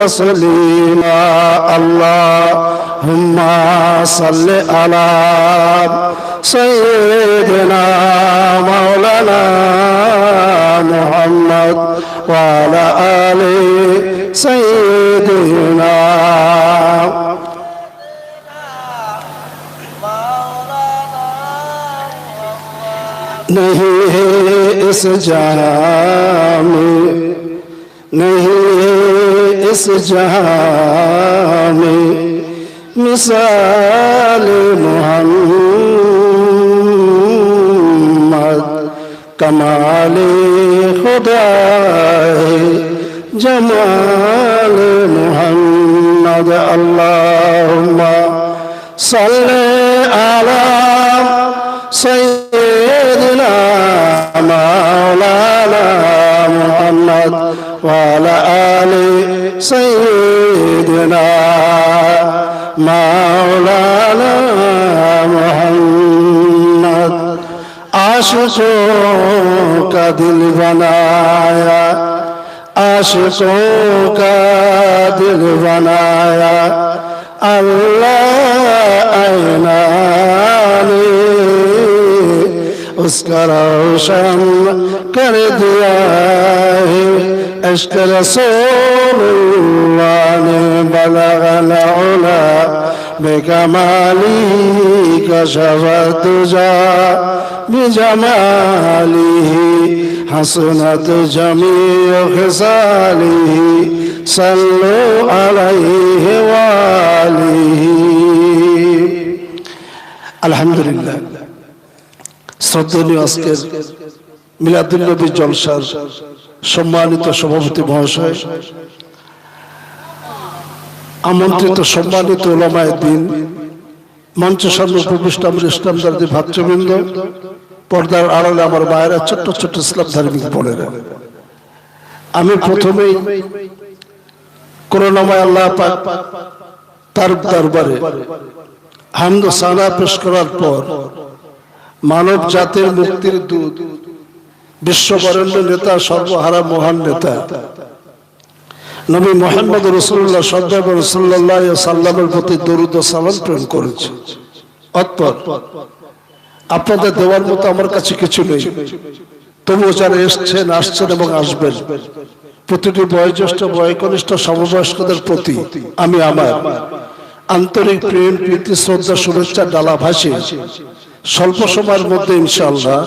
تسليما اللهم صل على سيدنا مولانا محمد وعلى آل سيدنا नहीं है इस जहां में, नहीं है इस जहां में मिसाल मोहम्मद कमाल खुदा है जमाल मोहम्मद अल्लाहुम्मा सल्ले अला सय्यिदना मौलाना मुहम्मद वाला आले सय्यिदना मौलाना मुहम्मद। आशिकों का दिल बनाया, आशिकों का दिल बनाया अल्लाह आईना ने उसका रोशन कर दिया है। इश्क़ रसूलुल्लाह ने बलगल उला बेकमाली कशफ़त दुजा बिजमालिही हसनत जमीअ ख़िसालिही सल्लु अलैहि वालिही। अल्हम्दुलिल्लाह। শ্রদ্ধনীয় আজকের মিলাদুন নবী জলসার সম্মানিত সভাপতি মহাশয়, আমন্ত্রিত সম্মানিত উলামায়ে দ্বীন, মঞ্চের সামনে উপবিষ্ট আমার ইসলামধারী ভাতৃবৃন্দ, পর্দার আড়ালে আমার মায়েরা, ছোট্ট ছোট্ট ইসলাম ধার্মিক বোনেরা, আমি প্রথমেই করুণাময় আল্লাহ পাক তার দরবারে হামদ ও সানা পেশ করার পর মানব জাতির মুক্তির দূত, বিশ্ববরেণ্য নেতা, সর্বহারা মহান নেতা নবী মুহাম্মদ রাসূলুল্লাহ সাল্লাল্লাহু আলাইহি ওয়াসাল্লামের প্রতি দরুদ ও সালাম প্রেরণ করেছে। অতঃপর আপনাদের দেওয়ার মতো আমার কাছে কিছু নেই, তবুও যারা এসছেন, আসছেন এবং আসবেন, প্রতিটি বয়োজ্যেষ্ঠ, বয়োকনিষ্ঠ, সমবয়স্কদের প্রতি আমি আমার আন্তরিক প্রেম, প্রীতি, শ্রদ্ধা, শুভেচ্ছা ডালা ভাসিয়ে স্বল্প সময়ের মধ্যে ইনশাআল্লাহ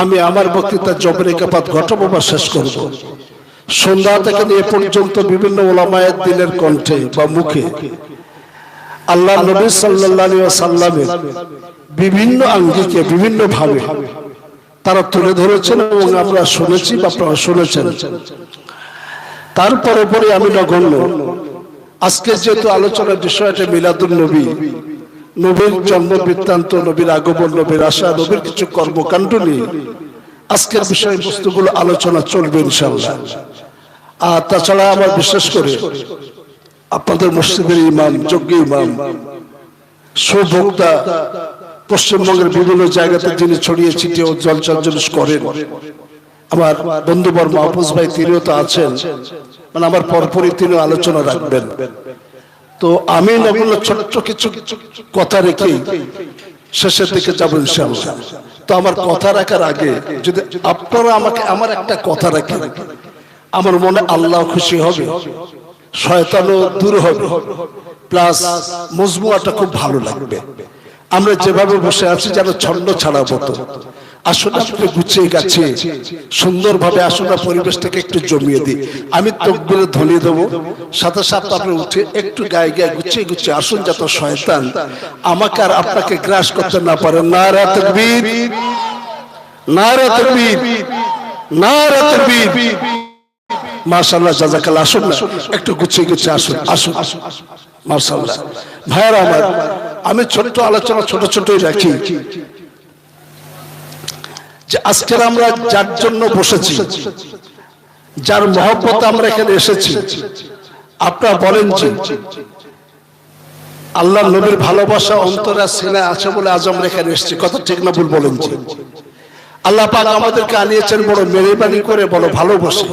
আমি আমার বক্তৃতা জবর ইকাফাত ঘটাবো বা শেষ করব। সন্ধ্যা থেকে এ পর্যন্ত বিভিন্ন উলামায়ে দ্বীনের কণ্ঠে বা মুখে আল্লাহ নবী সাল্লাল্লাহু আলাইহি ওয়াসাল্লামের বিভিন্ন আঙ্গিকে বিভিন্ন ভাবে তারা তুলে ধরেছেন এবং আমরা শুনেছি বা আপনারা শুনেছেন। তারপরে পরে আমি নগণ্য আজকে যেহেতু আলোচনার বিষয়টা মিলাদুন নবী, নবীর জন্ম বৃত্তান্ত, নবীর আগমন, নবীর আশা, নবীর কিছু কর্মকাণ্ড নিয়ে আজকের বিষয়বস্তুগুলো আলোচনা চলবে ইনশাআল্লাহ। আর তাছাড়া আমার বিশেষ করে আপনাদের মসজিদের ইমাম, যোগ্য ইমাম, সুবক্তা, পশ্চিমবঙ্গের বিভিন্ন জায়গাতে যিনি ছড়িয়ে ছিটিয়ে জলসা জুলুস করেন, আমার বন্ধুবর মাহফুজ ভাই, তিনিও তো আছেন, মানে আমার পরপরই তিনি আলোচনা রাখবেন। তো আমি নগণ্য ছোট্ট কিছু কথা রেখে শেষের দিকে যাবো ইনশাআল্লাহ। তো আমার কথা রাখার আগে যদি আপনারা আমাকে আমার একটা কথা রাখেন, আমার মনে আল্লাহ খুশি হবে, শয়তানও দূর হবে, প্লাস মজমুআটা খুব ভালো লাগবে। আমরা যেভাবে বসে আছি যেন ছন্দ ছাড়া মতো, আসলে আপনি গুছিয়ে গেছে সুন্দরভাবে আসলে পরিবেশটাকে একটু জমিয়ে দিই। আমি তাকবীরে ধ্বনি দেবো, সাথে সাথে আপনি উঠে একটু গায়ে গায়ে গুছিয়ে গুছিয়ে আসুন, যাতে শয়তান আমাকে আর আপনাকে গ্রাস করতে না পারে। নারা তাকবীর, নারা তাকবীর, নারা তাকবীর। মাশাআল্লাহ, জাযাকাল্লাহ। আসুন না, একটু গুছিয়ে গুছিয়ে আসুন, আসুন, মাশাআল্লাহ। ভাইরা আমার, আমি ছোট্ট আলোচনা ছোট ছোটই রাখি যে আজকের আমরা যার জন্য বসেছি, যার মহব্বত আমরা এখানে এসেছি, আপনারা বলেন যে আল্লাহ নবীর ভালোবাসা অন্তরে সিনায় আছে বলে আজ আমরা এখানে এসেছি। কথা ঠিক না ভুল বলেন যে? আল্লাহ পাক আমাদেরকে আনিয়েছেন বড় মেহেরবানি করে, বড় ভালোবাসে।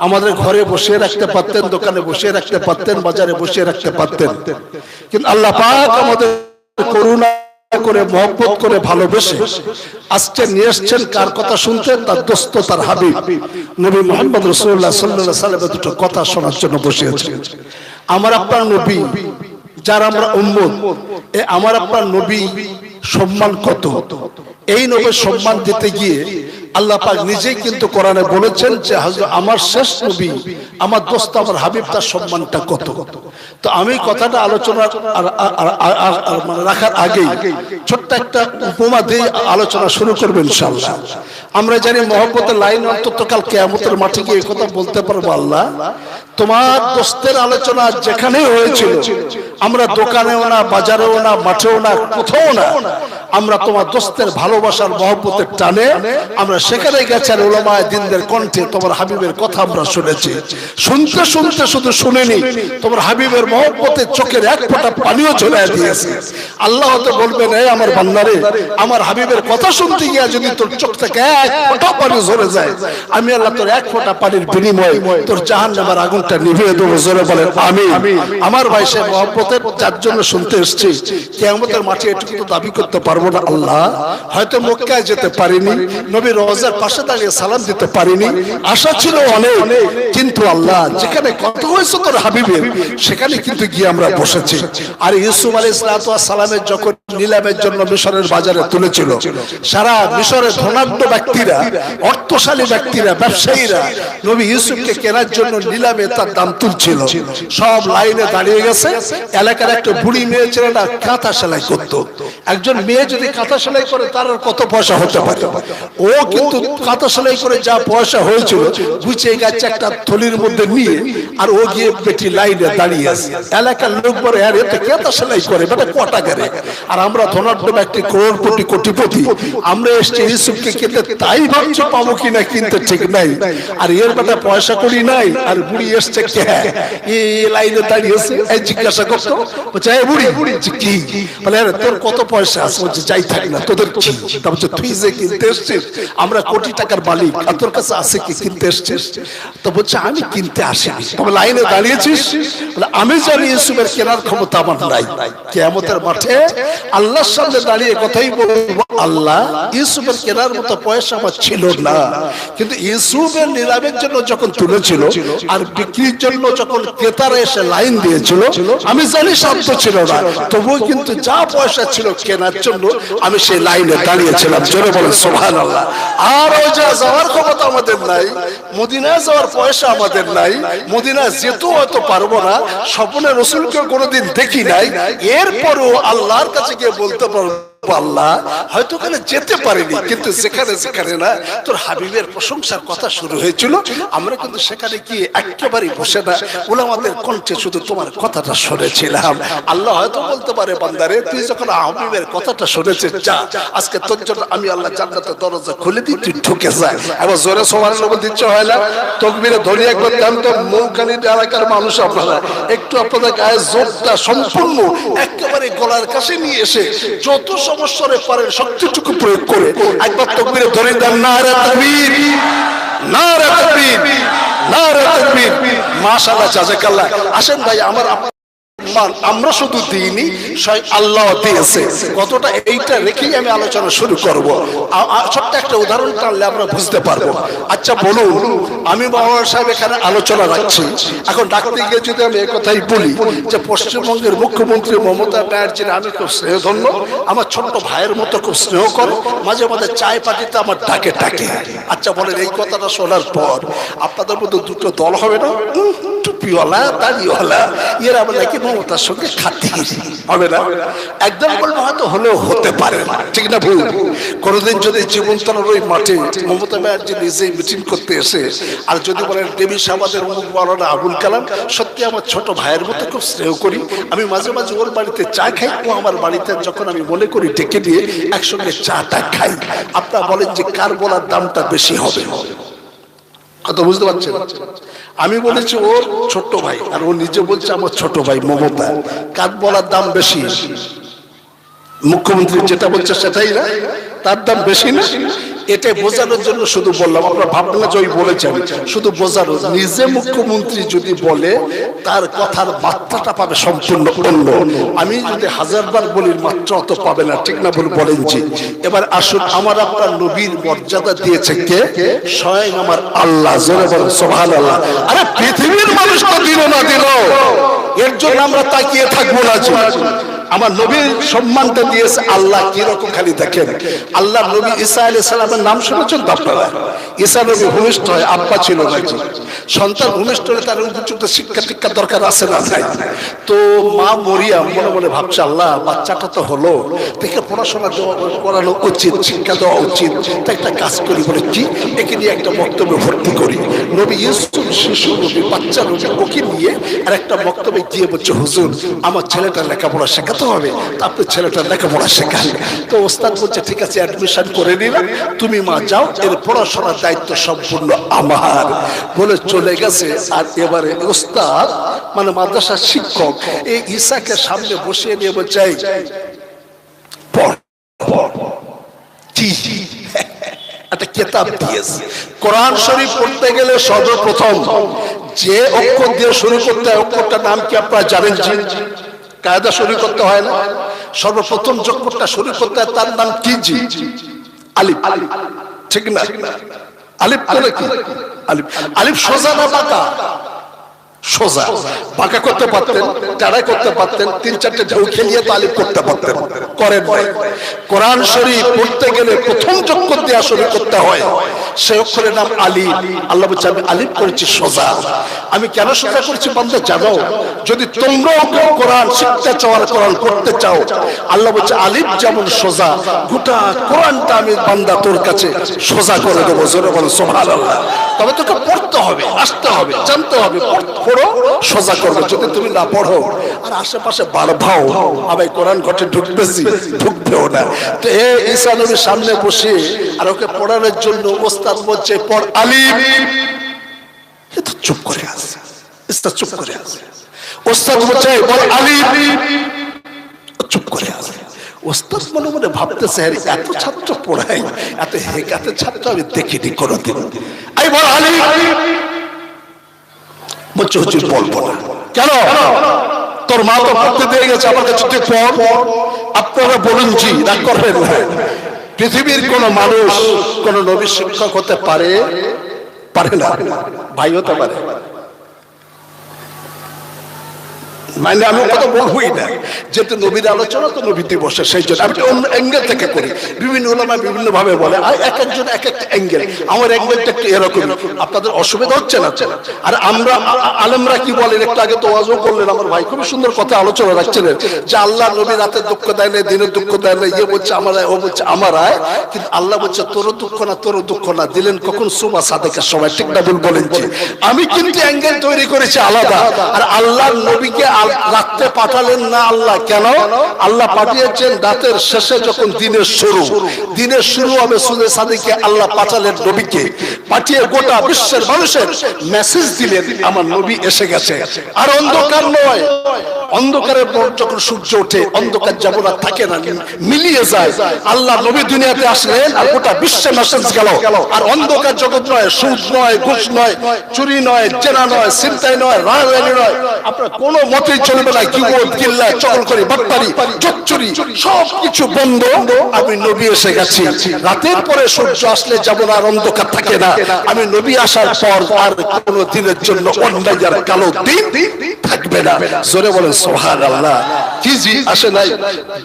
আমাদের ঘরে বসিয়ে রাখতে পারতেন, দোকানে বসিয়ে রাখতে পারতেন, বাজারে বসিয়ে রাখতে পারতেন, কিন্তু আল্লাহ পাক আমাদের করুণা করে, মহব্বত করে, ভালোবেসে আজকে নিয়ে এসছেন কার কথা শুনতে? তার দোস্ত, তার হাবিব নবী মুহাম্মদ রাসূলুল্লাহ সাল্লাল্লাহু আলাইহি ওয়াসাল্লামের দুটো কথা শোনার জন্য বসিয়েছেন। আমার আপনার নবী, যার আমরা উম্মত, আমার আপনার নবী সম্মান কত? এই নবীর সম্মান দিতে গিয়ে আল্লাহ পাক নিজেই কিন্তু কোরআনে বলেছেন যে আমার শেষ নবী, আমার দোস্ত, আমার হাবিব, তার সম্মানটা কত। তো আমি কথাটা আলোচনা রাখার আগেই ছোট্ট একটা উপমা দিয়ে আলোচনা শুরু করবো ইনশাআল্লাহ। আমরা জানি মহব্বতের লাইন অন্ততকাল কিয়ামতের মাঠে গিয়ে এই কথা বলতে পারবো, আল্লাহ তোমার দোস্তের আলোচনা যেখানেই হয়েছিল, আমরা দোকানেও না, বাজারেও না, মাঠেও না, কোথাও না, আমরা তোমার দোস্তের ভালোবাসার মহব্বতের টানে আমরা সেখানে গেছি, আর উলামায়ে দ্বীনদের কণ্ঠে তোমার হাবিবের কথা আমরা শুনেছি। শুনতে শুনতে শুধু শুনিনি, তোমার হাবিবের মহব্বতের চোখের এক ফোঁটা পানিও ঝরায় দিয়েছে। আল্লাহ তো বলবেন, এই আমার বান্দারে, আমার হাবিবের কথা শুনতে গিয়ে যদি তোর চোখ থেকে এক ফোঁটা পানি ঝরে যায়, আমি আল্লাহ তোর এক ফোঁটা পানির বিনিময়ে তোর জাহান্নামের আগুনটা নিভিয়ে দেবো। জোরে বলেন আমিন। আমার ভাই, সে মহব্বতের যার জন্য শুনতে এসেছি, কিয়ামতের মাঠে এটুকু তো দাবি করতে পারবো না আল্লাহ, হয়তো মক্কায় যেতে পারিনি, নবীর রওজার পাশে দাঁড়িয়ে সালাম দিতে পারিনি, আশা ছিল অনেক, কিন্তু আল্লাহ যেখানে কথা হয়েছে তোর হাবিবের, সেখানে কিন্তু গিয়ে আমরা বসেছি। আর ইউসুফ আলাইহিস সালামের যখন নিলামের জন্য মিশরের বাজারে তুলেছিল, সারা মিশরের ধনাঢ্য ব্যক্তিরা, অর্থশালী ব্যক্তিরা, ব্যবসায়ীরা নবী ইউসুফকে কেনার জন্য নিলামে তার দাম তুলছিল। সব লাইনে দাঁড়িয়ে গেছে। এলাকার একটা বুড়ি মেয়ে ছিল না, কাঁথা সেলাই করতো। একজন মেয়ে যদি কাঁথা সেলাই করে তার আর কত পয়সা হতে পারে? ও কিন্তু কাঁথা সেলাই করে যা পয়সা হয়েছিল গুছিয়ে গেছে একটা থলির মধ্যে নিয়ে, আর ও গিয়ে বেটি লাইনে দাঁড়িয়ে আছে। এলাকার লোক বলে, আর এতে কাঁথা সেলাই করে বেটা কটা গেলে, আর আমরা ধনাঢ্য ব্যক্তি, করোড়পতি, কোটিপতি, আমরা এসছি ইউসুফকে কিনতে, তাই ভাবছো পাবো কিনা কিনতে ঠিক নাই, আর এর বেটা পয়সা করি নাই, আর বুড়ি এসছে কে এই লাইনে দাঁড়িয়েছে, এই জিজ্ঞাসা করতো, বলছে এই বুড়ি কি বলে, আরে তোর কত পয়সা আছে? বলছে যাই থাক না, তোদের কি? তা বলছে তুই যে কিনতে এসছিস, আমরা কোটি টাকার মালিক, আর তোর কাছে আছে কি কিনতে এসছিস? তো বলছে আমি কিনতে আসিনি। তবে লাইনে দাঁড়িয়েছিস? বলে আমি জানি ইউসুফের কেনার ক্ষমতা আমার নাই। কিয়ামতের মাঠে আল্লাহর সামনে দাঁড়িয়ে কথাই বলবো, আল্লাহ ইউসুফের কেনার মতো পয়সা আমার ছিল না, কিন্তু ইউসুফের নিলামের জন্য যখন তুলেছিল আর বিক্রির জন্য যখন ক্রেতারা এসে লাইন দিয়েছিল, আমি জানি সাধ্য ছিল না, তবুও কিন্তু যা পয়সা ছিল কেনার জন্য আমি সেই লাইনে দাঁড়িয়েছিলাম। জোরে বলেন সুবহানাল্লাহ। আর ওই যে যাওয়ার ক্ষমতা আমাদের নাই, মদিনায় যাওয়ার পয়সা আমাদের নাই, মদিনায় যেতেও হয়তো পারবো না, স্বপ্নে রাসূলকে কোনোদিন দেখি নাই, এরপরও আল্লাহর কাছে গিয়ে বলতে পারবো, আল্লাহ হয়তো ওখানে যেতে পারিনি, কিন্তু যেখানে যেখানে না তোর হাবিবের প্রশংসার কথা শুরু হয়েছিল, আমরা কিন্তু সেখানে গিয়ে একেবারে বসে না, উলামাদের কণ্ঠে শুধু তোমার কথাটা শুনেছিলাম। আল্লাহ হয়তো বলতে পারে, বান্দারে তুই যখন হাবিবের কথাটা শুনেছিস, যা আজকে তোর জন্য আমি আল্লাহ জান্নাতের দরজা খুলে দিই, তুই ঢুকে যা। এবার জোরে সুবহানাল্লাহ বলতে ইচ্ছে হয় না? তাকবীরে ধ্বনি একবার দেন তো। মৌখালী এলাকার মানুষ আপনারা একটু আপনাদের গায়ে জোরটা সম্পূর্ণ একেবারে গলার কাছে নিয়ে এসে যত সমস্যারে পারেন শক্তিটুকু প্রয়োগ করে একবার তাকবীরে ধরে দেন, নারে তাকবীর, নারে তাকবীর, নারে তাকবীর। মাশাআল্লাহ, জাযাকাল্লাহ। আসেন ভাই, আমরা শুধু দিইনি, স্বয়ং আল্লাহ দিয়েছে। কতটা এইটা রেখেই আমি আলোচনা শুরু করব। ছোট্ট একটা উদাহরণ টানলে আমরা বুঝতে পারবো। আচ্ছা বলুন, আমি মাওলানা সাহেব এখানে আলোচনা রাখছি, এখন ডাকতে গিয়ে যদি আমি একথাই বলি যে পশ্চিমবঙ্গের মুখ্যমন্ত্রী মমতা ব্যানার্জির আমি খুব স্নেহধন্য, আমার ছোট্ট ভাইয়ের মতো খুব স্নেহ করে, মাঝে মাঝে চায় পাটিতে আমার ডাকে ডাকে। আচ্ছা বলেন, এই কথাটা শোনার পর আপনাদের মধ্যে দুটো দল হবে না? টুপিওয়ালা, দাড়িওয়ালা, এরা বলে নাকি মমতার সঙ্গে খাতির হবে না? একদম বলবো হয়তো হলেও হতে পারে, ঠিক না ভুল? কোনদিন যদি জীবনতলার ওই মাঠে মমতা ব্যানার্জি নিজেই মিটিং করতে এসে আর যদি বলেন দেবী সামাদের মুখ মাওলানা আবুল কালাম, সত্যি আমার ছোট ভাইয়ের মতো খুব স্নেহ করি, আমি মাঝে মাঝে ওর বাড়িতে চা খাই, ও আমার বাড়িতে যখন আমি মনে করি ডেকে দিয়ে একসঙ্গে চাটা খাই। আপনারা বলেন যে কার বলার দামটা বেশি হবে? কথা বুঝতে পারছেন? আমি বলেছি ওর ছোট ভাই, আর ও নিজে বলছে আমার ছোট ভাই মমতা, কার বলার দাম বেশি? মুখ্যমন্ত্রী যেটা বলছে সেটাই না, তার দাম বেশি না? এটাই বোঝানোর জন্য শুধু বললাম, আপনারা ভাববেন না যে ওই বলেছেন, শুধু বোঝানো। নিজে মুখ্যমন্ত্রী যদি বলে তার কথার মাত্রাটা পাবে সম্পূর্ণ অন্য। আমি যদি হাজারবার বলি মাত্রা অত পাবে না, ঠিক না ভুল বলেন? জি। এবার আসুন, আমার আপনার নবীর মর্যাদা দিয়েছে কে? স্বয়ং আমার আল্লাহ। জোরে বলেন সুবহানাল্লাহ। আরে পৃথিবীর মানুষ তো দিল না দিল, এর জন্য আমরা তাকিয়ে থাকবো না। আমার নবীর সম্মানটা দিয়েছে আল্লাহ। কিরকম খালি দেখেন, আল্লাহ নবী ঈসা আলাইহিস সালামের নাম শুনেছেন তো আপনারা? ঈসা নবী ভূমিষ্ঠ হয়, আব্বা ছিল না। সন্তান ভূমিষ্ঠ হলে তার উপযুক্ত শিক্ষা টিক্ষা দরকার আছে না? তো মা মরিয়াম মনে মনে ভাবছে, আল্লাহ বাচ্চাটা তো হলো, দেখে পড়াশোনা করানো উচিত, শিক্ষা দেওয়া উচিত, তাই একটা কাজ করি। বলে কি? একে নিয়ে একটা বক্তব্যে ভর্তি করি। নবী ইউসুফ শিশু নবী, বাচ্চা নবী, ওকে নিয়ে আর একটা বক্তব্যে গিয়ে বলছে, হুজুর আমার ছেলেটা লেখাপড়া শেখাতে হবে, আপনি ছেলেটার লেখাপড়া শেখান। তো ওস্তাদ বলছে ঠিক আছে, অ্যাডমিশন করে নিলাম, তুমি মা যাও, এর পড়াশোনার দায়িত্ব সম্পূর্ণ আমার বলে চলে গেছে। আর এবারে ওস্তাদ মানে মাদ্রাসার শিক্ষক এই ঈসাকে সামনে বসিয়ে নিয়ে বলছে, পড় কি একটা কিতাব দিয়েছে। কোরআন শরীফ পড়তে গেলে সর্বপ্রথম যে অক্ষর দিয়ে শুরু করতে হয়, অক্ষরটার নাম কি আপনারা জানেন? জি। কায়দা শুরু করতে হয় না, সর্বপ্রথম যে অক্ষরটা শুরু করতে হয় তার নাম কি? জি, আলিফ। ঠিক না? আলিফ করে কি? আলিফ। আলিফ সোজা না বাঁকা? সোজা। বাঁকা করতে পারতেন, টাড়াই করতে পারতেন, তিন চারটে ঝাউ খেলিয়ে তালিব করতে পারতেন, করেন নাই। কোরআন শরীফ পড়তে গেলে প্রথম যে অক্ষর দিয়ে শুরু করতে হয় সেই অক্ষরের নাম আলিফ। আল্লাহ বলছে আমি আলিফ করেছি সোজা। আমি কেন সোজা করেছি বান্দা জানো? যদি তোমরাও কোরআন শিখতে চাও আর কোরআন পড়তে চাও, আল্লাহ বলছে আলিফ যেমন সোজা, গোটা কোরআনটা আমি বান্দা তোর কাছে সোজা করে দেবো। জোরে বলো সুবহানাল্লাহ। তবে তোকে পড়তে হবে, আসতে হবে, জানতে হবে, পড়ো সোজা করবে। যদি তুমি না পড়ো আর আশেপাশে বারভাও আমি কোরআন ঘটে ঢুকবেছি, ঢুকবেও না। তো এই ঈসা নবীর সামনে বসে আর ওকে পড়ানোর জন্য ওস্তাদ বলছে পড় আলিফ, এ তো চুপ করে আছে। ওস্তাদ চুপ করে আছে। ওস্তাদ বলছে বল আলিফ, চুপ করে আছে। ওস্তাদ মনে মনে ভাবতেছে এত ছাত্র পড়াই, এত হেকাতে ছাত্র আমি দেখিনি কোনোদিন। এই বল আলিফ, বলছে হুজুর বলবো না। কেন? তোর মা তো পড়তে দিয়ে গেছে, আমার কাছে তুই পড়। আপনারা বলুন জি, রাগ করবেন না। পৃথিবীর কোন মানুষ কোন নবীর শিক্ষক হতে পারে? পারে না। ভাই হতে পারে? মানে আমি কথা বলবোই না, যেহেতু নবীর আলোচনা তো নবী দিবসে, সেই জন্য আমি অন্য অ্যাঙ্গেল থেকে করি। বিভিন্ন ওলামা বিভিন্ন ভাবে বলে, আর এক একজন এক একটা অ্যাঙ্গেল। আমার অ্যাঙ্গেলটা একটু এরকম, আপনাদের অসুবিধা হচ্ছে না? আর আমরা আলেমরা কি বলেন, একটু আগে তো ওয়াজও করলেন, আমার ভাই খুবই সুন্দর কথা আলোচনা রাখছিলেন যে আল্লাহ নবী রাতের দুঃখ দেয় না, দিনের দুঃখ দেয় না। ইয়ে বলছে আমার আয়, ও বলছে আমার আয়, কিন্তু আল্লাহ বলছে তোরও দুঃখ না, তোরও দুঃখ না। দিলেন কখন? সুবা সাদেকের সময়। ঠিক না ভুল বলেন? আমি কিন্তু অ্যাঙ্গেল তৈরি করেছি আলাদা। আর আল্লাহ নবীকে রাতে পাঠালেন না আল্লাহ। কেন? আল্লাহ পাঠিয়েছেন রাতের শেষে, যখন দিনের শুরু হবে। সুরে সাদিকে আল্লাহ পাঠালেন নবীকে, পাঠিয়ে গোটা বিশ্বের মানুষের মেসেজ দিলেন আমার নবী এসে গেছে। আর অন্ধকার নয়, অন্ধকারের পর যখন সূর্য ওঠে অন্ধকার যেমন আর থাকে না, মিলিয়ে যায়। আল্লাহ নবী দুনিয়াতে আসলেন আর গোটা বিশ্বে মেসেজ গেল। আর অন্ধকার জগৎ নয়, সুদ নয়, ঘুষ নয়, চুরি নয়, জেনা নয়, ছিনতাই নয়, রাহাজানি নয়, আপনার কোনো মতেই চলবে না। কিবোর্ড, কিল্লা, চকলখড়ি, বাটপারি, জোচ্চুরি সব কিছু বন্ধ। আমি নবী এসে গেছি। রাতের পরে সূর্য আসলে যেমন আর অন্ধকার থাকে না, আমি নবী আসার পর আর কোনো দিনের জন্য অন্যায় আর কালো দিন থাকবে না। জোরে বলেন সুবহানাল্লাহ। কি জি আসে নাই?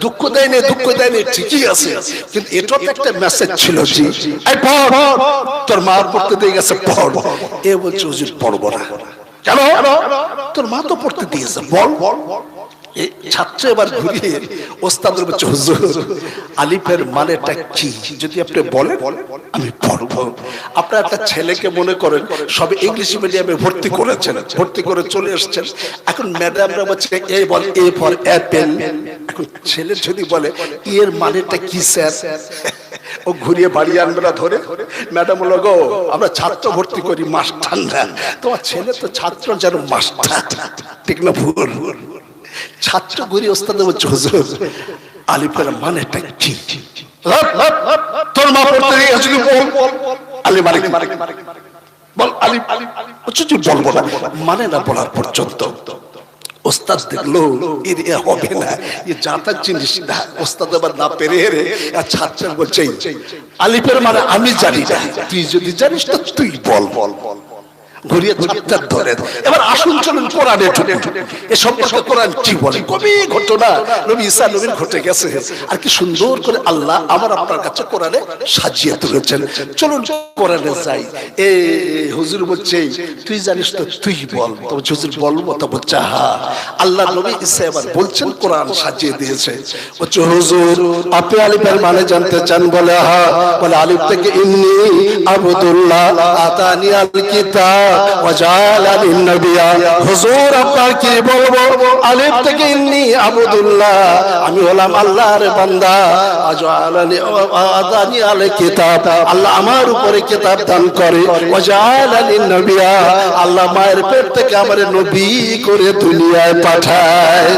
দুঃখ দেয়নি, দুঃখ দেয়নি, ঠিকই আছে, কিন্তু এটা তো একটা মেসেজ ছিল। জি এই পড়, তোর মা পড়তে দিয়ে গেছে, পড়। এ বলছে হুজুর পড়বো না। কেন? তোর মা তো পড়তে দিয়েছে, বল। ছাত্র এবার ঘুরিয়ে ওস্তাদের বলছে হুজুর আলিফের মানেটা কি যদি আপনি বলেন আমি পড়বো। আপনার একটা ছেলেকে মনে করেন সবে ইংলিশ মিডিয়ামে ভর্তি করেছেন, ভর্তি করে চলে এসেছেন, এখন ম্যাডামরা বলছে এ বল, এ ফর অ্যাপেল। এখন ছেলে যদি বলে এর মানেটা কি স্যার, ও ঘুরিয়ে বাড়ি আনবে না ধরে। ম্যাডাম বলল গো আমরা ছাত্র ভর্তি করি, মাস্টার না। তোমার ছেলে তো ছাত্র যেন মাস্টার। ঠিক না ভুল? ছাত্র ঘুরিয়ে ওস্তাদ বলছে হুজুর আলিফের মানেটা কি? তোর মা পড়তে গিয়েছিল, বল আলী মালিক বল আলী, বলবো না, মানে না বলার পর্যন্ত। ওস্তাদ দেখলো এর হবে না, এ জাতার জিনিস না। ওস্তাদ আবার না পেরে হেরে ছাত্র বলছে আলিফের মানে আমি জানি না, তুই যদি জানিস তো তুই বল বল বল। ঘুরিয়ে চ্যাপ্টার ধরে। এবার আসুন চলুন কোরআনে ঢুকে। এ সম্পর্কে কোরআন কি বলে? কবি ঘটনা নবী ঈসা নবীর ঘটে গেছে, আর কি সুন্দর করে আল্লাহ আমার আপনার কাছে কোরআনে সাজিয়ে তুলেছেন। চলুন কোরআনে যাই। এ হুজুর বলছে তুই জানিস তো তুই বল। তো হুজুর বলবো, তো বলছে হ্যাঁ। আল্লাহ নবী ঈসা এবার বলছেন, কোরআন সাজিয়ে দিয়েছে। বলছে হুজুর আপনি আলিফের মানে জানতে চান? বলে হ্যাঁ। বলে আলিফ থেকে ইন্নী আবদুল্লাহ আতানি আল কিতাব ওয়াজালানি নবিয়া। হুজুর আপনার কি বলবো? আলিফ থেকে ইন্নী আবদুল্লাহ, আমি হলাম আল্লাহর বান্দা। ওয়াজালানি আতানি আল কিতাব, আল্লাহ আমার উপরে কিতাব দান করে। ওয়াজালানি নবিয়া, আল্লাহ মায়ের পেট থেকে আমারে নবী করে দুনিয়ায় পাঠায়।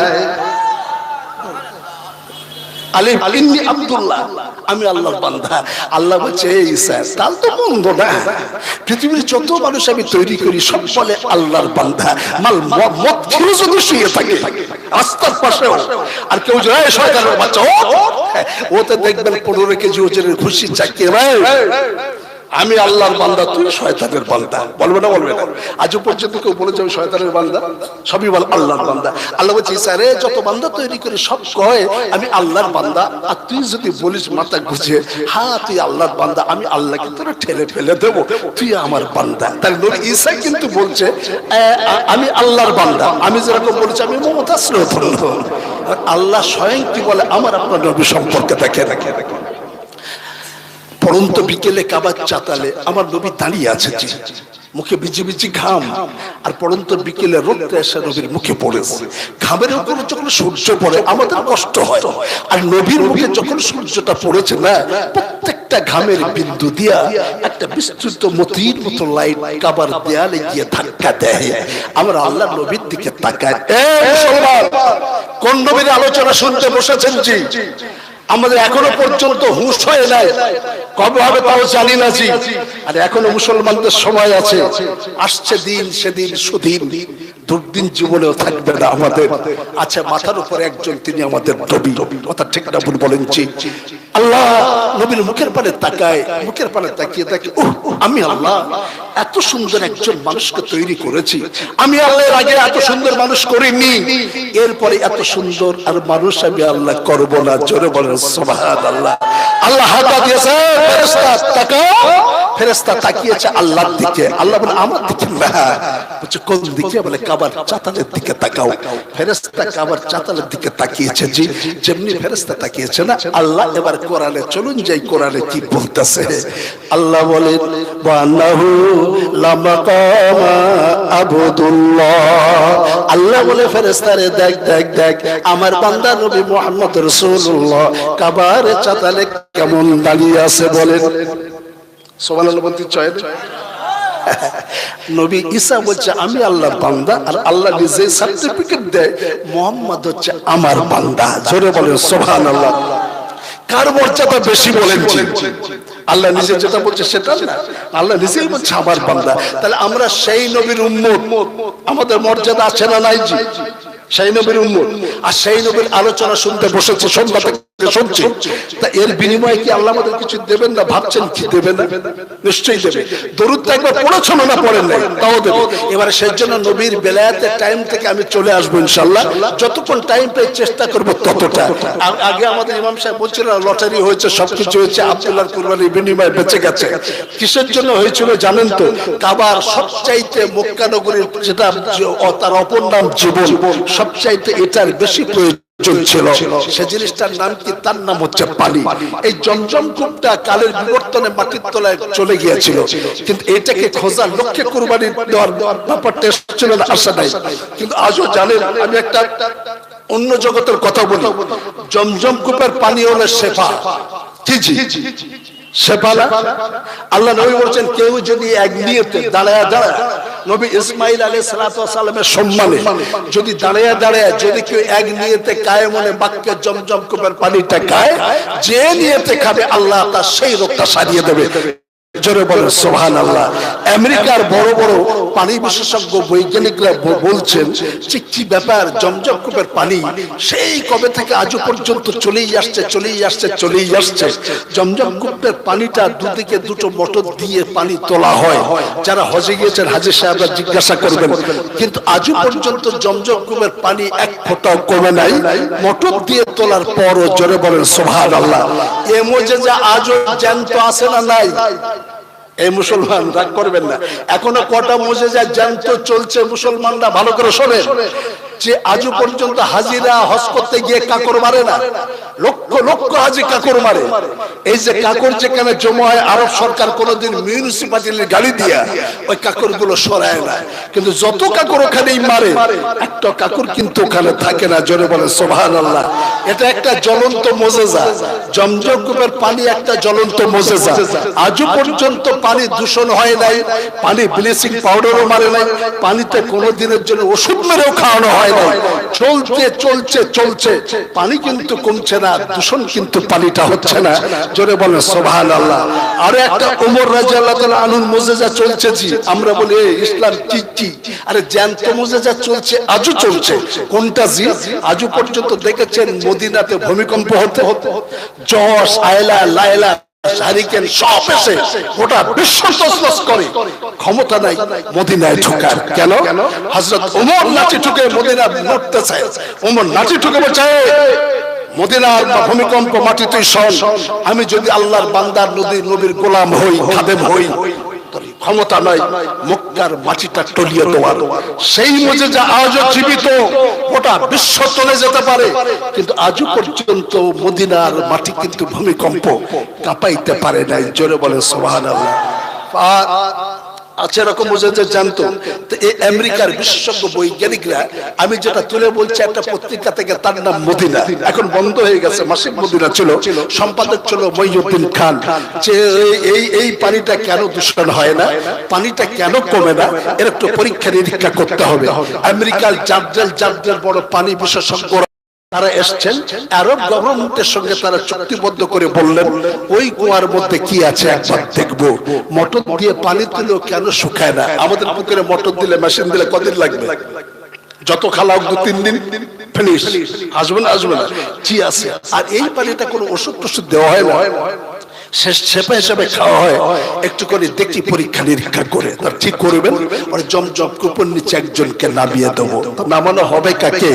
আলিফ ইন্নী আব্দুল্লাহ, আমি আল্লাহর বান্দা। আল্লাহ বলছে ঈসা তাল তো বন্ধ না, পৃথিবীর যত মানুষ আমি তৈরি করি সব বলে আল্লাহর বান্দা। মাল মত খেয়ে যদি শুয়ে থাকে রাস্তার পাশেও, আর কেউ যায় শয়তানের বাচ্চা ওতে দেখবেন 15 কেজি ওজনের খুশি চাকিয়ে আমি আল্লাহর বান্দা, তুই শয়তানের বান্দা। বলবে না? বলবে না? আজও পর্যন্ত কেউ বলেছে আমি শয়তানের বান্দা? সবই বল আল্লাহর বান্দা। আল্লাহ বলছে ঈসা রে যত বান্দা তৈরি করে সব কয় আমি আল্লাহর বান্দা, আর তুই যদি বলিস মাথা গুছিয়ে হ্যাঁ তুই আল্লাহর বান্দা, আমি আল্লাহকে তোর ঠেলে ফেলে দেবো, তুই আমার বান্দা। তাই নবী ঈসা কিন্তু বলছে আমি আল্লাহর বান্দা। আমি যেরকম বলেছি আমি মমতা শ্রোধন্য, আল্লাহ স্বয়ং কি বলে আমার আপনার নবী সম্পর্কে দেখে দেখে দেখে। পরন্ত বিকেলে কাবার চাতালে আমার নবী দাঁড়িয়ে আছে, মুখে বিজি বিজি ঘাম, আর পরন্ত বিকেলে রোদটা এসে নবীর মুখে পড়েছে। ঘামের উপরে যখন সূর্য পড়ে আমাদের কষ্ট হয়, আর নবীর মুখে যখন সূর্যটা পড়েছে না, প্রত্যেকটা ঘামের বিন্দু দিয়া একটা বিস্তৃত মতির মতো লাইট কাবার দেয়ালে গিয়ে ধাক্কা দেয়। আমরা আল্লাহ নবীর দিকে তাকাই। কোন নবীর আলোচনা শুনতে বসেছেন জি? আমাদের এখনো পর্যন্ত হুঁশ হয় নাই, কবে হবে তাও জানি না জি। আর এখনো মুসলমানদের সময় আছে, আসছে দিন সেদিন সুদিন, দুর্দিন জীবনেও থাকবে না আমাদের। আচ্ছা মাথার উপরে একজন, তিনি আমাদের নবী, কথা ঠিক না ভুল বলেন জি? আল্লাহ নবীর মুখের পানে তাকায়, মুখের পানে তাকিয়ে তাকে আমি আল্লাহ এত সুন্দর একজন মানুষকে তৈরি করেছি, আমি আল্লাহর আগে এত সুন্দর মানুষ করিনি, এরপরে এত সুন্দর আর মানুষ আমি আল্লাহ করব না। জোরে বলেন সুবহানাল্লাহ। আল্লাহ হাত দিয়েছে, ফেরেশতা তাকাও। ফেরেশতা তাকিয়েছে আল্লাহর দিকে। আল্লাহ বলে আমার দিকে না। বলছে কোন দিকে? বলে কাবার চাতালের দিকে তাকাও। ফেরেশতা কাবার চাতালের দিকে তাকিয়েছে জি। যেমনি ফেরেশতা তাকিয়েছে না, আল্লাহ এবার কোরআনে চলুন যাই, কোরআনে কি বলতেছে। আল্লাহ বলেন ওয়ান্নাহু লামাকামা আবদুল্লাহ। আল্লাহ বলে ফেরেশতারে দেখ দেখ দেখ আমার বান্দা নবী মুহাম্মদ রাসূলুল্লাহ কাবার চাতালে কেমন দাঁড়িয়ে আছে বলেন। সুবহানাল্লাহ বলতে চায় নবী ঈসা বলছে আমি আল্লাহর বান্দা, আর আল্লাহ নিজে সার্টিফিকেট দেয় মুহাম্মদ হচ্ছে আমার বান্দা। জোরে বলেন সুবহানাল্লাহ। কার মর্যাদা বেশি বলেন? আল্লাহ নিজে যেটা বলছে সেটা না, আল্লাহ নিজেই বলছে আমার বান্দা। তাহলে আমরা সেই নবীর উম্মত, আমাদের মর্যাদা আছে না নাই জি? সেই নবীর উম্মত, আর সেই নবীর আলোচনা শুনতে বসেছে, সন্ধ্যা থেকে শুনছি। তা এর বিনিময়ে কি আল্লাহ আমাদের কিছু দেবেন না? ভাবছেন কি দেবেন না? নিশ্চয়ই দেবে। দরুদ একবার পড়েছেন না পড়েন নাই, তাও দেবে। এবারে সেই জন্য নবীর বেলায়েতের টাইম থেকে আমি চলে আসবো ইনশাআল্লাহ। যতক্ষণ টাইম পেয়ে চেষ্টা করবো ততটা। আগে আমাদের ইমাম সাহেব বলছিল লটারি হয়েছে, সবকিছু হয়েছে, আব্দুল্লাহর কুরবানির বিনিময়ে বেঁচে গেছে। কিসের জন্য হয়েছিল জানেন তো? কাবার সবচাইতে মক্কা নগরীর যেটা তার অপর নাম জীবন, সবচাইতে এটার বেশি প্রয়োজন ছিল। সে জিনিসটার নাম কি? তার নাম হচ্ছে পানি। এই জমজম কূপটা কালের বিবর্তনে মাটির তলায় চলে গিয়েছিল, কিন্তু এটাকে খোঁজার লক্ষ্যে কুরবানি দেওয়ার ব্যাপারটা ছিল না, আশা নাই। কিন্তু আজও জানেন, আমি একটা অন্য জগতের কথা বলি, জমজম কূপের পানি হলো শেফা। জি জি, সেপালা আল্লাহ নবী বলছেন কেউ যদি এক নিয়তে দাঁড়ায় নবী ইসমাইল আলাইহিস সালাতু ওয়াস সালামের সম্মানে যদি দাঁড়ায় যদি কেউ এক নিয়তে কায়েমনে বাক্যে জমজম কূপের পানিটা খায়, যে নিয়তে খাবে আল্লাহ তার সেই রোগটা সারিয়ে দেবে। জোরে বলেন সুবহানাল্লাহ। আমেরিকার বড় বড় পানি বিশেষজ্ঞ বৈজ্ঞানিকরা বলছেন যে কি ব্যাপার, জমজম কূপের পানি সেই কবে থেকে আজও পর্যন্ত চলেই আসছে। জমজম কূপের পানিটা দুদিকে দুটো মোটর দিয়ে পানি তোলা হয়। যারা হজে গিয়েছেন হাজী সাহেবরা জিজ্ঞাসা করবেন, কিন্তু আজও পর্যন্ত জমজম কূপের পানি এক ফোঁটাও কমে নাই মোটর দিয়ে তোলার পরও। জোরে বলেন সুবহানাল্লাহ। এ মুজিজা আজও জ্যান্ত আছে না নাই? এই মুসলমান রাগ করবেন না, এখনো কটা মুজিজা জ্যান্ত চলছে মুসলমানরা ভালো করে শোনেন। যে আজও পর্যন্ত হাজিরা হজ করতে গিয়ে কাকর মারে না, লক্ষ লক্ষ হাজি কাকর মারে। এই যে কাকর যেখানে জমা হয়, আরব সরকার কোনোদিন মিউনিসিপালিটির গাড়ি দিয়া ওই কাকর গুলো সরায় না, কিন্তু যত কাকর ওখানেই মারে একটা কাকর কিন্তু ওখানে থাকে না। জোরে বলে সুবহানাল্লাহ। এটা একটা জ্বলন্ত মুজিজা। জমজম কূপের পানি একটা জ্বলন্ত মুজিজা। আজও পর্যন্ত পানি দূষণ হয় নাই, পানি ব্লিচিং পাউডারও মারে নাই, পানিতে কোনোদিনের জন্য ওষুধ মেরেও খাওয়ানো হয়। চলছে পানি কিন্তু কমছে না, দূষণ কিন্তু পানিটা হচ্ছে না। জোরে বলেন সুবহানাল্লাহ। আর একটা ওমর রাদিয়াল্লাহু তাআলা আনহুর মুজিজা চলছে। জি আমরা বলি ইসলাম কি, আরে জ্যান্ত মুজিজা চলছে, আজও চলছে। কোনটা? জি আজও পর্যন্ত দেখেছেন মদিনাতে ভূমিকম্প হতে জশ আয়লা লায়লা হারিকেন সব এসে গোটা বিশ্ব তছনছ করে, ক্ষমতা নাই মদিনায় ঢোকার। কেন? হযরত ওমর লাঠি ঠুকে মদিনা লড়তে চায়। ওমর লাঠি ঠুকে বলছে মদিনার ভূমিকম্প মাটি তুই শোন, আমি যদি আল্লাহর বান্দার নবীর গোলাম হই, খাদেম হই, ক্ষমতা নাই মক্কার মাটিটা টলিয়ে দেওয়ার। সেই মুজিজা আজও জীবিত, গোটা বিশ্ব চলে যেতে পারে, কিন্তু আজও পর্যন্ত মদিনার মাটি কিন্তু ভূমিকম্প কাঁপাইতে পারে নাই। জোরে বলে সুবহানাল্লাহ। আছে এরকম মুজিজা জানতো। তো এই আমেরিকার বিশেষজ্ঞ বৈজ্ঞানিকরা, আমি যেটা তুলে বলছি একটা পত্রিকা থেকে, তার নাম মদিনা, এখন বন্ধ হয়ে গেছে, মাসিক মদিনা ছিল, সম্পাদক ছিল মহিউদ্দিন খান, যে এই পানিটা কেন দূষণ হয় না, পানিটা কেন কমে না, এর একটু পরীক্ষা নিরীক্ষা করতে হবে। আমেরিকার জার্নাল বড় পানি বিশেষজ্ঞ তারা এসছেন, আরব গভর্নমেন্টের সঙ্গে তারা চুক্তিবদ্ধ করে বললেন ওই কুয়ার মধ্যে কি আছে একবার দেখবো। মোটর দিয়ে পানি তুলেও কেন শুকায় না? আমাদের পুকুরে মোটর দিলে, মেশিন দিলে কদিন লাগবে? যত খালা হোক 2-3 দিন ফিনিশ। আসবে না? কি আছে? আর এই পানিটা কোনো ওষুধ টষুধ দেওয়া হয় না, সেপা হিসাবে খাওয়া হয়। একটু করে দেখি পরীক্ষা নিরীক্ষা করে তার ঠিক করবেন। জমজম কূপের নিচে একজনকে নামিয়ে দেবো। নামানো হবে কাকে?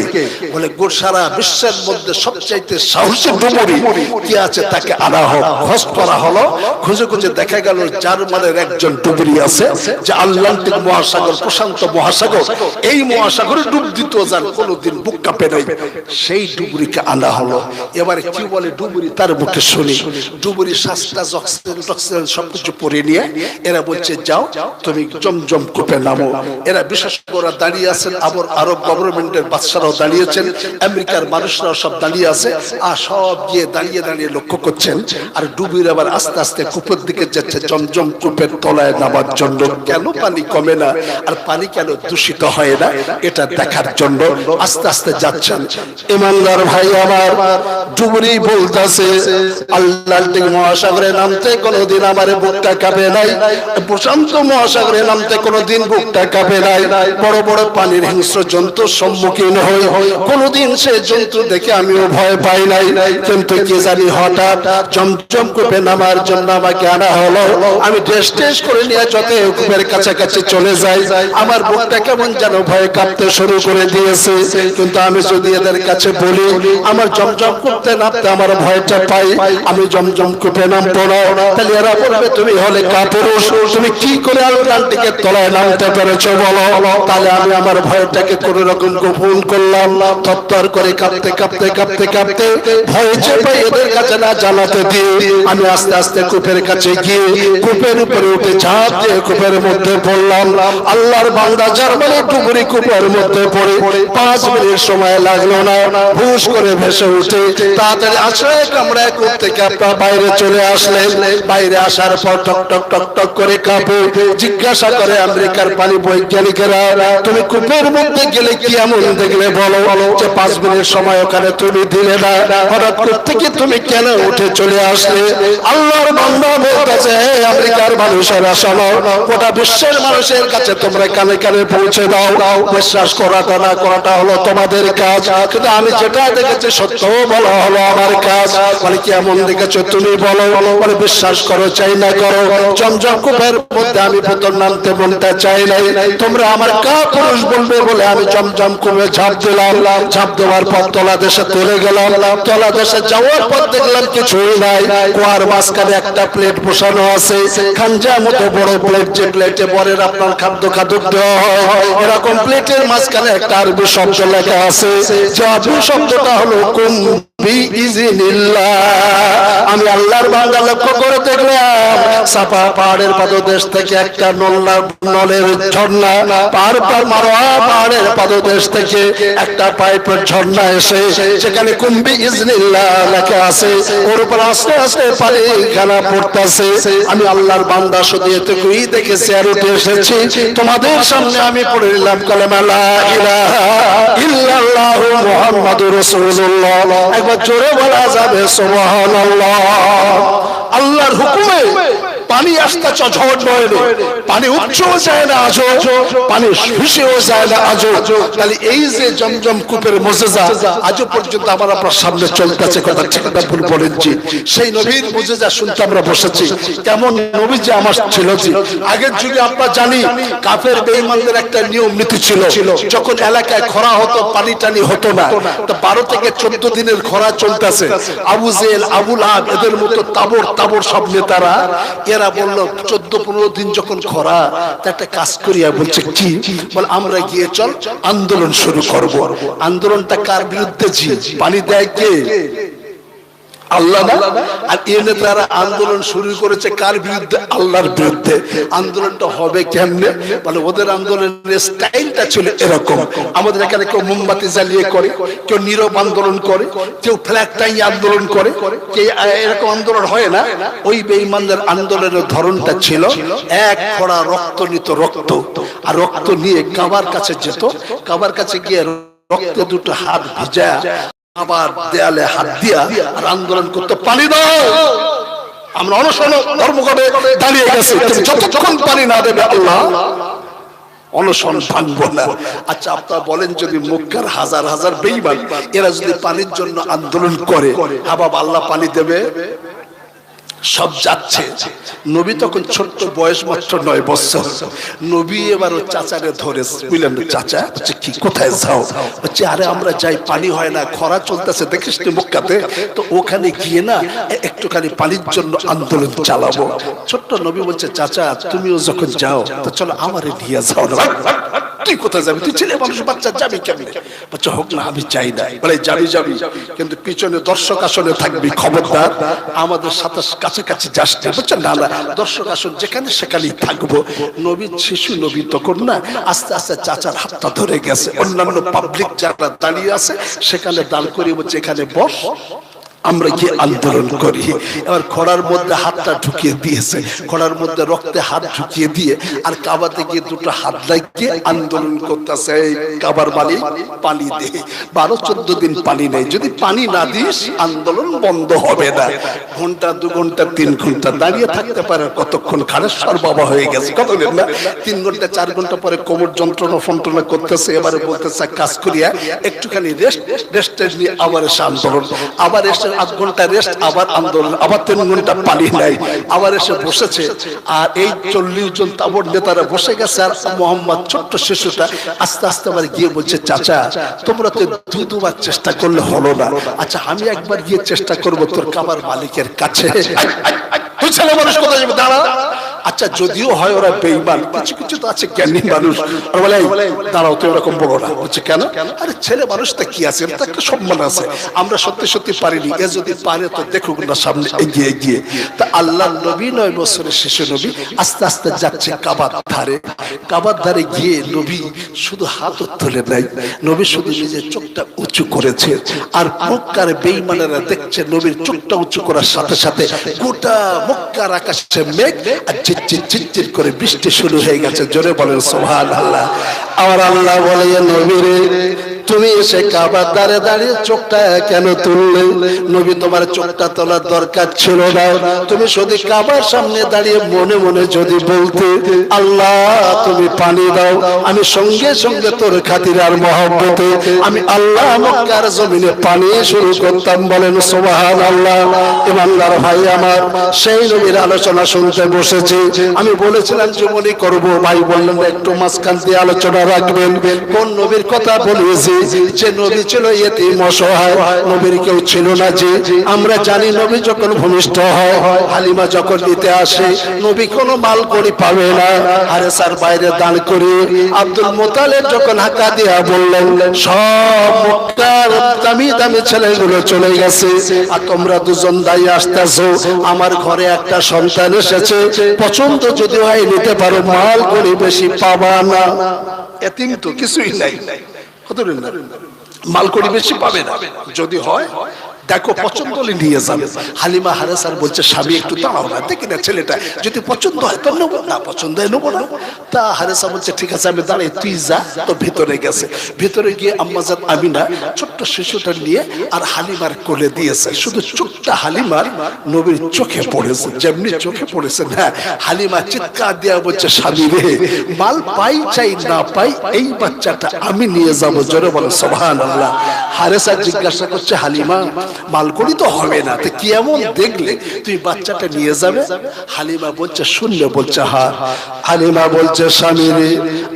বলে সারা বিশ্বের মধ্যে সবচাইতে সাহসী ডুবুরি কি আছে তাকে আনা হোক। খোঁজ করা হলো, খুঁজে দেখা গেল জার্মানের একজন ডুবুরি আছে যে আটলান্টিক মহাসাগর, প্রশান্ত মহাসাগর, এই মহাসাগরে ডুব দিত, যার কোনোদিন বুক কাঁপে নাই। সেই ডুবুরিকে আনা হলো। এবারে কি বলে ডুবুরি, তার মুখে শুনি। ডুবুরি সবকিছু পরে নিয়ে এরা বলছে যাও তুমি জমজম কূপে নামো। এরা বিশেষজ্ঞরা দাঁড়িয়ে আছেন, আরব গভর্নমেন্টের বাদশারাও দাঁড়িয়েছেন, আমেরিকার মানুষরাও সব দাঁড়িয়ে আছে। আর সব গিয়ে দাঁড়িয়ে লক্ষ্য করছেন। আর ডুবির আবার আস্তে আস্তে কূপের দিকে যাচ্ছে জমজম কূপের তলায় নামার জন্য। কেন পানি কমে না আর পানি কেন দূষিত হয় না, এটা দেখার জন্য আস্তে আস্তে যাচ্ছেন। ইমানদার ভাই আমার, ডুবুরি বলতেছে আল্লাহর মহাসাগরে নামতে কোনোদিন আমার বুকটা কাঁপে নাই, প্রশান্ত মহাসাগরে নামতে কোনোদিন বুকটা কাঁপে নাই। বড় বড় পানির হিংস্র জন্তুর সম্মুখীন হই, কোনোদিন সে জন্তু দেখে আমিও ভয় পাই নাই। কিন্তু কি জানি হঠাৎ জমজম কূপে নামার জন্য আমাকে আনা হলো। আমি টেস্ট করে নিয়ে যত কূপের কাছাকাছি চলে যাই, আমার বুকটা কেমন যেন ভয়ে কাঁপতে শুরু করে দিয়েছে। কিন্তু আমি যদি এদের কাছে বলি আমার জমজম কূপে নামতে আমার ভয়টা পাই, আমি জমজম কূপে নামবো না, তাহলে এরা বলবে তুমি হলে কাপুরুষ, তুমি কি করে আটলান্টিকের তলায় নামতে পেরেছো বলো। তাহলে আমি আমার ভয়টাকে কোন রকম গোপন করলাম, তত্তর করে কাঁপতে ভয়ে চেপে এদের কাছে না জানাতে দিয়ে আমি আস্তে আস্তে কূপের কাছে গিয়ে কূপের উপরে উঠে ঝাঁপ দিয়ে কূপের মধ্যে পড়লাম। আল্লাহর বান্দা জার্মানি ডুবুরি কূপের মধ্যে পড়ে 5 মিনিট সময় লাগলো না, হুশ করে ভেসে উঠে তাড়াতাড়ি আশ্রয় কামড়ায় কূপ থেকে আপনার বাইরে চলে আসলেন। বাইরে আসার পর টক টক টক টক করে কাঁপে। জিজ্ঞাসা করে আমেরিকার পানি বৈজ্ঞানিকেরা, তুমি কূপের মধ্যে গেলে কি এমন দেখলে বলো, যে 5 মিনিট সময় ওখানে তুমি দিলে না, হঠাৎ থেকে তুমি কেন উঠে চলে আসলে? আল্লাহর বান্দা বলতেছে, হে আমেরিকার মানুষেরা শোনো, গোটা বিশ্বের মানুষের কাছে তোমরা কানে কানে পৌঁছে দাও, বিশ্বাস করাটা না করাটা হলো তোমাদের কাজ, কিন্তু আমি যেটা দেখেছি সত্য বলা হলো আমার কাজ। বলে কি এমন দেখেছো তুমি বলো? বলে বিশ্বাস করো চাই না করো, জমজম কূপের মধ্যে আমি ভেতর নামতে বলতে চাই নাই, তোমরা আমার কাপুরুষ বলবে বলে আমি জমজম কূপে ঝাঁপ দিলাম। ঝাঁপ দেওয়ার পর তলাদেশে চলে গেলাম। তলাদেশে যাওয়ার পর দেখলাম কিছুই নাই, কুয়ার মাঝখানে একটা প্লেট বসানো আছে, খাঞ্জা মতো বড় প্লেট, যে প্লেটে বরের আপনার খাদ্য খাদক দেওয়া হয়, এরকম প্লেটের মাঝখানে একটা আরবি শব্দ লেখা আছে, যে আরবি শব্দটা হলো কুম বিইজনিল্লাহ। আমি আল্লাহর বান্দা লক্ষ্য করে দেখলাম সাফা পাহাড়ের পাদদেশ থেকে একটা নলের ঝর্ণা, মারোয়া পাহাড়ের পাদদেশ থেকে একটা পাইপের ঝর্ণা এসে সেখানে কুম বিইজনিল্লাহ লেখা আছে, ওর উপর আস্তে আস্তে পানি খানা পড়তেছে। আমি আল্লাহর বান্দা শুধু এটুকুই দেখেছি আর উঠে এসেছি, তোমাদের সামনে আমি পড়ে নিলাম কালেমা লা ইলাহা ইল্লাল্লাহু মুহাম্মাদুর রাসূলুল্লাহ। একবার জোরে বলা যাবে সুবহানাল্লাহ। আল্লাহর হুকুমে পানি আসতেছে ঝড় নয়, পানি উঠছেও যায় না আজও, পানি শুষেও যায় না আজও। তাহলে এই যে জমজম কূপের মুজিজা আজও পর্যন্ত আমার আপনার সামনে চলতেছে, কথা ঠিক না ভুল বলেছি? সেই নবীর মুজিজা শুনতে আমরা বসেছি। কেমন নবী যে আমার ছিল, যে আগের যুগে আমরা জানি কাফের বেঈমানদের একটা নিয়ম নীতি ছিল, যখন এলাকায় খরা হতো পানি টানি হতো না, তো 12 থেকে 14 দিনের খরা চলতেছে। আবু জেহেল, আবু লাহাব এদের মতো তাবর তাবর সব নেতারা এরা বললো 14-15 দিন যখন খরা, তা একটা কাজ করিয়া বলছে কি বল, আমরা গিয়ে চল আন্দোলন শুরু করব। আন্দোলনটা কার বিরুদ্ধে? জি পানি দেয় কে? আল্লাহ না। আর এই নেতারা আন্দোলন শুরু করেছে কার বিরুদ্ধে? আল্লাহর বিরুদ্ধে। আন্দোলনটা হবে কেমনে? মানে ওদের আন্দোলনের স্টাইলটা ছিল এরকম। আমাদের এখানে কেউ মোমবাতি জ্বালিয়ে করে, কেউ নীরব আন্দোলন করে, কেউ ফ্ল্যাগ টাঙিয়ে আন্দোলন করে, এরকম আন্দোলন হয় না। ওই বেঈমানদের আন্দোলনের ধরনটা ছিল এক খড়া রক্ত নিত, রক্ত আর রক্ত নিয়ে কাবার কাছে যেত, কাবার কাছে গিয়ে রক্তে দুটো হাত ভিজা আবার দেয়ালে হাত দিয়া আর আন্দোলন করতে, পানি দাও। আমরা অনশন ধর্মঘটে দাঁড়িয়ে গেছি, যতক্ষণ পানি না দেবে আল্লাহ অনশন ভাঙবো না। আচ্ছা আপনারা বলেন, যদি মক্কার হাজার হাজার বেঈমান এরা যদি পানির জন্য আন্দোলন করে, হাবাব আল্লাহ পানি দেবে? সব যাচ্ছে। নবী তখন ছোট্ট বয়স মাত্র 9 বছর। নবী এবার ও চাচারে ধরে বললেন, চাচা কি কোথায় যাও? বলছে আরে আমরা যাই, পানি হয় না, খরা চলতেছে দেখিস নি মক্কাতে, তো ওখানে গিয়ে না একটুখানি পানির জন্য আন্দোলন চালাবো। ছোট্ট নবী বলছে, চাচা তুমিও যখন যাও তো চলো আমারে নিয়ে যাও না। তুই কোথায় যাবি? তুই ছেলে মানুষ, বাচ্চা যাবি কেমনে? বাচ্চা হোক না, আমি চাই না। বলে যাবি যাবি, কিন্তু পিছনে দর্শক আসনে থাকবি, খবরদার আমাদের সাথে কাছাকাছি যাস না। বুঝছেন না? দর্শক আসন যেখানে সেখানেই থাকবো। নবী শিশু নবী তখন না, আস্তে আস্তে চাচার হাতটা ধরে গেছে। অন্যান্য পাবলিক যারা দাঁড়িয়ে আছে সেখানে দাঁড় করিয়ে বলছে, এখানে বস, আমরা গিয়ে আন্দোলন করি। এবার খড়ার মধ্যে হাতটা ঢুকিয়ে দিয়েছে, খড়ার মধ্যে রক্তে হাত ঢুকিয়ে দিয়ে আর কাবাতে গিয়ে দুটো হাত লাগিয়ে আন্দোলন করতেছে, কাবার মালিক পানি দে। 12-14 দিন পানি নেই, যদি পানি না দিস আন্দোলন বন্ধ হবে না। ঘন্টা 2 ঘন্টা 3 ঘন্টা দাঁড়িয়ে থাকতে পারে, কতক্ষণ খাড়ে সরবাবা হয়ে গেছে, কত না 3 ঘন্টা 4 ঘন্টা পরে কোমর যন্ত্রণা ফন্ত্রণা করতেছে। এবারে বলতেছে কাজ করিয়া একটুখানি রেস্ট নিয়ে আবার এসে আন্দোলন, আবার এসে 8 ঘন্টা রেস্ট, আবার আন্দোলন, আবার 3 ঘন্টা পানি নাই, আবার এসে বসেছে। আর এই 40 জন তাবর নেতারা বসে গেছে, আর মোহাম্মদ ছোট্ট শিশুটা আস্তে আস্তে আবার গিয়ে বলছে, চাচা তোমরা তো 2-2 বার চেষ্টা করলে হলো না, আচ্ছা আমি একবার গিয়ে চেষ্টা করবো তোর কাবার মালিকের কাছে। তুই ছেলে মানুষ কোথায় যাবে? দাঁড়া। আচ্ছা যদিও হয় ওরা বেঈমান, কিছু কিছু তো আছে জ্ঞানী মানুষ, আর বলে দাঁড়াও তো এরকম বলো না। বলছে কেন? আরে ছেলে মানুষটা কি আছে, এর তো একটা সম্মান আছে, আমরা সত্যি সত্যি পারিনি, এ যদি পারে তো দেখুক না সামনে এগিয়ে এগিয়ে। তা আল্লাহ নবী 9 বছরের শিশু নবী আস্তে আস্তে যাচ্ছে কাবার ধারে। কাবার ধারে গিয়ে নবী শুধু হাত তুলে নেয়, নবী শুধু নিজের চোখটা উঁচু করেছে, আর মক্কার বেঈমানেরা দেখছে নবীর চোখটা উঁচু করার সাথে সাথে গোটা মক্কার আকাশে মেঘ আর ঝিরঝির ঝিরঝির করে বৃষ্টি শুরু হয়ে গেছে। জোরে বলেন সুবহানাল্লাহ। আর আল্লাহ বলে নবীরে তুমি এসে কাবার দ্বারে দাঁড়িয়ে চোখটা কেন তুললে? নবী তোমার চোখটা তোলার দরকার ছিল না, তুমি শুধু কাবার সামনে দাঁড়িয়ে মনে মনে যদি বলতে আল্লাহ তুমি পানি দাও, আমি সঙ্গে সঙ্গে তোর খাতির আর মহব্বতে আমি আল্লাহ মক্কার জমিনে পানি শুরু করতাম। বলেন সুবহানাল্লাহ। ইমানদার ভাই আমার, সেই নবীর আলোচনা শুনতে বসেছি। আমি বলেছিলাম জীবনী করব, ভাই বললেন একটু মাঝখান দিয়ে আলোচনা রাখবেন। কোন নবীর কথা বলেছি? যে নবী ছিল ইয়েতিম অসহায়, নবীর কেউ ছিল না। যে আমরা জানি নবী যখন ভূমিষ্ঠ হয়, হালিমা যখন নিতে আসে, নবী কোনো মাল করি পাবে না, হারেসার বাইরে দাঁড় করে আব্দুল মুতালিব যখন হাঁকা দিয়া বললেন সব মক্কার দামি দামি ছেলেগুলো চলে গেছে, আর তোমরা দুজন দাঁড়িয়ে আসতেছো, আমার ঘরে একটা সন্তান এসেছে, পছন্দ যদি হয় নিতে পারো, মাল করি বেশি পাবা না। এতিম তো কিছুই নাই, মাল করি বেশি পাবে না, যদি হয় দেখো পছন্দ হলে নিয়ে যাবে। হালিমা হারেসার বলছে স্বামী একটু দাঁড়াও না, দেখি না ছেলেটা যদি পছন্দ হয় তো নেবো, না পছন্দ হয় নেবো না। তা হারেসা বলছে ঠিক আছে আমি দাঁড়াই, তুই যা। তো ভিতরে গেছে, ভিতরে গিয়ে আম্মাজান আমিনা ছোট্ট শিশুটা নিয়ে আর হালিমার কোলে দিয়েছে। শুধু চোখটা হালিমার নবীর চোখে পড়েছে, যেমনি চোখে পড়েছে না, হালিমা চিৎকার দেওয়া বলছে স্বামী রে, মাল পাই চাই না পাই এই বাচ্চাটা আমি নিয়ে যাবো। জোরে বলো সুবহানাল্লাহ। হারেসা জিজ্ঞাসা করছে হালিমা মালকড়ি তো হবে না, তো কি এমন দেখলে তুই বাচ্চাটা নিয়ে যাবে? হালিমা বলছে শূন্য, বলছে হ্যাঁ। হালিমা বলছে স্বামী রে,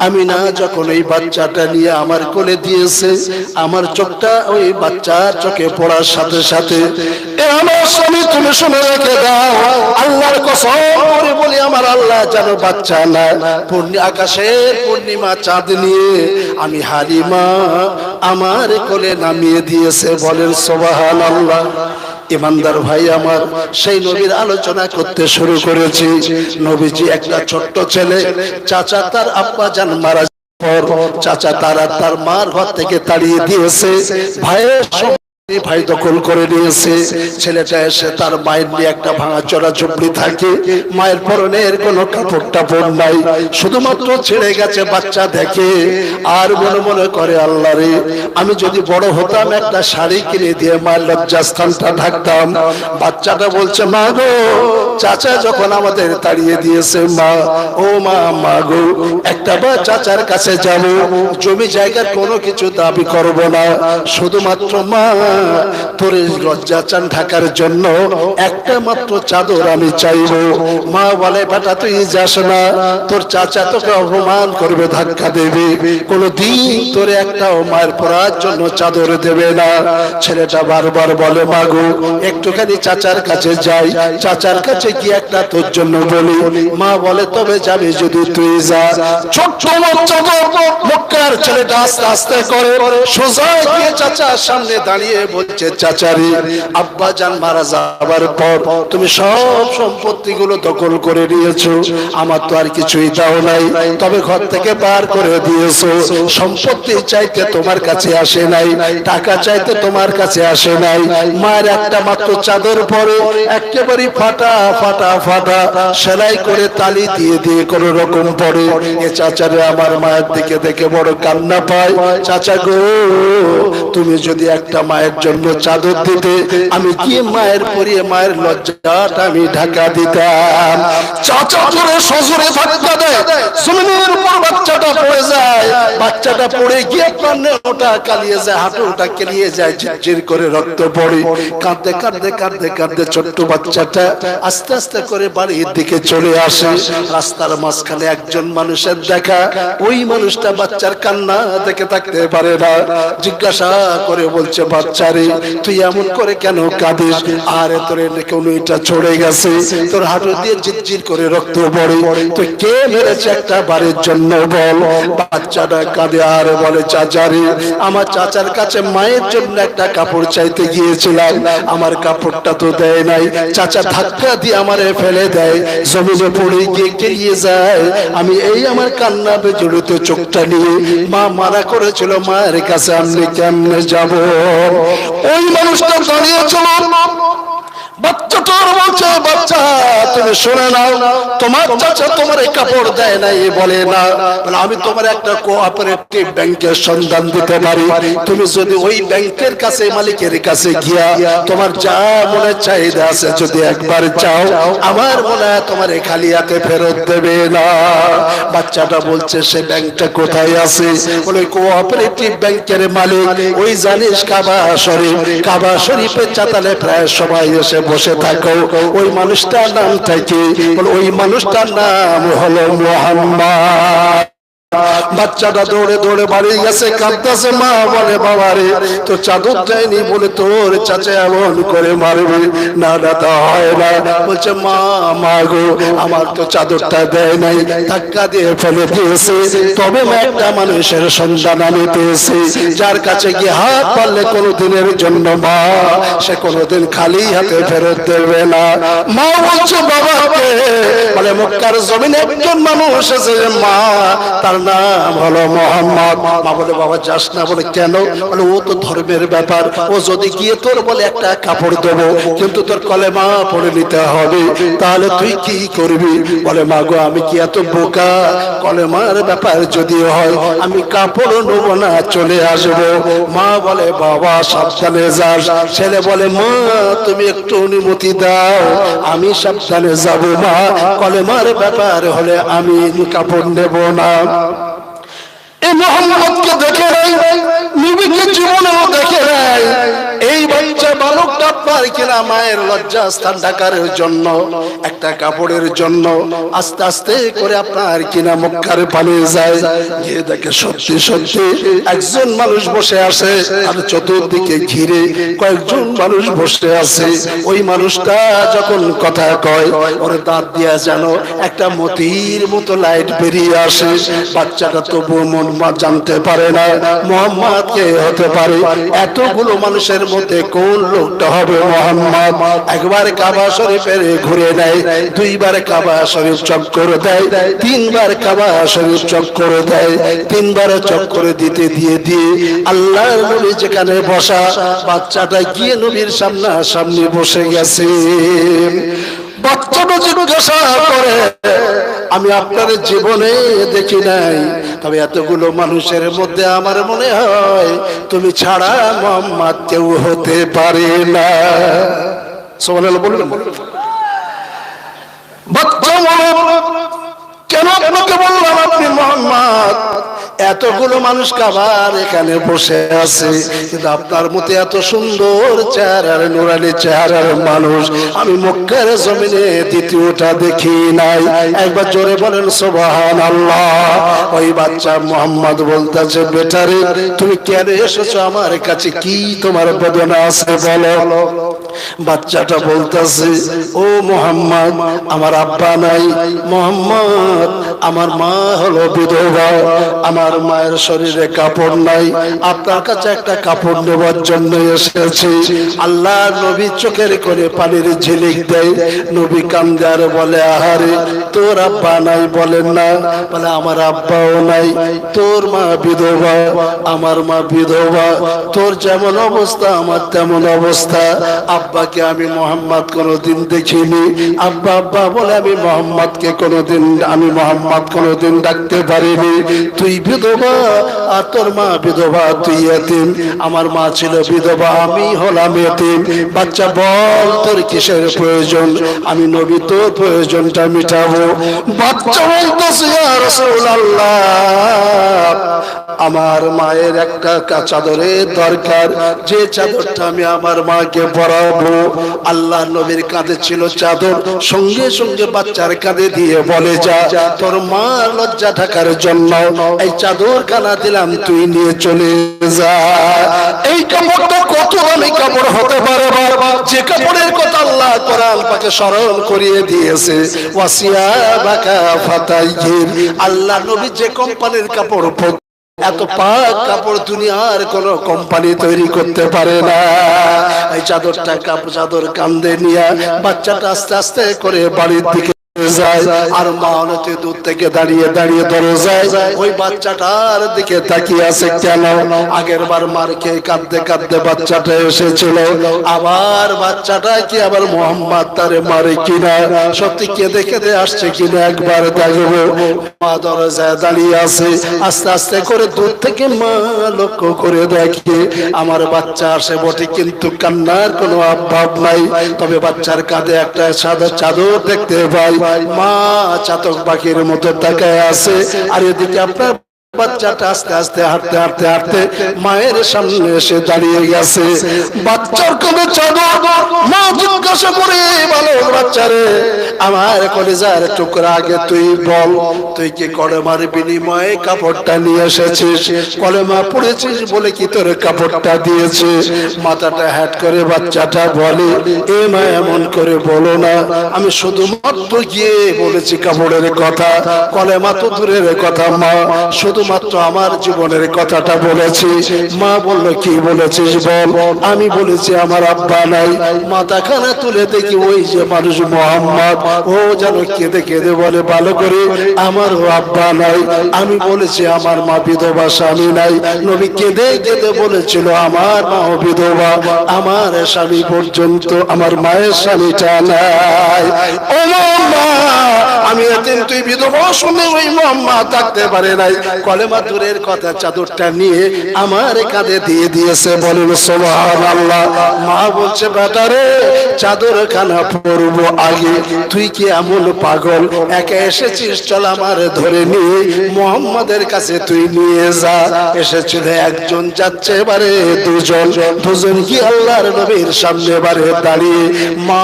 আমি না যখন এই বাচ্চাটা নিয়ে আমার কোলে দিয়েছে, আমার চোখটা ওই বাচ্চার চোখে পড়ার সাথে সাথে আমার স্বামী তুমি শুনে রেখে দাও, আল্লাহর কসম করে বলি আমার আল্লাহ যেন বাচ্চা না, আকাশের পূর্ণিমা চাঁদ নিয়ে আমি হালিমা আমার কোলে নামিয়ে দিয়েছে। বলেন সুবহানাল্লাহ। ইমানদার ভাই আমার, সেই নবীর আলোচনা করতে শুরু করেছি। নবীজি একটা ছোট্ট ছেলে, চাচা তার আব্বা জান মারা যাওয়ার পর চাচা তার মার ঘর থেকে তাড়িয়ে দিয়েছে, ভাইয়ের ভাই দখল করে নিয়েছে। ছেলেটা এসে তার মায়ের নিয়ে একটা ভাঙাচোরা ঝুপড়ি থাকে, মায়ের পরনের কোনো কাপড় টাপড় নাই, শুধুমাত্র ছেড়ে গেছে বাচ্চা দেখে আর মনে মনে করে আল্লাহ রে, আমি যদি বড় হতাম একটা শাড়ি কিনে দিয়ে মায়ের লজ্জাস্থানটা ঢাকতাম। বাচ্চাটা বলছে মা গো, চাচা যখন আমাদের তাড়িয়ে দিয়েছে, মা ও মা, মা গো একটা বার চাচার কাছে যাব, জমি জায়গার কোনো কিছু দাবি করব না, শুধুমাত্র মা তোর লজ্জা চান ঢাকার জন্য একটা মাত্র চাদর আমি চাইব। মা বলে বেটা তুই যাস না, তোর চাচা তোকে অপমান করবে, ধাক্কা দেবে, কোনদিন তোর একটাও মায়ের পরার জন্য চাদর দেবে না। ছেলেটা বারবার বলে মা গো একটুখানি চাচার কাছে যাই, চাচার কাছে গিয়ে একটা তোর জন্য বলি। মা বলে তবে যাবে যদি তুই যা। ছোট্ট মক্কার ছেলেটা আস্তে আস্তে করে সোজা গিয়ে চাচার সামনে দাঁড়িয়ে বলছে চাচারি, আব্বা জান মারা যাবার পর তুমি সব সম্পত্তি গুলো দখল করে নিয়েছো, আমার তো আর কিছুই দাও নাই, তবে ঘর থেকে বার করে দিয়েছো, সম্পত্তি চাইতে তোমার কাছে আসে নাই, টাকা চাইতে তোমার কাছে আসে নাই, মায়ের একটা মাত্র চাদর পরে একেবারে ফাটা ফাটা ফাটা সেলাই করে তালি দিয়ে দিয়ে কোন রকম পরে। এ চাচারে আমার মায়ের দিকে দেখে বড় কান্না পায়। চাচা গো তুমি যদি একটা মায়ের জন্য চাদর দিতে, আমি কি মায়ের পরিয়ে মায়ের লজ্জাটা আমি ঢাকা দিতাম। চাচা জোরে সজোরে ধাক্কা দেয়, জমিনের উপর বাচ্চাটা পড়ে যায়, বাচ্চাটা পড়ে গিয়ে প্রাণে ওটা কালিয়ে যায়, হাঁটু ওটা কেলিয়ে যায়, ঝিরঝির করে রক্ত পড়ে। কাঁদতে কাঁদতে কাঁদতে কাঁদতে ছোট্ট বাচ্চাটা আস্তে আস্তে করে বাড়ির দিকে চলে আসে। রাস্তার মাঝখানে একজন মানুষের দেখা, ওই মানুষটা বাচ্চার কান্না দেখে থাকতে পারে না, জিজ্ঞাসা করে বলছে বাচ্চা বাচ্চারে তুই এমন করে কেন কাঁদিস? আরে তোর কনুইটা ছড়ে গেছে, তোর হাঁটু দিয়ে ঝিরঝির করে রক্ত পড়ে, তুই কে মেরেছে একটা বারের জন্য বল। বাচ্চাটা কাঁদে আর বলে চাচারে আমার চাচার কাছে মায়ের জন্য একটা কাপড় চাইতে গিয়েছিলাম, আমার কাপড়টা তো দেয় নাই, চাচা ধাক্কা দিয়ে আমারে ফেলে দেয়, জমিনে পড়ে গিয়ে গিয়ে যায়। আমি এই আমার কান্না জড়িত চোখটা নিয়ে মা মারা করেছিল, মায়ের কাছে আমি কেমনে যাব? ওই মানুষটা দাঁড়িয়েছিল, বাচ্চাটার বলছে বাচ্চা তুমি শুনে নাও, তোমার চাচা তোমার কাপড় দেয় নাই বলে না, আমি তোমার একটা কোঅপারেটিভ ব্যাংকের সন্ধান দিতে পারি, তুমি যদি ওই ব্যাংকের কাছে মালিকের কাছে গিয়া তোমার যা মনে চাহিদা আছে যদি একবার চাও, আমার মনে হয় তোমার খালি হাতে ফেরত দেবে না। বাচ্চাটা বলছে সে ব্যাংকটা কোথায় আছে? বলে কোঅপারেটিভ ব্যাংকের মালিক ওই জানিস কাবা শরীফ, কাবা শরীফের চাতালে প্রায় সবাই এসে বসে থাকো, ওই মানুষটার নামটা কি? ওই মানুষটার নাম হলো মুহাম্মদ। বাচ্চাটা দৌড়ে দৌড়ে বাড়ি গেছে, কাঁদতেছে, মা বলে বাবা রে তোর চাদর দেয়নি বলে তোর চাচা এমন করে মারবে? না না তা হয় না। বলছে মা মা গো আমার তো চাদরটা দেয় নাই, ধাক্কা দিয়ে ফেলে দিয়েছে, তবে একটা মানুষের সন্ধান আমি পেয়েছি যার কাছে গিয়ে হাত পারলে কোনোদিনের জন্য মা সে কোনোদিন খালি হাতে ফেরত দেবে না। মা বলছে বাবাকে, বলে মক্কার জমিনে একজন মানুষ আছে মা, তার নাম হলো মুহাম্মদ। মা বলে বাবা যাস না। বলে কেন? বলে ও তো ধর্মের ব্যাপার, ও যদি গিয়ে তোর বলে একটা কাপড় দেবো কিন্তু তোর কলেমা পড়ে নিতে হবে, তাহলে তুই কি করবি? বলে মা গো আমি কি এত বোকা? কলেমার ব্যাপার যদি হয় আমি কাপড় নেব না, চলে আসবো। মা বলে বাবা সাবধানে যাস। ছেলে বলে মা তুমি একটু অনুমতি দাও, আমি সাবধানে যাব মা, কলেমার ব্যাপার হলে আমি কাপড় নেব না। এই মুহাম্মদকে দেখে নাই, নবীকে জীবনেও দেখে নাই। এই বাচ্চা বালকটা পার কিনা মায়ের লজ্জা স্থান ঢাকার জন্য একটা কাপড়ের জন্য আস্তে আস্তে করে আপনার কিনা মক্কার পালিয়ে যায়। গিয়ে দেখে সত্যি সত্যি একজন মানুষ বসে আছে, আর চতুর্দিকে ঘিরে কয়েকজন মানুষ বসে আছে। ওই মানুষটা যখন কথা কয় ওর দাঁত দিয়া যেন একটা মতির মতো লাইট বেরিয়ে আসে। বাচ্চাটা তবু মন জানতে পারে না মুহাম্মদ কে হতে পারে। এতগুলো মানুষের মধ্যে কোন লোকটা হবে মুহাম্মদ? একবার কাবা শরীফের ঘুরে নেয়, দুইবার কাবা শরীফ চক্কর দেয়, তিনবার কাবা শরীফ চক্কর দেয়, তিনবার চক্কর দিতে দিয়ে দিয়ে আল্লাহর নবী যেখানে বসা, বাচ্চাটা গিয়ে নবীর সামনাসামনি বসে গেছে। বাচ্চাটা জিজ্ঞাসা করে আমি আপনার জীবনে দেখি নাই, তবে এতগুলো মানুষের মধ্যে আমার মনে হয় তুমি ছাড়া মুহাম্মদ কেউ হতে পারে না। সুবহানাল্লাহ বলবেন। বাচ্চা বলে কেন আপনাকে বললাম আপনি মুহাম্মদ? এতগুলো মানুষ কাবার এখানে বসে আছে, কিন্তু আপনার মতো এত সুন্দর চেহারার নুরানি চেহারার মানুষ আমি মক্কার জমিনে দ্বিতীয়টা দেখি নাই। একবার জোরে বলেন সুবহানাল্লাহ। ওই বাচ্চা মুহাম্মদ বলতেছে বেটারে তুমি কেন এসেছো আমার কাছে, কি তোমার বেদনা আছে বলো? বাচ্চাটা বলতেছে ও মুহাম্মদ আমার আব্বা নাই, মুহাম্মদ আমার মা হলো বিধবা, আমার মায়ের শরীরে কাপড় নাই, আপনার কাছে একটা কাপড় নেবার জন্য এসেছি। আল্লাহ নবী চোখের করে পানির ঝিলিক দেয়, নবী কান্দে আর বলে আহারে তোর আব্বা নাই? বলেন না। বলে আমার আব্বাও নাই, তোর মা বিধবা, আমার মা বিধবা, তোর যেমন অবস্থা আমার তেমন অবস্থা। আব্বাকে আমি মুহাম্মদ কোনোদিন দেখিনি, আব্বা আব্বা বলে আমি মুহাম্মদকে কোনোদিন ডাকতে পারিনি। তুই বিধবা আর তোর মা বিধবা, তুই এতিম, আমার মা ছিল বিধবা, আমি হলাম এতিম। বাচ্চা বল তোর কিসের প্রয়োজন? আমি নবী তোর প্রয়োজনটা মিটাবো। বাচ্চা বলতেছে ইয়া রাসূলুল্লাহ আমার মায়ের একটা চাদরের দরকার, যে চাদরটা আমি আমার মাকে পরাবো। আল্লাহ নবীর কাঁধে ছিল চাদর, সঙ্গে সঙ্গে বাচ্চার কাঁধে দিয়ে বলে যা তোর মা লজ্জা ঢাকার জন্য এই চাদর কানা দিলাম, তুই নিয়ে চলে যা। এই কাপড়টা কত দামি কাপড় হতে পারে, যে কাপড়ের কথা আল্লাহ কোরআন পাকে স্মরণ করিয়ে দিয়েছে, ওয়াসিয়াবাকা ফাতাইহির, আল্লাহ নবী যে কোম্পানির কাপড়, এত পাক কাপড় দুনিয়ার কোন কোম্পানি তৈরি করতে পারে না। এই চাদরটা চাদর কান্দে নিয়ে বাচ্চাটা আস্তে আস্তে করে বাড়ির দিকে যায়, আর মা অনেক দূর থেকে দাঁড়িয়ে দাঁড়িয়ে দরজায় ওই বাচ্চাটার দিকে তাকিয়ে আছে। কেন? আগের বার মার খেয়ে কাঁদতে কাঁদতে বাচ্চাটা এসেছিল, আবার বাচ্চাটা কি আবার মোহাম্মদ তারে মারে কিনা, সত্যি কেঁদে কেঁদে আসছে কিনা একবার দেখবো। মা দরজায় দাঁড়িয়ে আছে, আস্তে আস্তে করে দূর থেকে মা লক্ষ্য করে দেখে আমার বাচ্চা আসে বটে, কিন্তু কান্নার কোনো অভাব নাই। তবে বাচ্চার কাঁধে একটা সাদা চাদর দেখতে পাই। মা চাতক পাখির মতো তাকায় আছে, আর এদিকে আপনার বাচ্চাটা আস্তে আস্তে হাঁটতে হাঁটতে হাঁটতে মায়ের সামনে এসে দাঁড়িয়ে গেছে। বাচ্চার কোলে চাদর, মা জিজ্ঞাসা করে, ভালো বাচ্চারে, আমার কলিজার টুকরা, আগে তুই বল, তুই কি কলেমার বিনিময়ে কাপড়টা নিয়ে এসেছিস? কলেমা পড়েছিস বলে কি তোর কাপড়টা দিয়েছে? মাথাটা হ্যাট করে বাচ্চাটা বলে, এ মা এমন করে বলো না, আমি শুধুমাত্র গিয়ে বলেছি কাপড়ের কথা, কলেমা তো দূরের কথা মা, শুধুমাত্র আমার জীবনের কথাটা বলেছি। মা বলল, কি বলেছিস বল? আমি বলেছি আমার আব্বা নাই। মাথাখানা তুলে দেখি ওই যে মানুষ মোহাম্মদ, ও যেন কেঁদে কেঁদে বলে ভালো করে, আমার আব্বা নাই। আমি বলেছি আমার মা বিধবা, স্বামী নাই। নবী কেঁদে কেঁদে বলেছিল আমার মা বিধবা, আমার স্বামী পর্যন্ত, আমার মায়ের স্বামীটা নাই। ও মা, আমি এতদিন তুই বিধবা শুনে ওই মা থাকতে পারে নাই, কলেমা দূরের কথা চাদরটা নিয়ে আমার কাঁধে দিয়ে দিয়েছে। বলেন সুবহানাল্লাহ। মা বলছে, বেটারে চাদর খানা পরবো আগে, তুই কি এমন পাগল? একা এসেছিস, চল আমার ধরে নিয়ে মুহাম্মাদের কাছে তুই নিয়ে যা। এসেছিল একজন, যাচ্ছে এবারে দুজন, দুজন কি আল্লাহর নবীর সামনে এবারে দাঁড়িয়ে মা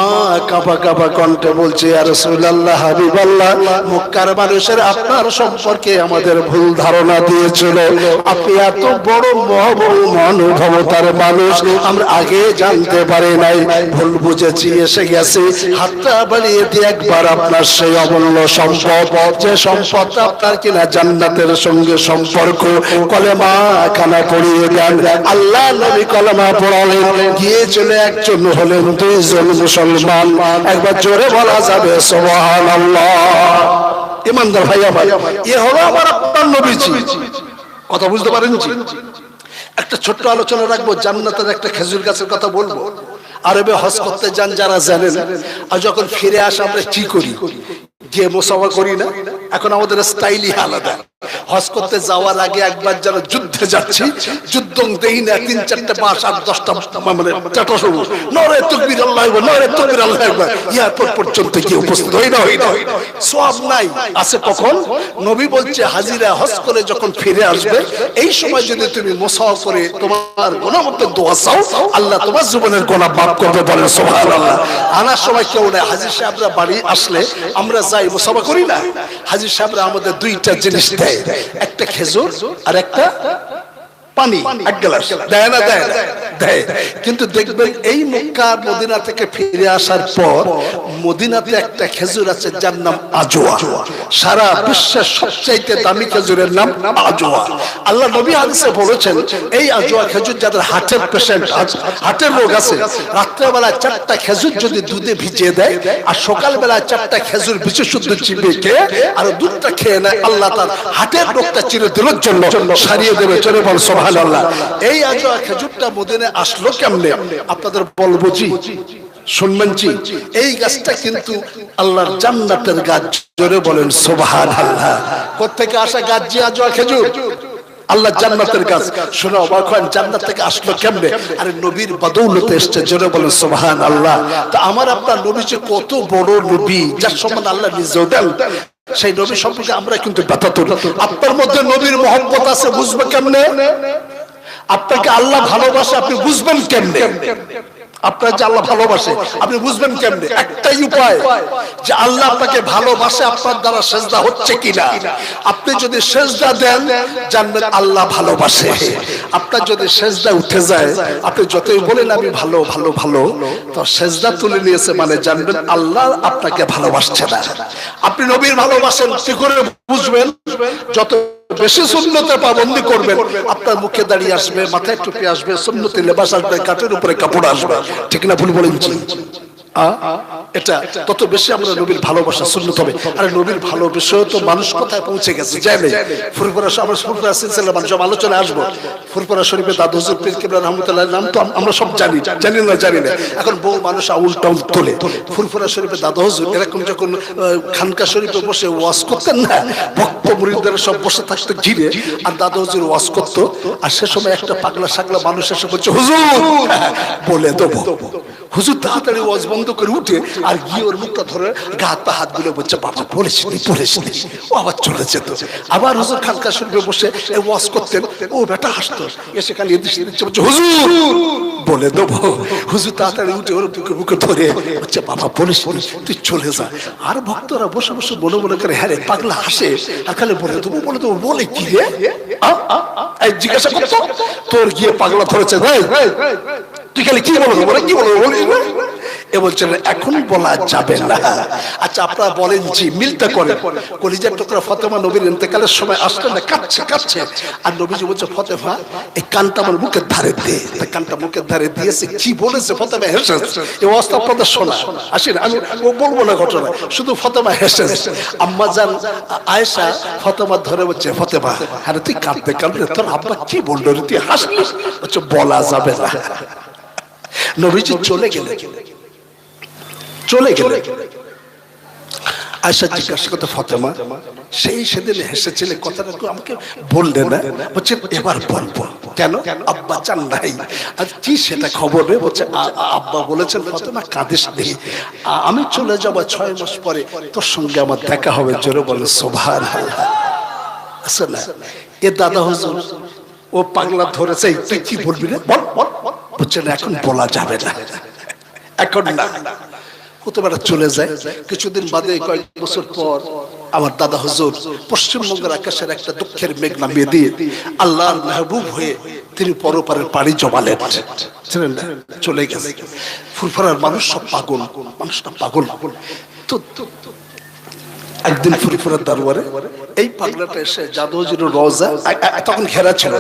কাঁপা কাঁপা কণ্ঠে বলছে, ইয়া রাসূলুল্লাহ, হাবিবাল্লাহ, মক্কার মানুষের আপনার সম্পর্কে আমাদের ভুল ধারণা দিয়েছিল, আপনি এত বড় মহানুভবতার মানুষ আমরা আগে জানতে পারি নাই, ভুল বুঝেছি, এসে গেছে। হাতটা বাড়িয়ে দিয়ে একবার আপনার সেই অমূল্য সম্পদ, যে সম্পদটা আপনার কিনা জান্নাতের সঙ্গে সম্পর্ক, কলেমা খানা পড়িয়ে দেন। আল্লাহ নবী কলেমা পড়ালেন, গিয়ে চলে একজন হলেন দুইজন মুসলমান। একবার জোরে বলা যাবে সুবহানাল্লাহ। ইমানদার ভাই আমার, এ হলো আমার আপনার নবীজি। কথা বুঝতে পারেন? একটা ছোট্ট আলোচনা রাখবো, জান্নাতের একটা খেজুর গাছের কথা বলবো। আরবে হজ করতে যান যারা জানেন, আর যখন ফিরে আসে আমরা কি করি? গিয়ে মুসাফা করি না? এখন আমাদের স্টাইলই আলাদা। হজ করতে যাওয়ার আগে একবার যারা যুদ্ধে যাচ্ছি, যুদ্ধ দেই না, 3-4টা 5-8-10টা মানে চাটা শুরু, নরে তাকবীর আল্লাহু আকবার, নরে তাকবীর আল্লাহু আকবার, এয়ারপোর্ট পর্যন্ত কি উপস্থিত হই না? সওয়াব নাই। আছে কখন? নবী বলছে, হাজিরা হজ করে যখন ফিরে আসবে, এই সময় যদি তুমি মুসাফা করে তোমার গুনাহ মত দোয়া চাও, আল্লাহ তোমার জীবনের গুনাহ মাফ করবে। বলেন সুবহানাল্লাহ। আনার সময় কেউ নাই। হাজী সাহেবরা বাড়ি আসলে আমরা যাই, মুসাফা করি না? হাজী সাহেবরা আমাদের দুইটা জিনিস দেয়, একটা খেজুর আর একটা পানি, এক গ্লাস দেয় না? দেয় দেয়। কিন্তু দেখবেন এই মক্কা মদিনা থেকে ফিরে আসার পর মদিনাতে একটা খেজুর আছে যার নাম আজওয়া। সারা বিশ্বের সবচাইতে দামি খেজুরের নাম আজওয়া। আল্লাহ নবী হাদিসে বলেছেন, এই আজওয়া খেজুর যাদের হার্টের পেশেন্ট আছে, হার্টের রোগ আছে, রাত্রেবেলা 4টা খেজুর যদি দুধে ভিজিয়ে দেয় আর সকালবেলা 4টা খেজুর বিশুদ্ধ চিবিয়ে খেয়ে আর দুধটা খেয়ে নেয়, আল্লাহ তার হার্টের রোগটা চিরদিনের জন্য সারিয়ে দেবে। চলে বল সুবহানাল্লাহ। এই আজওয়া খেজুরটা মদিনায় আসলো কেমনে আপনাদের বলবো জি, শুনবেন জি। এই গাছটা কিন্তু আল্লাহর জান্নাতের গাছ। জোরে বলেন সুবহানাল্লাহ। কোত্থেকে আসা গাছ? জি, আজওয়া খেজুর, আল্লাহ জান্নাতের গাছ। শোনো অবাক হয়, জান্নাত থেকে আসলো কেমনে? আরে নবীর বদৌলতে এসেছে। জোরে বলেন সুবহানাল্লাহ। তা আমার আপনার নবী যে কত বড় নবী, যার সম্মান আল্লাহ নিজেও দেন, সেই নবী সম্পর্কে আমরা কিন্তু ব্যথাতুর। আপনার মধ্যে নবীর মহব্বত আছে, বুঝবে কেমনে? আপনাকে আল্লাহ ভালোবাসে, আপনি বুঝবেন কেমনে? আপনার যে আল্লাহ ভালোবাসে আপনি বুঝবেন কেমনে? একটাই উপায়, যে আল্লাহ আপনাকে ভালোবাসে আপনার দ্বারা সেজদা হচ্ছে কিনা। আপনি যদি সেজদা দেন জানবেন আল্লাহ ভালোবাসে। আপনার যদি সেজদা উঠে যায়, আপনি যতই বলেন আমি ভালো ভালো ভালো, তো সেজদা তুলে নিয়েছে মানে জানবেন আল্লাহ আপনাকে ভালোবাসছে না। আপনি নবীর ভালোবাসেন কি করে বুঝবেন? যত বেশি সুন্নতের পাবন্দি করবেন, আপনার মুখে দাঁড়িয়ে আসবে, মাথায় টুপি আসবে, সুন্নতি লেবাস আসবে, কাঠের উপরে কাপড় আসবে, ঠিক না ভুল বলেন? এটা তত বেশি আমরা নবীর ভালোবাসা সুন্নত হবে। আর নবীর ভালোবাসা তো মানুষ কোথায় পৌঁছে গেছে জানেন? ফুরফুরা আমরা ফুরফুরা সিলসিলা মানুষ আলোচনা আসবো। ফুরফুরা শরীফে দাদু হুজুর পীর কেবলা রহমাতুল্লাহ নাম তো আমরা সব জানি, জানি না। এখন বহু মানুষ আউল টাউল তোলে। ফুরফুরা শরীফে দাদু হুজুর এরকম যখন খানকা শরীফে বসে ওয়াজ করতেন না, ভক্ত মুরিদরা সব বসে থাকতো ঘিরে, আর দাদু হুজুর ওয়াজ করতো। আর সে সময় একটা পাগলা সাগলা মানুষ এসে বলছে হুজুর বলে দেবো। হুজুর তাড়াতাড়ি ওয়াজ বন্ধ করে উঠে আর গিয়ে ওর মুখটা ধরে হাত গুলো বলছে বাবা বলেছিলি। ও আবার চলে যেত। আবার হুজুর খানকা শরীফে বসে ওয়াজ করতেন, ও বেটা হাসতো, এসে খালি এদিকে বলছে হুজুর বলে দেবো। হুজুর তাড়াতাড়ি উঠে ওর বুকে ধরে বলছে বাবা বলেছিলি, তুই চলে যা। আর ভক্তরা বসে বসে বলে বলে করে হ্যাঁ রে পাগলা হাসে, আর খালি বলে দেবো বলে কি রে জিজ্ঞাসা করতো। তোর গিয়ে পাগলা ধরেছে তুই খালি কি বলবো কি বলবো এ বলছেন এখন বলা যাবে না। আচ্ছা আপনারা বলেন জি মিলতে করে কলিজার টুকরা ফাতেমা নবীর ইন্তেকালের সময় আসলে না কাঁদছে, আর নবীজি বলছে ফাতেমা এই কানটা আমার মুখের ধারে দে। কানটা মুখের ধারে দিয়েছে, কি বলেছে ফাতেমা হেসেছে। এই অবস্থা আপনাদের শোনা আসেন, আমি বলবো না ঘটনা, শুধু ফাতেমা হেসেছে। আম্মা জান আয়েশা ফাতেমা ধরে বলছে ফাতেমা আরে তুই কাঁদতে তোর আব্বা কি বললো রে, তুই হাসলি? বলছে বলা যাবে না। নবীজি চলে গেলে আয়েশা জিজ্ঞাসা করতে ফাতেমা সেই সেদিন হেসেছিলে কথাটা আমাকে বললে না? বলছে এবার বলবো। কেন? আব্বা চান নাই। আর কি সেটা খবর নেই? বলছে আব্বা বলেছেন ফাতেমা কাঁদিস নেই, আমি চলে যাবো 6 মাস পরে তোর সঙ্গে আমার দেখা হবে। জোরে বলে সুবহানাল্লাহ। আসলে এ দাদা হুজুর ও পাগলা ধরেছে, তুই কি বলবি রে বল। বলছে না এখন বলা যাবে না, এখন না। হুতুবাটা চলে যায়। কিছুদিন বাদে কয়েক বছর পর আমার দাদা হুজুর পশ্চিমবঙ্গের আকাশের একটা দুঃখের মেঘ নামিয়ে দিয়ে আল্লাহর মেহবুব হয়ে তিনি পরপারের পাড়ি জমালেন, চলে গেছে। ফুরফুরার মানুষ সব পাগল, মানুষটা পাগল। তো একদিন ফুরফুরার দরবারে এই পাগলাটা এসে জাদু হুজুরের রওজা তখন ঘেরা ছিল,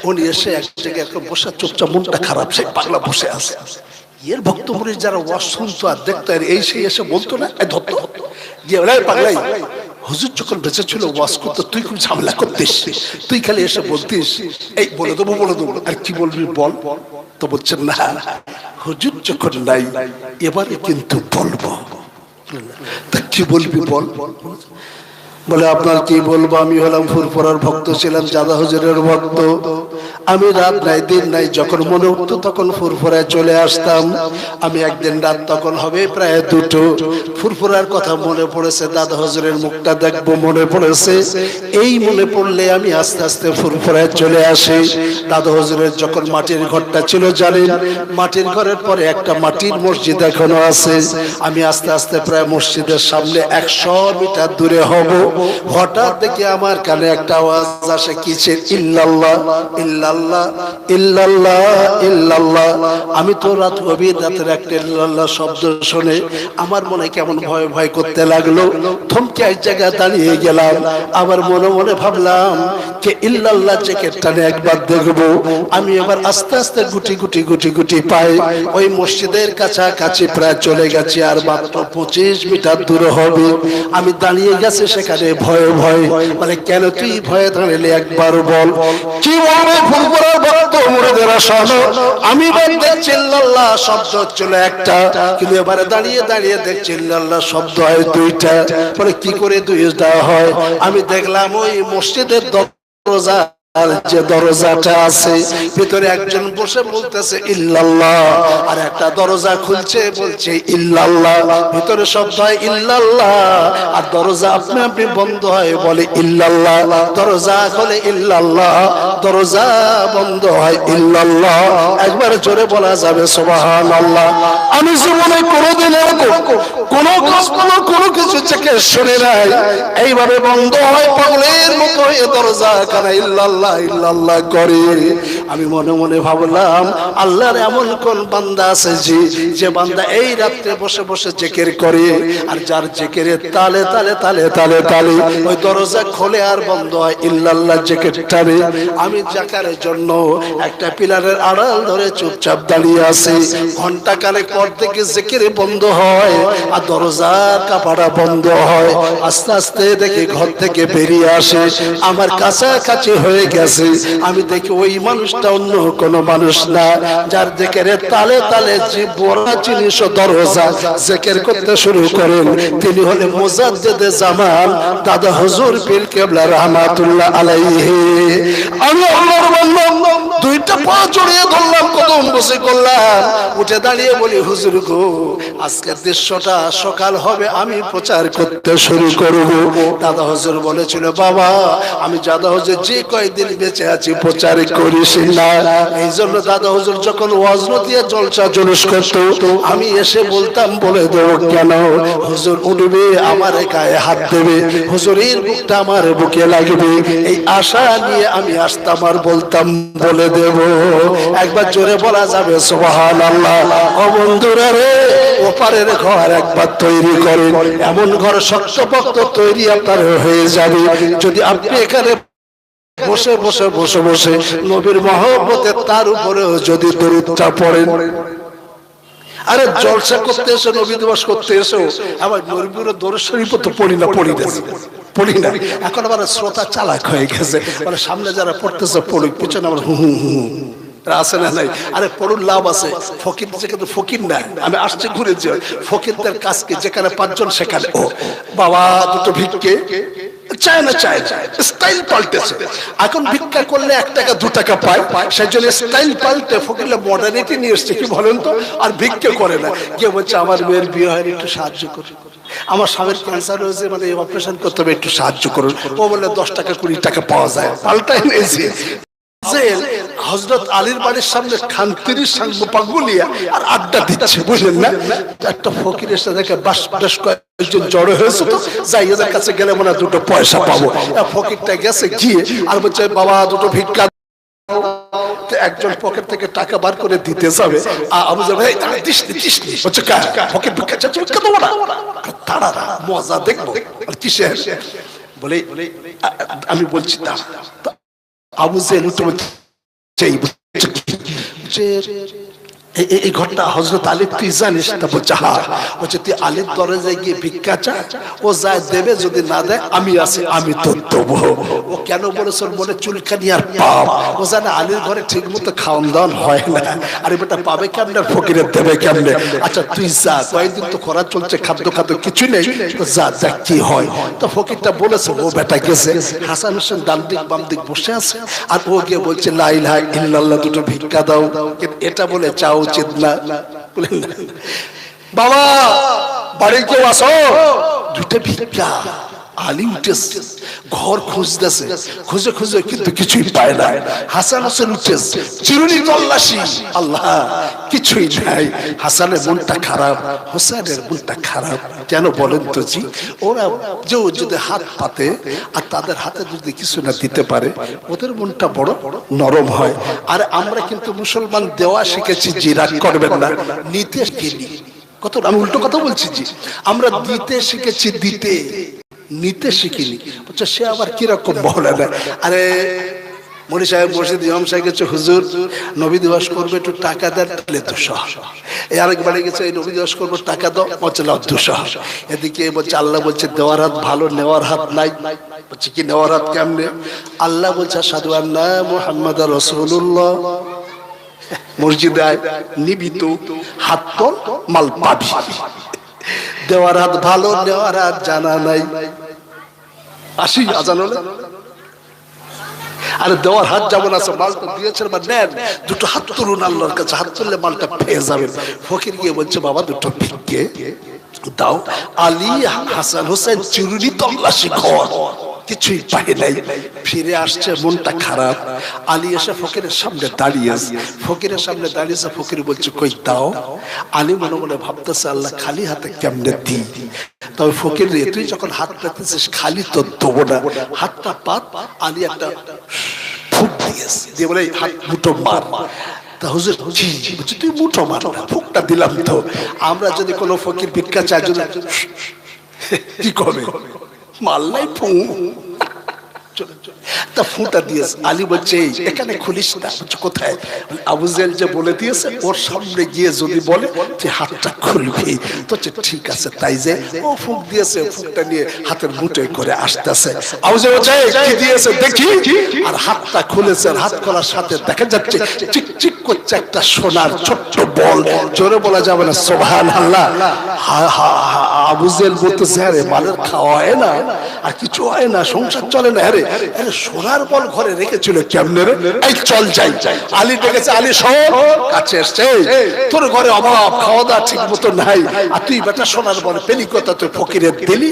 উনি এসে এক জায়গায় বসে চুপচাপ, মনটা খারাপ, সেই পাগলা বসে আছে। এর ভক্ত মুরিদ যারা ওয়াজ শুনতো আর দেখতো, আর এই সেই এসে বলতো না ধরতো যে পাগলাই হুজুর যখন বেঁচে ছিল ওয়াজ করতো, তুই খুব ঝামেলা করতিস, তুই খালি এসে বলতিস এই বলে দেবো আর কি বলবি বল। তো বলছেন না হুজুর যখন নাই এবারে কিন্তু বলবো। তা কি বলবি বল। বলে আপনার কি বলবো, আমি হলাম ফুরফুরার ভক্ত, ছিলাম জাদা হুজুরের ভক্ত। আমি রাত নাই দিন নাই যখন মনে উঠতো তখন ফুরফুরায় চলে আসতাম। আমি একদিন রাত তখন হবে প্রায় 2টো, ফুরফুরার কথা মনে পড়েছে, দাদা হুজুরের মুখটা দেখবো মনে পড়েছে। এই মনে পড়লে আমি আস্তে আস্তে ফুরফুরায় চলে আসি। দাদা হুজুরের যখন মাটির ঘরটা ছিল জানেন, মাটির ঘরের পরে একটা মাটির মসজিদ এখনো আছে। আমি আস্তে আস্তে প্রায় মসজিদের সামনে 100 মিটার দূরে হব। হঠাৎ দেখি আমার কানে একটা আওয়াজ আসে, কিছে ইল্লাল্লাহ ইল্লাল্লাহ ইল্লাল্লাহ ইল্লাল্লাহ। আমি তো রাত গভীর রাতের একটা ইল্লাল্লাহ শব্দ শুনে আমার মনে কেমন ভয় ভয় করতে লাগলো। থমকে এক জায়গায় দাঁড়িয়ে গেলাম, আবার মনে মনে ভাবলাম যে ইল্লাল্লাহ জ্যাকেটটা একবার দেখবো। আমি এবার আস্তে আস্তে গুটি গুটি গুটি গুটি পাই ওই মসজিদের কাছাকাছি প্রায় চলে গেছি, আর মাত্র 25 মিটার দূরে হবে। আমি দাঁড়িয়ে গেছি সেখানে ভয়ে ভয়ে। মানে কেন তুই ভয়ে দাঁড়ালে একবার বল। কি বলবে ফুরফুরার ভক্ত মুরিদেরা শোনো, আমি দেখছি ইল্লাল্লাহ শব্দ হচ্ছিল একটা, কিন্তু এবারে দাঁড়িয়ে দাঁড়িয়ে দেখছি ইল্লাল্লাহ শব্দ হয় 2টা। বলে কি করে 2টা হয়? আমি দেখলাম ওই মসজিদের দরজা আর যে দরজাটা আছে ভিতরে একজন বসে বলতেছে ইল্লাল্লাহ, আর একটা দরজা খুলছে বলছে ইল্লাল্লাহ, ভিতরে সবাই ইল্লাল্লাহ, আর দরজা আপনি আপনি বন্ধ হয় বলে ইল্লাল্লাহ, দরজা খোলে ইল্লাল্লাহ, দরজা বন্ধ হয় ইল্লাল্লাহ। একবার জোরে বলা যাবে সুবহানাল্লাহ। আমি জীবনে কোনোদিন কোনো কিছু থেকে শুনে নাই এইভাবে বন্ধ হয় পাগলের মতো হয়ে দরজা কানা ইল্লাল্লাহ ইল্লাল্লাহ করে। আমি মনে মনে ভাবলাম আল্লাহর এমন কোন বান্দা আছে যে বান্দা এই রাত্রে বসে বসে জিকির করে, আর যার জিকিরের তালে তালে তালে তালে তালে ওই দরজা খোলে আর বন্ধ হয় ইল্লাল্লাহ জিকিরটারে। আমি জাকারের জন্য একটা পিলারের আড়াল ধরে চুপচাপ দাঁড়িয়ে আছি, ঘন্টা কানেক পর থেকে জিকিরে বন্ধ হয় আর দরজার কাপাড়া বন্ধ হয়। আস্তে আস্তে দেখি ঘর থেকে বেরিয়ে আসে, আমার কাছাকাছি হয়ে গেছে। আমি দেখি ওই মানুষটা অন্য কোনো মানুষ না, যার জিকিরে তালে তালে যে বড় জিনিস দরজা জিকির করতে শুরু করেন তিনি হলেন মুজাদ্দিদে জামান দাদা হুজুর পীর কেবলা রাহমাতুল্লাহ আলাইহি। আমি আল্লাহর বান্দা দুইটা পা জড়িয়ে ধরলাম, কদম বসে করলাম, উঠে দাঁড়িয়ে বলি হুজুর গো আজকের দৃশ্যটা সকাল হবে আমি প্রচার করতে শুরু করব। দাদা হুজুর বলেছিল বাবা আমি দাদা হুজুর যে কয়েকদিন বেঁচে আছি প্রচার করিস না। এই জন্য দাদা হুজুর যখন ওয়াজ নদিয়া জলসা জুলুস করতো আমি এসে বলতাম বলে দেবো কেন, হুজুর উঠবে আমার গায়ে হাত দেবে, হুজুরের বুকটা আমার বুকে লাগবে, এই আশা নিয়ে আমি আসতাম আর বলতাম বলে দেব। একবার জোরে বলা যাবে সুবহানাল্লাহ। ও বন্ধুরা রে, ওপারের ঘর একবার তৈরি করেন, এমন ঘর শক্তপোক্ত তৈরি আপনার হয়ে যাবে যদি আপনি এখানে বসে বসে বসে বসে নবীর মহব্বতে তার উপরেও যদি দরুদটা পড়েন। আরে জলসা করতে এসে নবী দিবস করতে এসো আবার নবীর দরুদ শরীফ তো পড়ি না। এখন আবার শ্রোতা চালাক হয়ে গেছে, মানে সামনে যারা পড়তেছে পড়ুক, পিছনে আমার হু হু হু আছে না নাই। আরে পড়ুন লাভ আছে, ফকির কিন্তু ফকির না, আমি আসছি ঘুরে যে ফকিরদের কাজকে যেখানে পাঁচজন সেখানে ও বাবা দুটো ভিক্ষে চায় না স্টাইল পাল্টেছে। এখন ভিক্ষা করলে 1 টাকা 2 টাকা পায়, সেই জন্য স্টাইল পাল্টে ফকিররা মডার্নিটি নিয়ে এসছে কি বলেন তো, আর ভিক্ষা করে না। কেউ বলছে আমার মেয়ের বিয়ে হয় একটু সাহায্য করুন, আমার স্বামীর ক্যান্সার হয়েছে মানে অপারেশন করতে হবে একটু সাহায্য করুন, ও বলে 10 টাকা 20 টাকা পাওয়া যায়, পাল্টাই নিয়েছে। হযরত আলীর বাড়ির সামনে খানতিরির সঙ্গে পাগুলিয়া আর আড্ডা দিচ্ছে বুঝলেন না। একটা ফকির এসে দেখে বাস কয়েকজন জড়ো হয়েছে, তো যাই এদের কাছে গেলে মনে হয় 2 পয়সা পাবো। ফকিরটা গেছে গিয়ে আর বলছে বাবা 2 ভিক্ষা। একজন পকেট থেকে টাকা বার করে দিতে যাবে, আবু যাবে হচ্ছে ফকির ভিক্ষা চাচ্ছে, ভিক্ষা দেবো না, তারা মজা দেখবো কিসের বলে আমি বলছি তা আবু জেল এই ঘটনা হযরত আলী তুই জানিস? তা বলছে হ্যাঁ। বলছে তুই আলীর দরজায় গিয়ে ভিক্ষা চা, ও যা দেবে, যদি না দেয় আমি আছি আমি তো দেবো। ও কেন বলেছ? মনে চুলকানি আর পাপ, ও জানে আলীর ঘরে ঠিক মতো খাওয়ান দাওয়ান হয় না, আর বেটা পাবে কেমনে, ফকিরের দেবে কেমনে। আচ্ছা তুই যা, কয়েকদিন তো খরা চলছে, খাদ্য কিছু নেই, যা কি হয়। তো ফকিরটা বলেছে, ও বেটা গেছে, হাসান হোসেন ডান দিক বাম দিক বসে আছে, আর ও গিয়ে বলছে লা ইলাহা ইল্লাল্লাহ 2 ভিক্ষা দাও। এটা বলে চাও উচিত না, বলেন না বাবা বাড়ি কেউ আসো 2 ভিক্ষা। আলী উঠেছে, ঘর খুঁজতেছে, খুঁজে খুঁজে কিন্তু কিছুই পায় না। হাসান হোসেন উঠেছে, চিরুনি তল্লাশি, আল্লাহ কিছুই নাই। হাসানের মনটা খারাপ, হোসেনের মনটা খারাপ। কেন বলেন তো জি? ওরা যদি হাত পাতে আর তাদের হাতে যদি কিছু না দিতে পারে ওদের মনটা বড় নরম হয়। আর আমরা কিন্তু মুসলমান দেওয়া শিখেছি, জি রাগ করবেন না, নিতে শিখিনি। কত আমি উল্টো কথা বলছি জি, আমরা দিতে শিখেছি, নিতে শিখিনি। বলছে সে আবার কিরকম বলে না। আরে মনি সাহেব মসজিদ ইমাম সাহেব গেছে, হুজুর নবী দিবস করবে একটু টাকা দেন, তাহলে 200। এই আরেক বাড়ি গেছে, এই নবী দিবস করবো টাকা দাও, বলছে 200। এদিকে বলছে আল্লাহ বলছে দেওয়ার হাত ভালো, নেওয়ার হাত নাই। বলছে কি নেওয়ার হাত কেমনে? আল্লাহ বলছে আশহাদু আন্না মুহাম্মাদুর রাসূলুল্লাহ। মসজিদে আয়, নিবি তো হাত তোল, মাল পাবি। দেওয়ার হাত ভালো, নেওয়ার হাত জানা নাই। আসি আজান হলে আর দেওয়ার হাত যেমন আছে, মালটা দিয়েছেন বা নেন, দুটো হাত তুলুন আল্লাহর কাছে, হাত তুললে মালটা পেয়ে যাবেন। ফকির গিয়ে বলছে বাবা দুটো ভিক্ষে দাও। আলী হাসান হোসেন চিরুনি তল্লাশি ঘর, কিছুই পায় নাই, ফিরে আসছে, মনটা খারাপ। আলী এসে ফকিরের সামনে দাঁড়িয়েছে, ফকিরের সামনে দাঁড়িয়েছে, ফকির বলছে কই দাও। আলী মনে মনে ভাবতেছে আল্লাহ খালি হাতে কেমনে দিই। তবে ফকির রে তুই যখন হাত পেতেছিস খালি তো দেবো না, হাতটা পাত। আলী একটা ফুক দিয়েছে, দিয়ে বলে হাত মুঠো মার। তা হুজুর তুই মুঠো মার, ফুকটা দিলাম তো। আমরা যদি কোনো ফকির ভিক্ষা চাই কি করবে, মাল্লাই ফু তা ফুটা দিয়েছে। আলী বলছে এখানে খুলিস না। কোথায়? আবু জেহেল যে বলে দিয়েছে ওর সামনে গিয়ে যদি বলে যে হাতটা খুলবি তো ঠিক আছে। তাই যে ও ফুক দিয়েছে, ফুকটা নিয়ে হাতের মুঠোয় করে আসতেছে। আবু জেহেল বলছে কি দিয়েছে দেখি, আর হাতটা খুলেছে। আর হাত খোলার সাথে দেখা যাচ্ছে চিকচিক করছে একটা সোনার ছোট্ট বল। জোরে বলা যাবে না সুবহানাল্লাহ। আবু জেহেল বলতেছে আরে মালের খাওয়া হয় না, আর কিছু হয় না, সংসার চলে না। আরে আরে সোনার বল ঘরে রেখেছিল কেমনে রে? এই চল যাই। আলী ডেকেছে, আলী শোন, কাছে এসছে, তোর ঘরে অভাব, খাওয়া দাওয়া ঠিক মতো নাই, আর তুই বেটা সোনার বল পেলি কথা, তুই ফকিরের দিলি।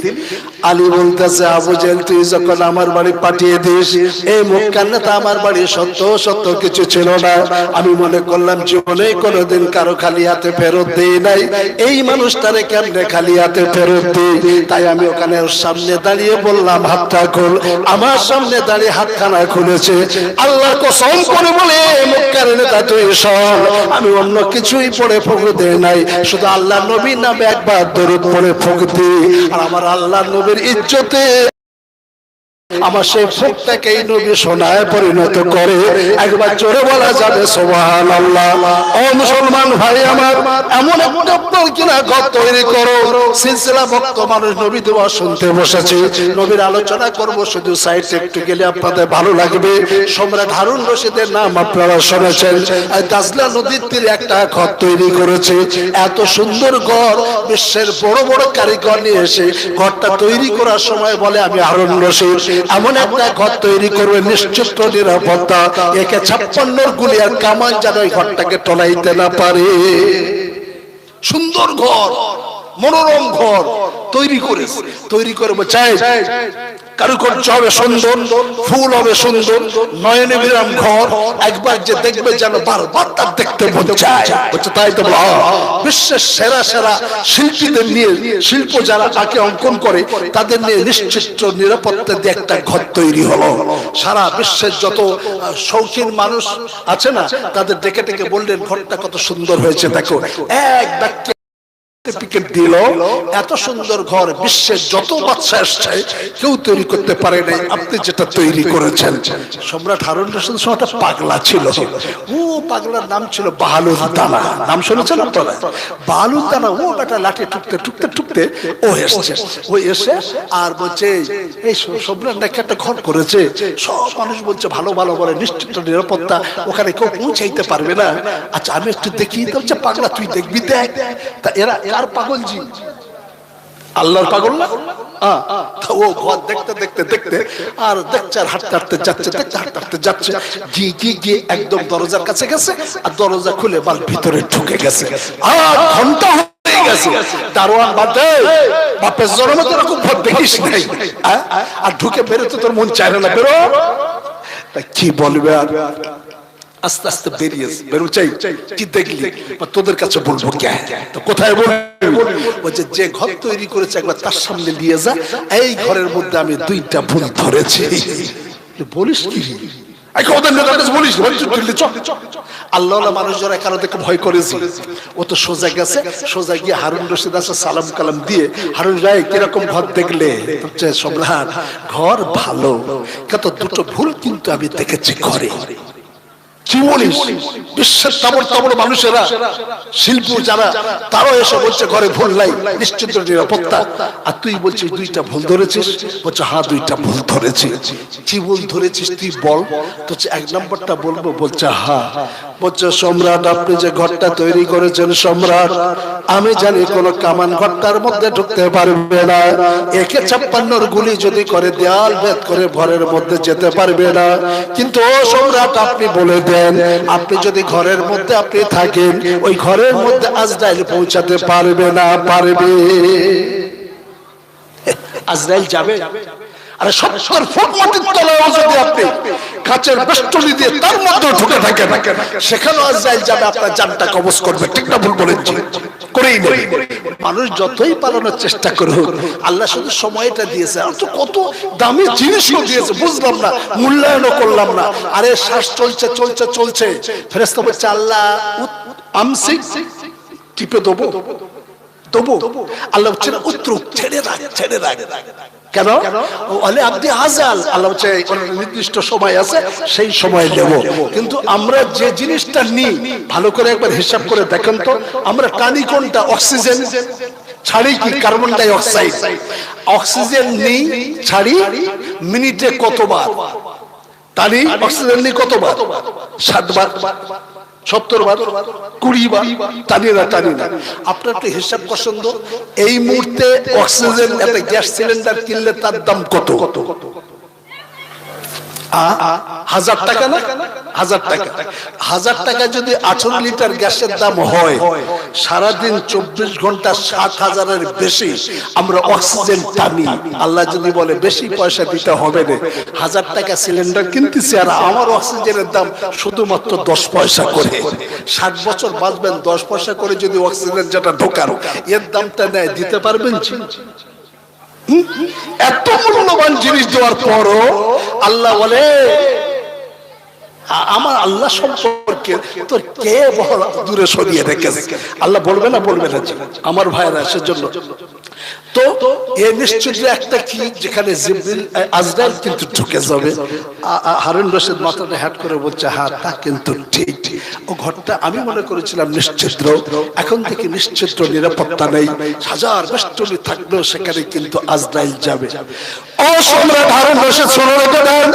আলী বলতেছে আবু জেহেল তুই যখন আমার বাড়ি পাঠিয়ে দিস, এই মুখখানাতে আমার বাড়ি সত্য সত্য কিছু ছিল না। আমি মনে করলাম জীবনে কোনোদিন কারো খালি হাতে ফেরত দেই নাই, এই মানুষটারে কেমনে খালি হাতে ফেরত দিই। তাই আমি ওখানে ওর সামনে দাঁড়িয়ে বললাম হাতটা খোল। আমার সামনে দাঁড়িয়ে হাতখানা খুলেছে। আল্লাহর কসম করে বলে মক্কার নেতা তুই শোন, আমি অন্য কিছুই পড়ে ফুঁক দেই নাই, শুধু আল্লাহ নবীর নামে একবার দরুদ পড়ে ফুঁক দিই। আর আমার আল্লাহ নবীর ইজ্জতে আমার সেই ফুকটাকে এই নবী সোনায় পরিণত করে। একবার জোরে বলা যাবে সুবহানাল্লাহ। ও মুসলমান ভাই আমার, এমন একটা কিনা ঘর তৈরি করো, সিলসিলা ভক্ত মানুষ নবী দোয়া শুনতে বসেছে, নবীর আলোচনা করব, শুধু সাইডে একটু গেলে আপনাদের ভালো লাগবে। সম্রাট হারুন রশিদের নাম আপনারা শুনেছেন। দাজলা নদীর তীরে একটা ঘর তৈরি করেছে, এত সুন্দর ঘর, বিশ্বের বড় বড় কারিগর নিয়ে এসে ঘরটা তৈরি করার সময় বলে আমি হারুন রশিদ এমন একটা ঘর তৈরি করবে নিশ্চিত নিরাপত্তা, একে 56 গুলি আর কামান যেন এই ঘরটাকে টলাইতে না পারে। সুন্দর ঘর, মনোরম ঘর তৈরি করে চাই কারুকার্য হবে সুন্দর, ফুল হবে সুন্দর, নয়নে বিরাম ঘর, একবার যে দেখবে যেন বারবার তার দেখতে মন চায়। তাই তো বিশ্বের সেরা সেরা শিল্পীদের নিয়ে, শিল্প যারা তাকে অঙ্কন করে তাদের নিয়ে নিশ্চিত নিরাপত্তা দিয়ে একটা ঘর তৈরি হলো। সারা বিশ্বের যত শৌখিন মানুষ আছে না, তাদের ডেকে ডেকে বললেন ঘরটা কত সুন্দর হয়েছে দেখো। এক বাক্যে দিল, এত সুন্দর ঘর বিশ্বের যত বাদশা আসছে কেউ তৈরি করতে পারে নাই, আপনি যেটা তৈরি করেছেন। সম্রাট হারুন রশিদ একটা পাগলা ছিল, ও পাগলার নাম ছিল বাহালুল দানা। নাম শুনেছেন আপনারা? বাহালুল দানা। ও বেটা লাঠি ঠুকতে ঠুকতে ঠুকতে ও এসছে, ও এসে আর বলছে এই সম্রাট নাকি একটা ঘর করেছে, সব মানুষ বলছে ভালো ভালো বলে, নিশ্চিত নিরাপত্তা, ওখানে কেউ পৌঁছাইতে পারবে না। আচ্ছা আমি একটু দেখি। বলছে পাগলা তুই দেখবি দেখ। তা এরা আর পাগলজি আল্লাহর পাগল না? ও ঘর দেখতে দেখতে দেখতে আর দেখছে, আর হাঁটতে হাঁটতে যাচ্ছে, দেখতে হাঁটতে হাঁটতে যাচ্ছে, গিয়ে একদম দরজার কাছে গেছে, আর দরজা খুলে বাল ভিতরে ঢুকে গেছে। আর ঘন্টা হয়ে গেছে, দারোয়ান বাদে বাপের জন্মে তো এরকম ঘর দেখিস নাই, আর ঢুকে বেরোতে তোর মন চায় না, বেরো। তা কি বলবে আর আস্তে আস্তে বেরোচ্ছে, কি দেখলি তোদের কাছে বলবো কে, তো কোথায় বলবো? যে ঘর তৈরি করেছে একবার তার সামনে নিয়ে যা, এই ঘরের মধ্যে আমি 2টা ভুল ধরেছি। বলিস কি? আল্লাহ মানুষ যারা কারো দেখে ভয় করেছে, ও তো সোজা গেছে, সোজা গিয়ে হারুন রশিদ আছে সালাম কালাম দিয়ে, হারুন রায় কিরকম ঘর দেখলে? সম্রাট ঘর ভালো, কত 2টো ভুল কিন্তু আমি দেখেছি ঘরে। কি বলিস? বিশ্বের তাবড় তাবড় মানুষেরা, শিল্প যারা, তারাও এসে বলছে ঘরে ভুল নাই, নিশ্চিত নিরাপত্তা। আর তুই বলছিস দুইটা ভুল ধরেছিস? বলছে হ্যাঁ দুইটা ভুল ধরেছি। কি ভুল ধরেছিস তুই বল। তো এক নম্বরটা বলবো। বলছে হ্যাঁ। বলছে সম্রাট আপনি যে ঘরটা তৈরি করেছেন সম্রাট, আমি জানি কোন কামান ঘরটার মধ্যে ঢুকতে পারবে না, একে 56 গুলি যদি করে দেয়াল ভেদ করে ঘরের মধ্যে যেতে পারবে না। কিন্তু ও সম্রাট আপনি বলে দেন, আপনি যদি ঘরের মধ্যে আপনি থাকেন, ওই ঘরের মধ্যে আজরাইল পৌঁছাতে পারবে না? পারবে। আজরাইল যাবে? আরে 70 ফুট মাটির তলায় যদি আপনি কাচের বেষ্টনী দিয়ে তার মধ্যে ঢুকে থাকেন, সেখানে আজরাইল যাবে আপনার জানটা কবজ করবে। ঠিক না ভুল বলেছি? করেই নেবে। মানুষ যতই পালানোর চেষ্টা করুক, আল্লাহ শুধু সময়টা দিয়েছে, আর তো কত দামি জিনিসও দিয়েছে, বুঝলাম না, মূল্যায়নও করলাম না। আরে শ্বাস চলছে চলছে চলছে, ফেরেশতা বলছে আল্লাহ আমসিক, টিপে দেবো দেবো। আল্লাহ হচ্ছে উত্তর ছেড়ে রাখ, ছেড়ে রাখ। কেন? ওলে আব্দি আজাল, আল্লাহ হচ্ছে নির্দিষ্ট সময় আছে, সেই সময় দেব। কিন্তু আমরা যে জিনিসটা নিই, ভালো করে একবার হিসাব করে দেখেন তো, আমরা টানি কোনটা? অক্সিজেন ছাড়ি কি কার্বন ডাই অক্সাইড? অক্সিজেন নিই ছাড়ি মিনিটে কতবার? টানি অক্সিজেন নিই কতবার? 60 বার, 70 বার, 20 বার। টানি না, টানি না। আপনার একটু হিসাব পছন্দ, এই মুহূর্তে অক্সিজেন একটা গ্যাস সিলিন্ডার কিনলে তার দাম কত? 1000 টাকা না? 1000 টাকা। 1000 টাকা যদি 18 লিটার গ্যাসের দাম হয়, সারাদিন 24 ঘন্টা 7000-এর বেশি আমরা অক্সিজেন টানি। আল্লাহ যদি বলে বেশি পয়সা দিতে হবে না, 1000 টাকা সিলিন্ডার কিনতেছি, আর আমার অক্সিজেনের দাম শুধুমাত্র 10 পয়সা করে। 60 বছর বাঁচবেন, 10 পয়সা করে যদি অক্সিজেন যেটা ঢোকার, এর দামটা নেয়, দিতে পারবেন? এত মূল্যবান জিনিস দেওয়ার পরও আল্লাহ বলে আমার আল্লাহ সম্পর্কে তোর কে দূরে সরিয়ে রেখেছে? আল্লাহ বলবে না? বলবে না আমার ভাইরা। সেজন্য তো এ নিশ্চিত একটা কি, যেখানে জিবরিল আজরাইল কিন্তু ঢুকে যাবে। হারুন রশিদ মাথাটা হ্যাট করে বলছে হ্যাঁ তা কিন্তু ঠিক। ও ঘরটা আমি মনে করেছিলাম নিশ্চিদ্র, এখন থেকে নিশ্চিদ্র, নিরাপত্তা নেই, হাজার বেষ্টনী থাকলেও সেখানে কিন্তু আজরাইল যাবে। ও সম্রাট হারুন রশিদ শুনে রেখে দেন,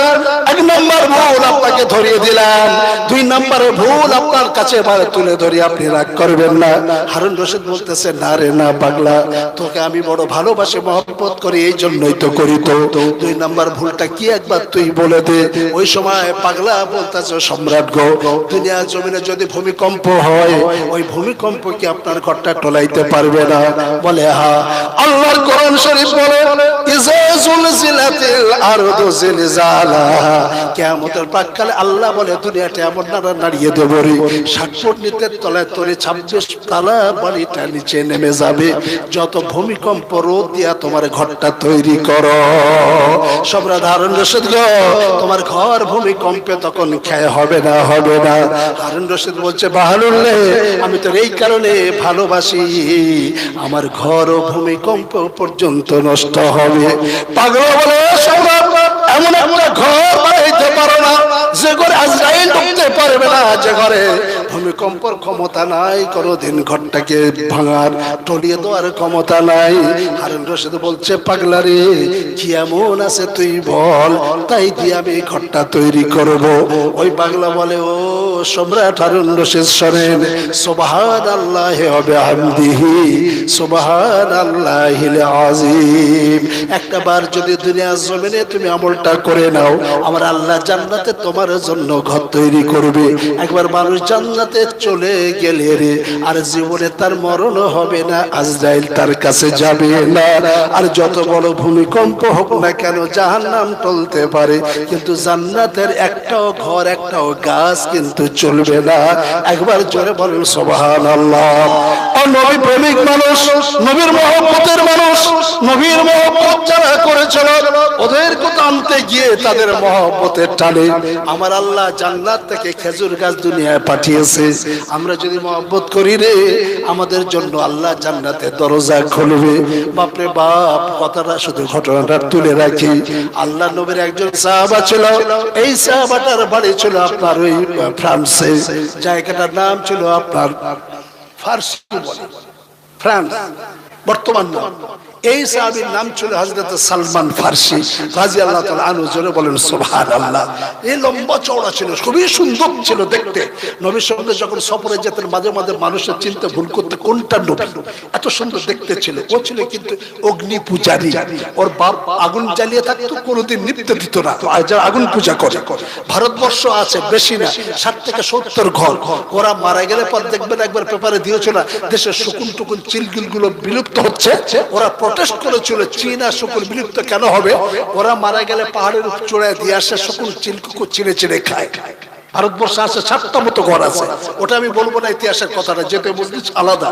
1 নম্বর ভুল আপনাকে ধরিয়ে দিলাম, 2 নম্বরের ভুল আপনার কাছে এবার তুলে ধরি, আপনি রাগ করবেন না। হারুন রশিদ বলতেছে না রে না পাগলা, তোকে আমি বড় ভালোবাসি, মহব্বত করি, এই জন্যই তো করি। তো 2 নম্বর ভুলটা কি একবার তুই বলে দে। ওই সময় পাগলা বলতেছে সম্রাট গো, দুনিয়া জমিনে যদি ভূমিকম্প হয়, ওই ভূমিকম্প কি আপনার ঘরটা টলাইতে পারবে না? বলে হ্যাঁ। আল্লাহর কোরআন শরীফ বলে ইজা জুলজিলাতিল আরদু জিলজালাহা, কিয়ামতের প্রাক্কালে আল্লাহ বলে দুনিয়াটা এমন নাড়িয়ে দেব রে, 60 ফুট নিচের তলায় তোরে 26 তালা বাড়িটা নিচে নেমে যাবে। যত ভূমিকম্প রোধ দিয়া তোমার ঘরটা তৈরি করো। সম্রাট হারুন রশিদ গো, তোমার ঘর ভূমিকম্পে তখন ক্ষয় হবে না, হবে না। হারুন রশিদ বলছে বাহালুল্লাহ, আমি তো এই কারণে ভালোবাসি, আমার ঘর ভূমিকম্প পর্যন্ত নষ্ট হবে। পাগল বলে সম্রাট এমন একটা ঘর বানাইতে পারো না যে ঘরে আজরাইল ঢুকতে পারবে না, যে ঘরে ভূমিকম্পের ক্ষমতা নাই, কোনদিন ঘরটাকে ভাঙার টলিয়ে দেওয়ার ক্ষমতা নাই। হারুন রশিদ বলছে পাগলা রে, কি এমন আছে তুই বল, তাই দিয়ে আমি ঘরটা তৈরি করব। ওই পাগলা বলে ও সম্রাট হারুন রশিদ শোনেন, সুবহানাল্লাহি ওয়া বিহামদিহি সুবহানাল্লাহিল আযীম। একটা বার যদি দুনিয়ার জমিনে তুমি আমলটা করে নাও, আমার আল্লাহ জান্নাতে তোমার জন্য ঘর তৈরি করবে। একবার মানুষ জান্নাতে চলে গেলে রে আর জীবনে তার মরণ হবে না, আজরাইল তার কাছে যাবে না। আর যত বড় ভূমিকম্প হোক না কেন, জাহান্নাম টলতে পারে, কিন্তু জান্নাতের একটাও ঘর, একটাও গাছ কিন্তু চলবে না। একবার জোরে বলেন সুবহানাল্লাহ। ও নবী প্রেমিক মানুষ, নবীর মহব্বতের মানুষ, নবীর মহব্বত যারা করেছিল, ওদের কথা আনতে গিয়ে তাদের মহব্বতের টানে আমার আল্লাহ জান্নাত থেকে খেজুর গাছ দুনিয়ায় পাঠিয়েছে। আমরা যদি মহব্বত করি রে, আমাদের জন্য আল্লাহ জান্নাতে দরজা খুলবে। বাপরে বাপ, কথাটা শুধু ঘটনাটা তুলে রাখি। আল্লাহ নবীর একজন সাহাবা ছিল, এই সাহাবাটার বাড়ি ছিল আপনার ওই ফ্রান্সে, জায়গাটার নাম ছিল আপনার ফার্সি বলে ফ্রান্স বর্তমান নাম। এই সাহাবীর নাম ছিল হযরত সালমান ফার্সি রাদিয়াল্লাহু তাআলা আনহু। জোরে বলেন সুবহানাল্লাহ। এই লম্বা চওড়া ছিল, খুবই সুন্দর ছিল দেখতে। নবীর সঙ্গে যখন সফরে যেতেন মাঝে মাঝে মানুষের চিন্তা ভুল করতে কোনটা নবী, এত সুন্দর দেখতে ছিল। ও ছিল কিন্তু অগ্নি পূজারী। ওর বাপ আগুন জ্বালিয়ে থাকতো, কোনোদিন নিভতে দিত না। যারা আগুন পূজা করে, ভারতবর্ষ আছে বেশি না 60 থেকে 70 ঘর। ওরা মারা গেলে পর দেখবেন একবার পেপারে দিয়েছিল, দেশের শকুন টুকুন চিলগুলো বিলুপ্ত হচ্ছে। ওরা প্রটেস্ট করেছিল, চীনা শকুন বিলুপ্ত কেন হবে? ওরা মারা গেলে পাহাড়ের উপর চড়ায় দিয়ে আসে, শকুন চিলকুকুর চিড়ে চিড়ে খায়। ভারতবর্ষে আছে 60টা মতো ঘর আছে। ওটা আমি বলবো না, ইতিহাসের কথাটা, যেতে মজলিস আলাদা।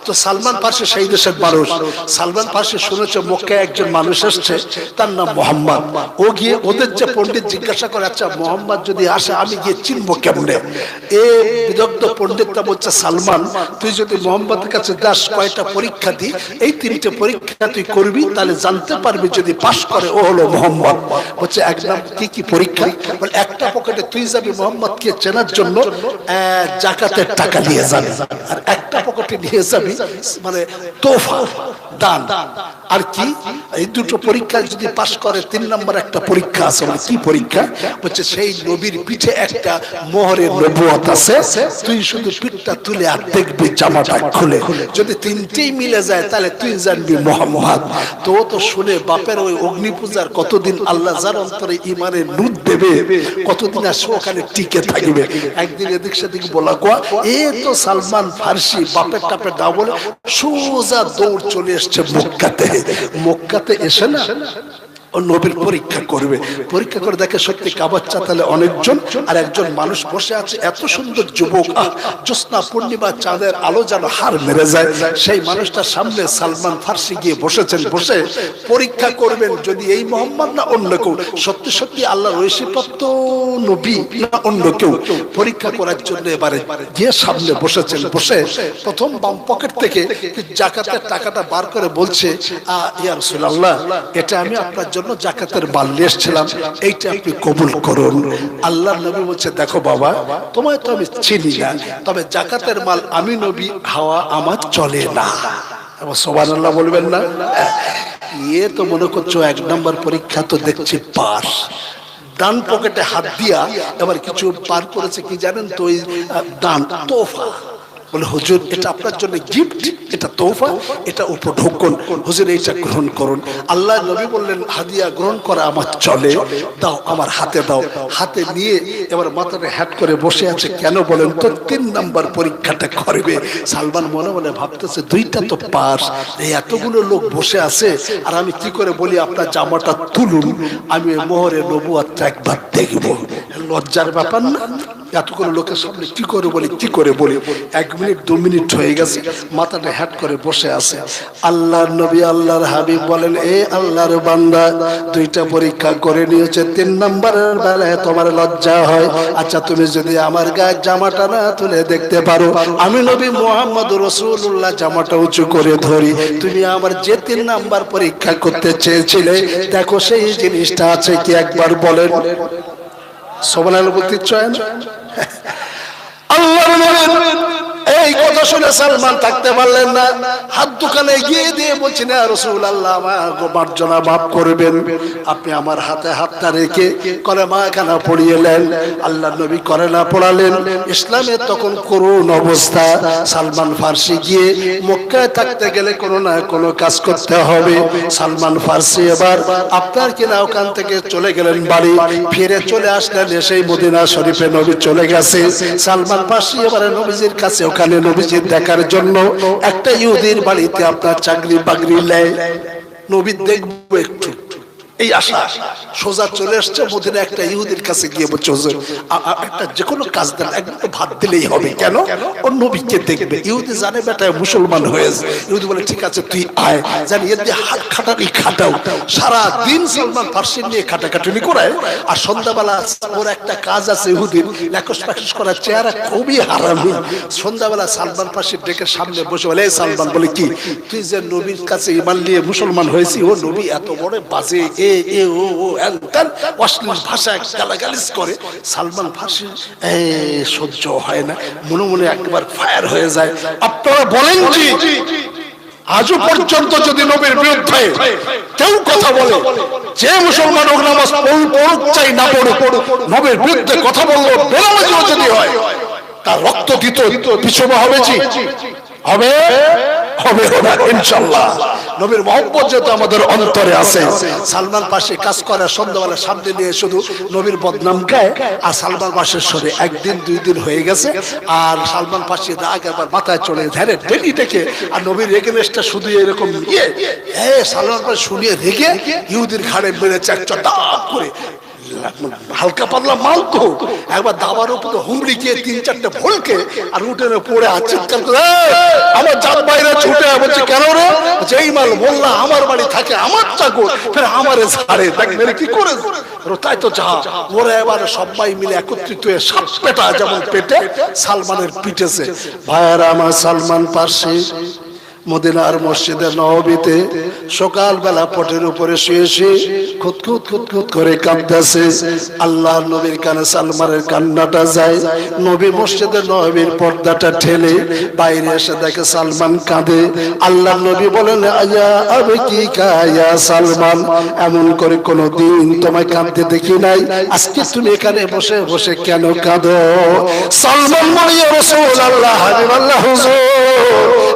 তো সালমান ফার্সি সেই দেশের মানুষ। সালমান ফার্সি শুনেছে মক্কায় একজন মানুষ এসছে, তার নাম মোহাম্মদ। ও গিয়ে ওদের যে পণ্ডিত জিজ্ঞাসা করে, আচ্ছা মোহাম্মদ যদি আসে আমি গিয়ে চিনবো কেমনে? এ বিদগ্ধ পণ্ডিতটা বলছে, সালমান তুই যদি মোহাম্মদের কাছে যাস, কয়টা পরীক্ষা দি, এই 3টে পরীক্ষা তুই করবি, তাহলে জানতে পারবি যদি পাস করে ও হলো মোহাম্মদ। বলছে একদম কি কি পরীক্ষা? বলে একটা পকেটে তুই যাবি মোহাম্মদ কে চেনার জন্য জাকাতের টাকা নিয়ে যাবে, আর একটা পকেটে নিয়ে যাবি মানে তোফা দান। আর কি এই দুটো পরীক্ষা যদি পাস করে 3 নম্বর একটা পরীক্ষা আছে। মানে কি পরীক্ষা? বলছে সেই নবীর পিঠে একটা মোহরের নবুয়ত আছে, তুই শুধু পিঠটা তুলে আর দেখবি জামাটা খুলে, যদি 3টেই মিলে যায় তাহলে তুই জানবি মোহাম্মদ। তো তো শুনে বাপের ওই অগ্নি পূজার কতদিন আল্লাহ যার অন্তরে ইমানের নূর দেবে, কতদিন আসে ওখানে টিকে থাকবে। একদিন এদিক সেদিক বলা কোয়া, এ তো সালমান ফার্সি বাপের টাপের দাও বলে সোজা দৌড় চলে এসছে মক্কাতে। মক্কাতে এসে না ও নবীর পরীক্ষা করবে। পরীক্ষা করে দেখে সত্যি কাবার চাতালে অনেকজন, আর একজন মানুষ বসে আছে, এত সুন্দর যুবক, জ্যোৎস্না পূর্ণিমা চাঁদের আলো যেন হার মেরে যায়। সেই মানুষটার সামনে সালমান ফার্সি গিয়ে বসেছেন। বসে পরীক্ষা করবেন যদি এই মোহাম্মদ না অন্য কেউ, সত্যি সত্যি আল্লাহর ঐশীপ্রাপ্ত নবী না অন্য কেউ, পরীক্ষা করার জন্য এবারে গিয়ে সামনে বসেছেন। বসে প্রথম বাম পকেট থেকে জাকাতের টাকাটা বার করে বলছে, ইয়া রাসূলুল্লাহ, এটা আমি আপনার জন্য জাকাতের মাল নিয়ে এসেছিলাম, এইটা আপনি কবুল করুন। আল্লাহর নবী বলছে, দেখো বাবা, তোমায় তো আমি চিনি না, তবে জাকাতের মাল আমি নবী হাওয়া আমার চলে না। সুবহানাল্লাহ বলবেন না? এ তো মনে করছো 1 নম্বর পরীক্ষা তো দেখছি পাস। ডান পকেটে হাত দিয়া এবার কিছু পার করেছে কি জানেন তো? ওই দান তোফা। বলে হুজুর এটা আপনার জন্য গিফট, এটা তোফা, এটা উপঢৌকন, হুজুর এইটা গ্রহণ করুন। আল্লাহ নবী বললেন, হাদিয়া গ্রহণ করা আমার চলে, দাও আমার হাতে দাও। হাতে নিয়ে এবার মাথাটা হ্যাট করে বসে আছে। কেন বলেন তো? 3 নম্বর পরীক্ষাটা করবে। সালমান মনে মনে ভাবতেছে, 2টা তো পাস, এই এতগুলো লোক বসে আছে, আর আমি কি করে বলি আপনার জামাটা তুলুন, আমি মোহরে নবুয়তটা একবার দেখবো। লজ্জার ব্যাপার না? এতগুলো লোকের সামনে কি করে বলি, কি করে বলি? 1 মিনিট 2 মিনিট হয়ে গেছে, মাথাটা হ্যাট করে বসে আছে। আল্লাহর নবী আল্লাহর হাবিব বলেন, এ আল্লাহর বান্দা, 2টা পরীক্ষা করে নিয়েছে, 3 নম্বরের বেলায় তোমার লজ্জা হয়। আচ্ছা তুমি যদি আমার গায়ে জামাটা না তুলে দেখতে পারো, আমি নবী মুহাম্মদ রাসূলুল্লাহ জামাটা উঁচু করে ধরি, তুমি আমার যে 3 নাম্বার পরীক্ষা করতে চেয়েছিলে, দেখো সেই জিনিসটা আছে কি একবার বলেন। সুবহানাল্লাহ বলতে চায় না? আল্লাহর নবী এই কথা শুনে সালমান থাকতে পারলেন না, হাত দোকানে গিয়ে দিয়ে বলছেন, ইয়া রাসূলুল্লাহ, আমার মার্জনা মাফ করবেন। আপনি আমার হাতে হাতটা রেখে কলেমা খানা পড়িয়েলেন। আল্লাহর নবী কলেমা পড়ালেন। ইসলামের তখন করুণ অবস্থা। সালমান ফার্সি গিয়ে মক্কায় থাকতে গেলে কোনো না কোনো কাজ করতে হবে। সালমান ফার্সি এবার আপনার কিনা ওখান থেকে চলে গেলেন বাড়ি, ফিরে চলে আসলেন, সেই মদিনা শরীফে নবী চলে গেছে। সালমান ফার্সি এবারে নবীজির কাছে ওখানে নবীজির দেখার জন্য একটা ইহুদির বাড়িতে আপনার চাকরি বাকরি নেয়, নবী দেখবো একটু। এই আশা সোজা চলে আসছে মদিনা। একটা ইহুদির কাছে গিয়ে বলছে, হুজুর একটা যে কোনো কাজ দেন, একটু ভাত দিলেই হবে। কেন? ওর নবীকে দেখবে। ইহুদি জানে বেটা মুসলমান হয়েছে। ইহুদি বলে ঠিক আছে তুই আয়, জানি এর দিয়ে হাত খাটানি খাটাও। সারা দিন সালমান ফার্সি নিয়ে খাটাখাটুনি করায়, আর সন্ধ্যাবেলা ওর একটা কাজ আছে ইহুদির, লেকস প্যাকস করার, চেহারা খুবই হারামি। সন্ধ্যাবেলা সালমান ফার্সির ডেকে সামনে বসে বলে, এই সালমান, বলে কি তুই যে নবীর কাছে ইমান নিয়ে মুসলমান হয়েছি, ও নবী এত বড় বাজে অশ্লীল ভাষায় গালাগালিজ করে। সালমান ফার্সি সহ্য হয় না, মনে মনে একবার ফায়ার হয়ে যায়। আপনারা বলেন জি, আজও পর্যন্ত যদি নবীর বিরুদ্ধে কেউ কথা বলে, যে মুসলমান হোক, নামাজ পড়ুক চাই না পড়ুক, নবীর বিরুদ্ধে কথা বললো বেনামাজিও যদি হয়, তার রক্ত দিত পিছবা হবে জি, হবে হবে না ইনশাআল্লাহ। নবীর মহব্বত যেহেতু আমাদের অন্তরে আছে। সালমান পাশে কাজ করে, সন্ধ্যাবেলা সামনে নিয়ে শুধু নবীর বদনাম গায়। আর সালমান পাশের সরে একদিন দুই দিন হয়ে গেছে, আর সালমান পাশে রাগ একবার মাথায় চলে ধ্যানে ডেলি দেখে। আর নবীর এগেনেস্টটা শুধু এরকম সালমান পাশে শুনিয়ে রেগে ইহুদির ঘাড়ে মেরেছে একটা দাপ করে। হালকা পাতলা মাল তো, একবার দাবার উপরে হুমড়ি খেয়ে 3-4টে ভোলকে আর উঠে পড়ে চিৎকার করে আমার জাত বাইরে ছুটে বলছে, কেন রে? যেই মাল মোল্লা আমার বাড়ি থাকে, আমার চাকর, ফের আমারে ছাড়ে, দেখ মেরে কি করে। তাই তো যা, ওরা এবার সবাই মিলে একত্রিত হয়ে সাত পেটা যেমন পেটে সালমানের পিটেছে। ভাইয়ারা আমার, সালমান পার্সি মদিনার মসজিদের নববীতে সকালবেলা পটের উপরে শুয়ে শুয়ে খুঁতখুত খুঁতখুত করে কাঁদতেছে। আল্লাহর নবীর কানে সালমানের কান্নাটা যায়। নবী মসজিদের নববীর পর্দাটা ঠেলে বাইরে এসে দেখে সালমান কাঁদে। আল্লাহর নবী বলেন, আয়া আবকি কায়া সালমান, এমন করে কোনোদিন তোমায় কাঁদতে দেখি নাই, আজকে তুমি এখানে বসে বসে কেন কাঁদো? সালমান বলে, ইয়া রাসূলুল্লাহ, হাবিবাল্লাহ হুজুর,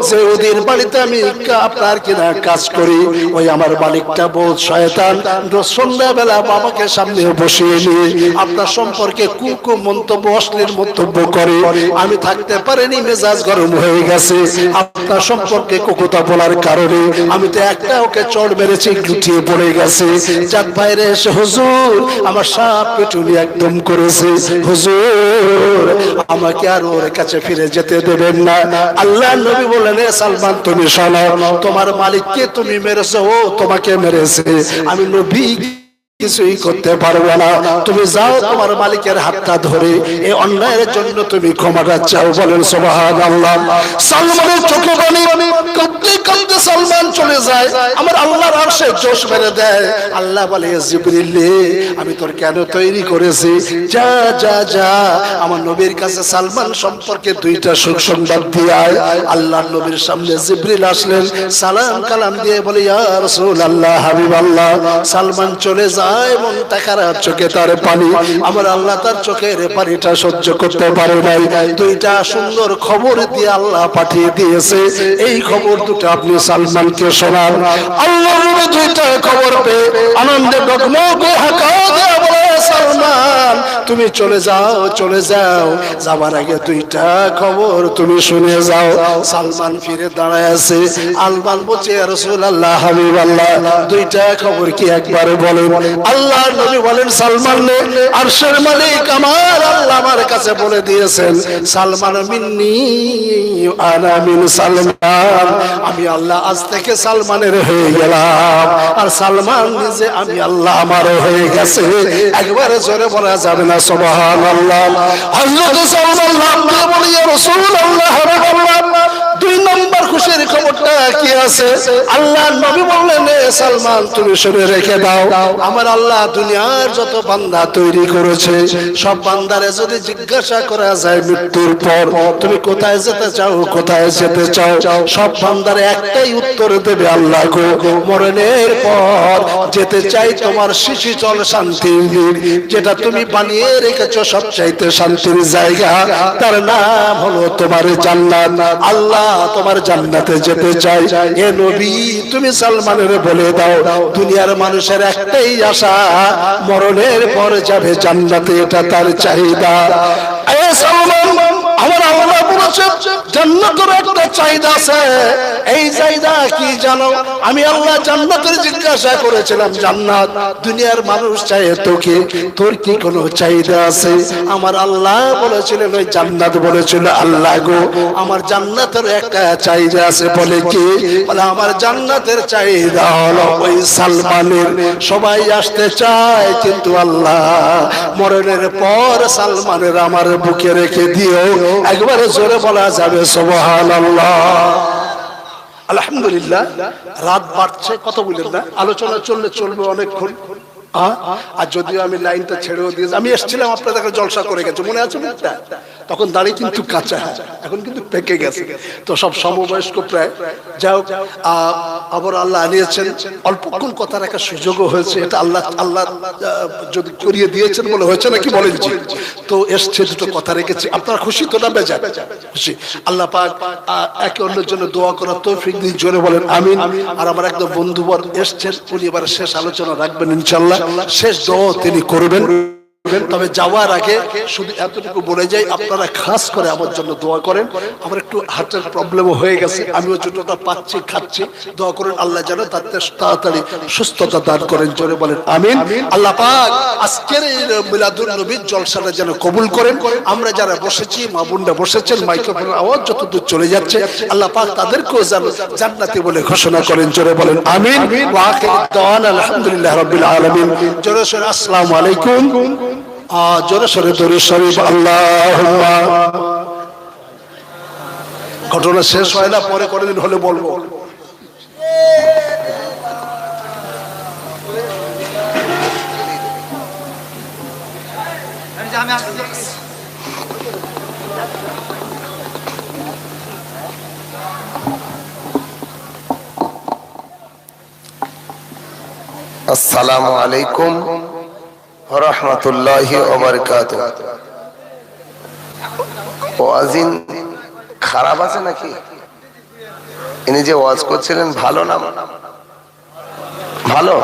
যে ওদের বাড়িতে আমি আপনার কিনা কাজ করি, ওই আমার মালিকটা বহুত শয়তান। সন্ধ্যাবেলা বাবাকে সামনে বসিয়ে নিয়ে আপনার সম্পর্কে কুকু মন্তব্য, অশ্লীল মন্তব্য করে। আমি থাকতে পারিনি, মেজাজ গরম হয়ে গেছে আপনার সম্পর্কে কুকুতা বলার কারণে। আমি তো একটা ওকে চড় মেরেছি, লুটিয়ে পড়ে গেছে। যাক বাইরে এসে, হুজুর আমার সাপ পেটুনি একদম করেছে, হুজুর আমাকে আর ওর কাছে ফিরে যেতে দেবেন না। আল্লাহ নবী বলেন, সালমান তুমি শোনো, তোমার মালিককে তুমি মেরেছো, ও তোমাকে মেরেছে, আমি নবী কিছুই করতে পারবে না। তুমি যাও, তোমার মালিকের হাতটা ধরে এই অন্যায়ের জন্য তুমি ক্ষমাটা চাও। বলেন সুবহানাল্লাহ। সালমানের চোখে পানি, কাঁদতে কাঁদতে সালমান চলে যায়। আমার আল্লাহর আরশে জোশ মেরে দেয়। আল্লাহ বলে, জিবরিল আমি তোর কেন তৈরি করেছি, যা যা যা আমার নবীর কাছে সালমান সম্পর্কে 2টা সুসংবাদ দিয়ে আয়। আল্লাহর নবীর সামনে জিবরিল আসলেন, সালাম কালাম দিয়ে বলে, ইয়া রাসূলুল্লাহ, হাবিবাল্লাহ। সালমান চলে যায়, মনটা খারাপ, চোখে তার পানি। আমার আল্লাহ তার চোখের পানিটা সহ্য করতে পারে নাই। 2টা সুন্দর খবর দিয়ে আল্লাহ পাঠিয়ে দিয়েছে। এই খবর দুটো আপনি সালমানকে শোনান। আল্লাহ 2টা খবর পেয়ে আনন্দে ডগমগ হাঁকা দিয়ে বলে, সালমান তুমি চলে যাও, চলে যাও, যাবার আগে 2টা খবর তুমি শুনে যাও। সালমান ফিরে দাঁড়ায় আছে। আলমান বলছে, ইয়া রাসূলুল্লাহ, হাবিবাল্লাহ 2টা খবর কি একবার বলেন। আল্লাহ নবী বলেন, সালমান আরশের মালিক আমার আল্লাহ আমার কাছে বলে দিয়েছেন, সালমান মিন্নি আনা মিন সালমান, আমি আল্লাহ আজ থেকে সালমানের হয়ে গেলাম, আর সালমান নিজে আমি আল্লাহ আমার হয়ে গেছে। একবারে জোরে বলা যাবে না সুবহানাল্লাহ। হযরত সাল্লাল্লাহু আলাইহি রাসূলুল্লাহ 2 নম্বর খুশির খবরটা কি আছে? আল্লাহর নবী বললেন, সালমান তুমি শুনে রেখে দাও, আমার আল্লাহ দুনিয়ার যত বান্দা তৈরি করেছে, সব বান্দারে যদি জিজ্ঞাসা করা যায় মৃত্যুর পর তুমি কোথায় যেতে চাও, কোথায় যেতে চাও, সব বান্দারে একটাই উত্তর দেবে, আল্লাহ গো মরণের পর যেতে চাই তোমার শিশিচল শান্তির, যেটা তুমি বানিয়ে রেখেছো সবচাইতে শান্তির জায়গা, তার নাম হলো তোমার জান্নাত। আল্লাহ তোমার জান্নাতে যেতে চাই। এ নবী তুমি সালমানের বলে দাও, দুনিয়ার মানুষের একটাই আশা, মরণের পর যাবে জান্নাতে, এটা তার চাহিদা। এ সালমান, আমার আল্লাহ বলেছে জান্নাতের একটা চাহিদা আছে। এই চাহিদা কি জানো? আমি আল্লাহ জান্নাতের জিজ্ঞাসা করেছিলাম, জান্নাত দুনিয়ার মানুষ চায় তোকে, তোর কি কোনো চাহিদা আছে? আমার আল্লাহ বলেছিলেন, ওই জান্নাত বলেছিল, আল্লাহ গো আমার জান্নাতের একটা চাহিদা আছে। বলে কি? বলে আমার জান্নাতের চাহিদা হলো ওই সালমানের, সবাই আসতে চায় কিন্তু আল্লাহ মরণের পর সালমানের আমার বুকে রেখে দিও। একবারে জোরে বলা যাবে সুবহানাল্লাহ। আলহামদুলিল্লাহ। রাত বাড়ছে, কথা বলেন না, আলোচনা চলবে অনেকক্ষণ। আর যদিও আমি লাইনটা ছেড়েও দিয়েছি, আমি এসেছিলাম আপনাদের জলসা করে গেছে, মনে আছে মুখটা? তখন দাড়ি কিন্তু কাঁচা, এখন কিন্তু পেকে গেছে। তো সব সমবয়স্ক প্রায়। যাও, আবার আল্লাহ আনিয়েছেন, অল্পক্ষণ কথা রাখার সুযোগও হয়েছে। এটা আল্লাহ যদি করিয়ে দিয়েছেন বলে হয়েছে নাকি বলেন? জি। তো এসছে, দুটো কথা রেখেছি। আপনারা খুশি তো? না বেজায় খুশি? আল্লাহ পাক একে অন্যের জন্য দোয়া করার তৌফিক দিন, জোরে বলেন আমিন। আর আমার একদম বন্ধুবর এসছেন, উনি এবার শেষ আলোচনা রাখবেন ইনশাআল্লাহ, শেষ দোয়া তিনি করবেন। তবে যাওয়ার আগে শুধু এতটুকু বলে যাই, আপনারা খাস করে আমার জন্য দোয়া করেন। আমার একটু হার্টের প্রবলেমও হয়ে গেছে, আমিও যতটা পাচ্ছি খাচ্ছি, দোয়া করেন আল্লাহ যেন তাড়াতাড়ি সুস্থতা দান করেন, জোরে বলেন আমিন। আল্লাহ পাক আজকের এই মিলাদুন নবীর জলসাটা যেন কবুল করেন। আমরা যারা বসেছি, মা বোনরা বসেছেন, মাইক্রোফোনের আওয়াজ যতদূর চলে যাচ্ছে, আল্লাহ পাক তাদেরকেও যেন জান্নাতি বলে ঘোষণা করেন, জোরে বলেন আমিন। ওয়া আখিরু দাওয়ানা আলহামদুলিল্লাহি রাব্বিল আলামিন। জোরে সরে আসসালামু আলাইকুম। জোরে সরে দরুদ শরীফ আল্লাহুম্মা। ঘটনা শেষ হয় না, পরে কোনদিন হলে বলবো। আসসালামু আলাইকুম রাহমাতুল্লাহি ওয়া বারাকাতুহু। ওয়াজিন খারাপ আছে নাকি? ইনি যে ওয়াজ করছিলেন ভালো না? ভালো।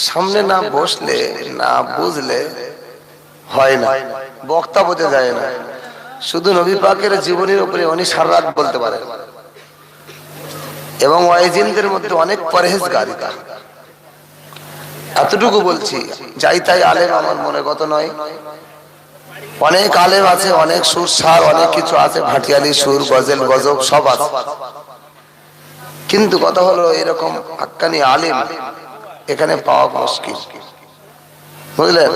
সামনে না বসলে, না বুঝলে হয় না, বক্তা বোঝা যায় না। শুধু নবী পাকের জীবনের উপরে উনি সারা রাত বলতে পারেন, এবং ওয়াজিনদের মধ্যে অনেক পরহেজগারিতা। এতটুকু বলছি, যাই তাই আলেম আমার মনে গত নয়। অনেক আলেম আছে, অনেক সুর সার, অনেক কিছু আছে, ভাটিয়ালি সুর, গজল, গজব সব আছে। কিন্তু কথা হলো এরকম হাক্কানি আলেম এখানে পাওয়া মুশকিল, বুঝলেন?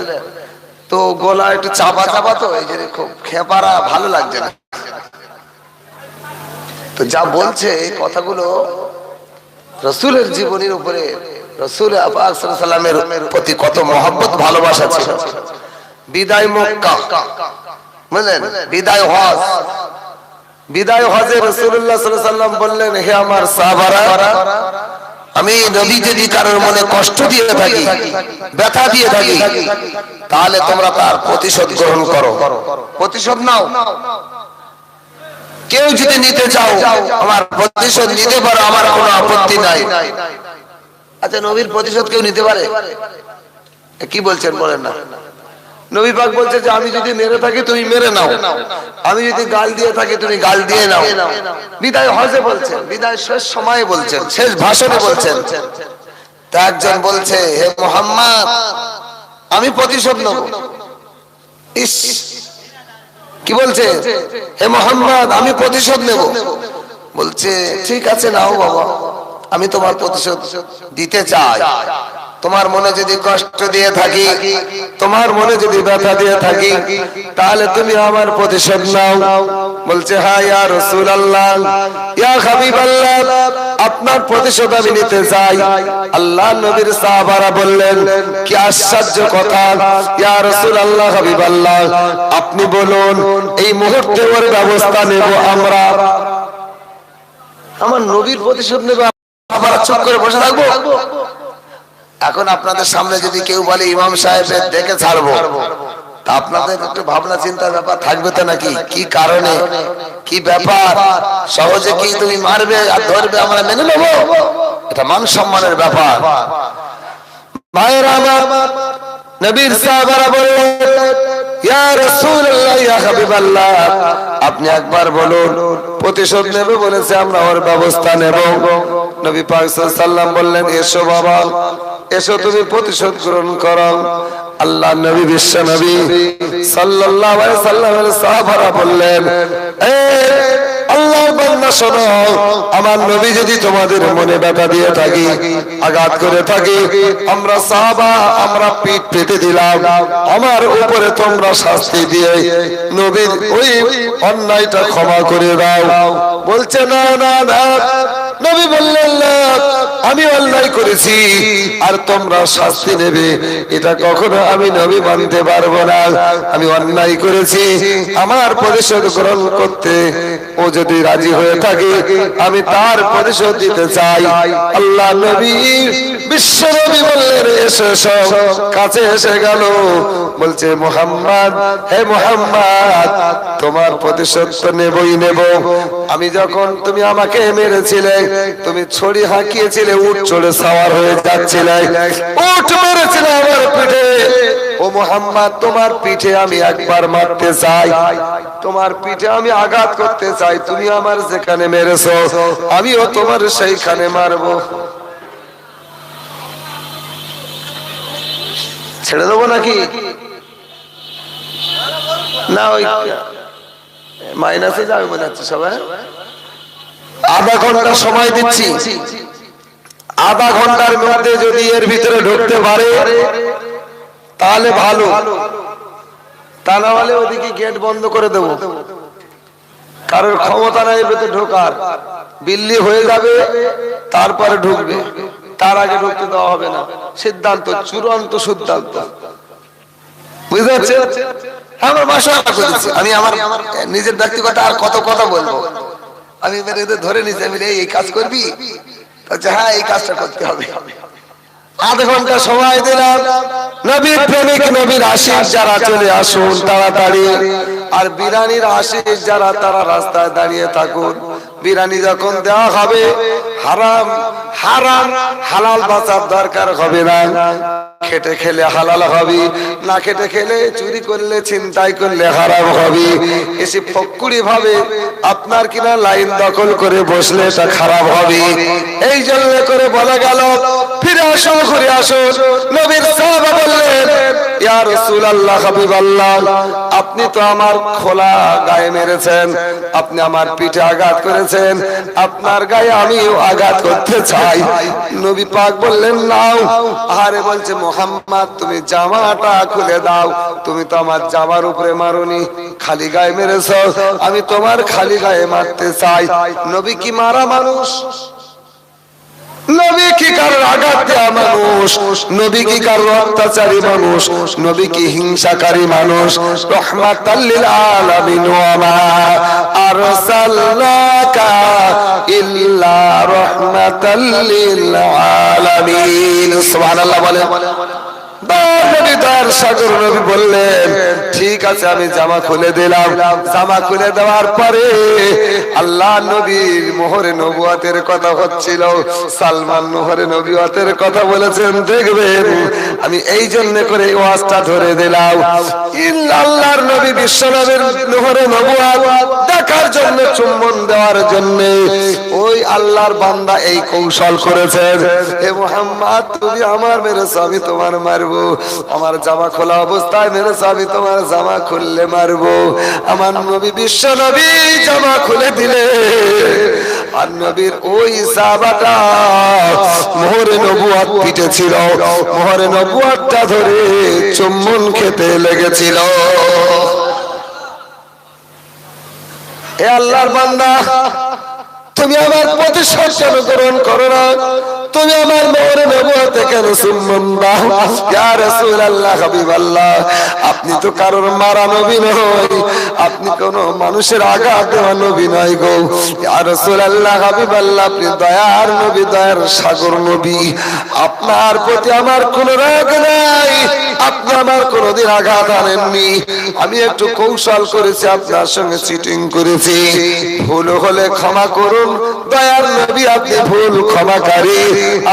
তো গলা একটু চাপা চাপা, তো এই যে খুব খেপারা, ভালো লাগছে না। তো যা বলছে কথাগুলো রাসূলের জীবনের উপরে, রাসূল পাক সাল্লাল্লাহু আলাইহি ওয়াসাল্লামের প্রতি কত মহব্বত, ভালোবাসা ছিল। বিদায় মক্কা, বুঝলেন? বিদায় হজ, বিদায় হজে রাসূলুল্লাহ সাল্লাল্লাহু আলাইহি ওয়াসাল্লাম বললেন, হে আমার সাহাবারা, আমি নবী যদি কারোর মনে কষ্ট দিয়ে থাকি, ব্যথা দিয়ে থাকি, তাহলে তোমরা তার প্রতিশোধ গ্রহণ করো, প্রতিশোধ নাও। কেউ যদি নিতে চাও আমার প্রতিশোধ নিতে পারো, আমার কোনো আপত্তি নাই। আচ্ছা, নবীর প্রতিশোধ কেউ নিতে পারে? কি বলছেন বলেন না? নবী পাক বলছে যে আমি যদি মেরে থাকি তুমি মেরে নাও, আমি যদি গাল দিয়ে থাকি তুমি গাল দিয়ে নাও। বিদায় হজে বলছেন, বিদায় শেষ সময়ে বলছেন, শেষ ভাষণে বলছেন। তা একজন বলছে, হে মুহাম্মদ, আমি প্রতিশোধ নেব। ইস, কি বলছে? হে মুহাম্মদ, আমি প্রতিশোধ নেব। বলছে ঠিক আছে, নাও বাবা, আমি তোমার প্রতিশোধ দিতে চাই। তোমার মনে যদি কষ্ট দিয়ে থাকি, তোমার মনে যদি ব্যথা দিয়ে থাকি, তাহলে তুমি আমার প্রতিশোধ নাও। বলছে হ্যাঁ ইয়া রাসূলুল্লাহ, ইয়া হাবিবাল্লাহ, আপনার প্রতিশোধ আমি নিতে চাই। আল্লাহ নবীর সাহাবারা বললেন, কি আশ্চর্য কথা, ইয়া রাসূলুল্লাহ, হাবিবাল্লাহ, আপনি বলুন, এই মুহূর্তে ওর ব্যবস্থা নেব আমরা। আমার নবীর প্রতিশোধ নেব, আবার চুপ করে বসে থাকবো? এখন আপনাদের সামনে যদি কেউ বলে ইমাম সাহেবের দেখে ছাড়বো, তা আপনাদের একটু ভাবনা চিন্তার ব্যাপার থাকবে তো নাকি? কি কারণে, কি ব্যাপার? সহজে কি তুমি মারবে আর ধরবে আমরা মেনে নেবো? এটা মান সম্মানের ব্যাপার। ভাইয়েরা আমার, নবীর সাহাবারা বললেন, ইয়া রাসূলুল্লাহ, ইয়া হাবিবাল্লাহ, আপনি একবার বলুন প্রতিশোধ নেবে বলেছে, আমরা ওর ব্যবস্থা নেব। নবী পাক সাল্লাল্লাহু আলাইহি সাল্লাম বললেন, এসো বাবা, এসো তুমি প্রতিশোধ গ্রহণ করো। আল্লাহ নবী, বিশ্ব নবী সাল্লাল্লাহু আলাইহি সাল্লামের সাহাবারা বললেন, এ আল্লাহর বান্দা শোনো, আমার নবী যদি তোমাদের মনে ব্যথা দিয়ে থাকি, আঘাত করে থাকি, আমরা সাহাবা আমরা পিঠ পেতে দিলাম, আমার উপরে তোমরা শাস্তি দিয়ে নবীর ওই অন্যায়টা ক্ষমা করে দাও। বলছে না না না, নবী বললেন না, আমি অন্যায় করেছি আর তোমরা শাস্তি নেবে, এটা কখনো আমি নবী মানতে পারবো না। আমি অন্যায় করেছি, আমার প্রতিশোধ গ্রহণ করতে ও যদি রাজি হয়ে থাকে, আমি তার প্রতিশোধ দিতে চাই। আল্লাহ নবী, বিশ্ব নবী বললেন, এসো এসো, কাছে এসে গেল। বলছে, মুহাম্মদ, হে মুহাম্মদ, তোমার প্রতিশোধ তো নেবই নেব। আমি যখন তুমি আমাকে মেরেছিলে, তুমি ছড়ি হাঁকিয়েছিলে, উট চড়ে সাওয়ার হয়ে যাচ্ছিলে, উট মেরেছিলে আমার পিঠে। ও মুহাম্মদ, তোমার পিঠে আমি একবার মারতে চাই, তোমার পিঠে আমি আঘাত করতে চাই। তুমি আমার যেখানে মেরেছো, আমিও তোমার সেইখানে মারবো। ছেড়ে দেবো নাকি না? ওই মাইনাসে যাবে মনে হচ্ছে সবাই। আধা ঘন্টা সময় দিচ্ছি, আধা ঘন্টার মধ্যে যদি এর ভিতরে ঢুকতে পারে তাহলে ভালো, তা না হলে ওদিকে গেট বন্ধ করে দেব। কারোর ক্ষমতা নাই ভেতরে ঢোকার, বিল্লি হয়ে যাবে তারপরে ঢুকবে, তার আগে ঢুকতে দেওয়া হবে না। সিদ্ধান্ত, চূড়ান্ত সিদ্ধান্ত, বুঝতে পারছেন? আমার মাশাআল্লাহ করেছি আমি, আমার নিজের ব্যক্তিগত আর কত কথা বলবো। আমি এদের ধরে নিচ্ছি, আমি এই কাজ করবি, হ্যাঁ এই কাজটা করতে হবে। আধা ঘন্টা সময় দিলাম। নবীর প্রেমিক, নবীর আশিক যারা চলে আসুন তাড়াতাড়ি, আর বিরানির আশিক যারা তারা রাস্তায় দাঁড়িয়ে থাকুন। বিরানি যখন দেওয়া হবে, হারাম হারাম হালাল বাঁচার দরকার হবে না। খেটে খেলে হালাল হবে, না খেটে খেলে চুরি করলে ছিনতাই করলে হারাম হবে। এসে ফক্কুরি ভাবে আপনার কিনা লাইন দখল করে বসলে এটা খারাপ হবে। এই জন্য করে বলা গেল, ফিরে আসো, ঘুরে আসো। নবীর সাহাবা বললেন, ইয়া রাসূলুল্লাহ, হাবিবাল্লাহ, আপনি তো আমার খোলা গায়ে মেরেছেন, আপনি আমার পিঠে আঘাত করেছেন, আপনার গায়ে আমিও আঘাত করতে চাই। নবী পাক বললেন, নাও। আরে বলছে, মুহাম্মদ, তুমি জামাটা খুলে দাও, তুমি তো আমার জামার উপরে মারোনি, খালি গায়ে মেরেছো, আমি তোমার খালি গায়ে মারতে চাই। নবী কি মারা মানুষ? নবী কি কারোর আঘাত দেয়া মানুষ? নবী কি কারোর অত্যাচারী মানুষ? নবী কি হিংসাকারী মানুষ? রাহমাতাল লিল আলামিন, ওয়া মা আরসালনাকা ইল্লা রাহমাতাল লিল আলামিন। সুবহানাল্লাহ বলেন। সাগর নবী বললেন, ঠিক আছে, আমি জামা খুলে দিলাম। জামা খুলে দেওয়ার পরে আল্লাহ নবীর মোহরে নবুয়তের কথা হচ্ছিল। সালমান মোহরে নবুয়তের কথা বলেছেন, দেখবেন আমি এই জন্য করে ওয়াজটা ধরে দিলাম। আল্লাহর নবী বিশ্বনবীর মোহরে নবুয়ত দেখার জন্য, চুম্বন দেওয়ার জন্য ওই আল্লাহর বান্দা এই কৌশল করেছেন। হে মুহাম্মদ, তুমি আমার মেরেছো, আমি তোমার মারবো। আমার জামা খোলা অবস্থায় মেরেছো, আমি তোমার জামা খুললে মারবো। আমার নবী বিশ্ব নবী জামা খুলে দিলে, আর নবীর ওই সাহাবাটা মোহরে নবুয়ত পিঠে ছিল, মোহরে নবুয়তটা ধরে চুম্বন খেতে লেগেছিল। হে আল্লাহর বান্দা, তুমি আমার প্রতিশোধ কেন গ্রহণ করো না? তুমি আমার মোহরে নবুয়তে কেন চুম্বন দাও? ইয়া রাসূলুল্লাহ, হাবিবাল্লাহ, আপনি তো কারোর মারা নবী নয়, আপনি কোন মানুষের আঘাত দেওয়া নবী নয় গো। ইয়া রাসূলুল্লাহ, হাবিবাল্লাহ, আপনি দয়ার নবী, দয়ার সাগর নবী। আপনার প্রতি আমার কোনো রাগ নাই, আপনি আমার কোনোদিন আঘাত আনেননি। আমি একটু কৌশল করেছি, আপনার সঙ্গে চিটিং করেছি, ভুল হলে ক্ষমা করুন। দয়ার নবী, আপনি ভুল ক্ষমাকারী।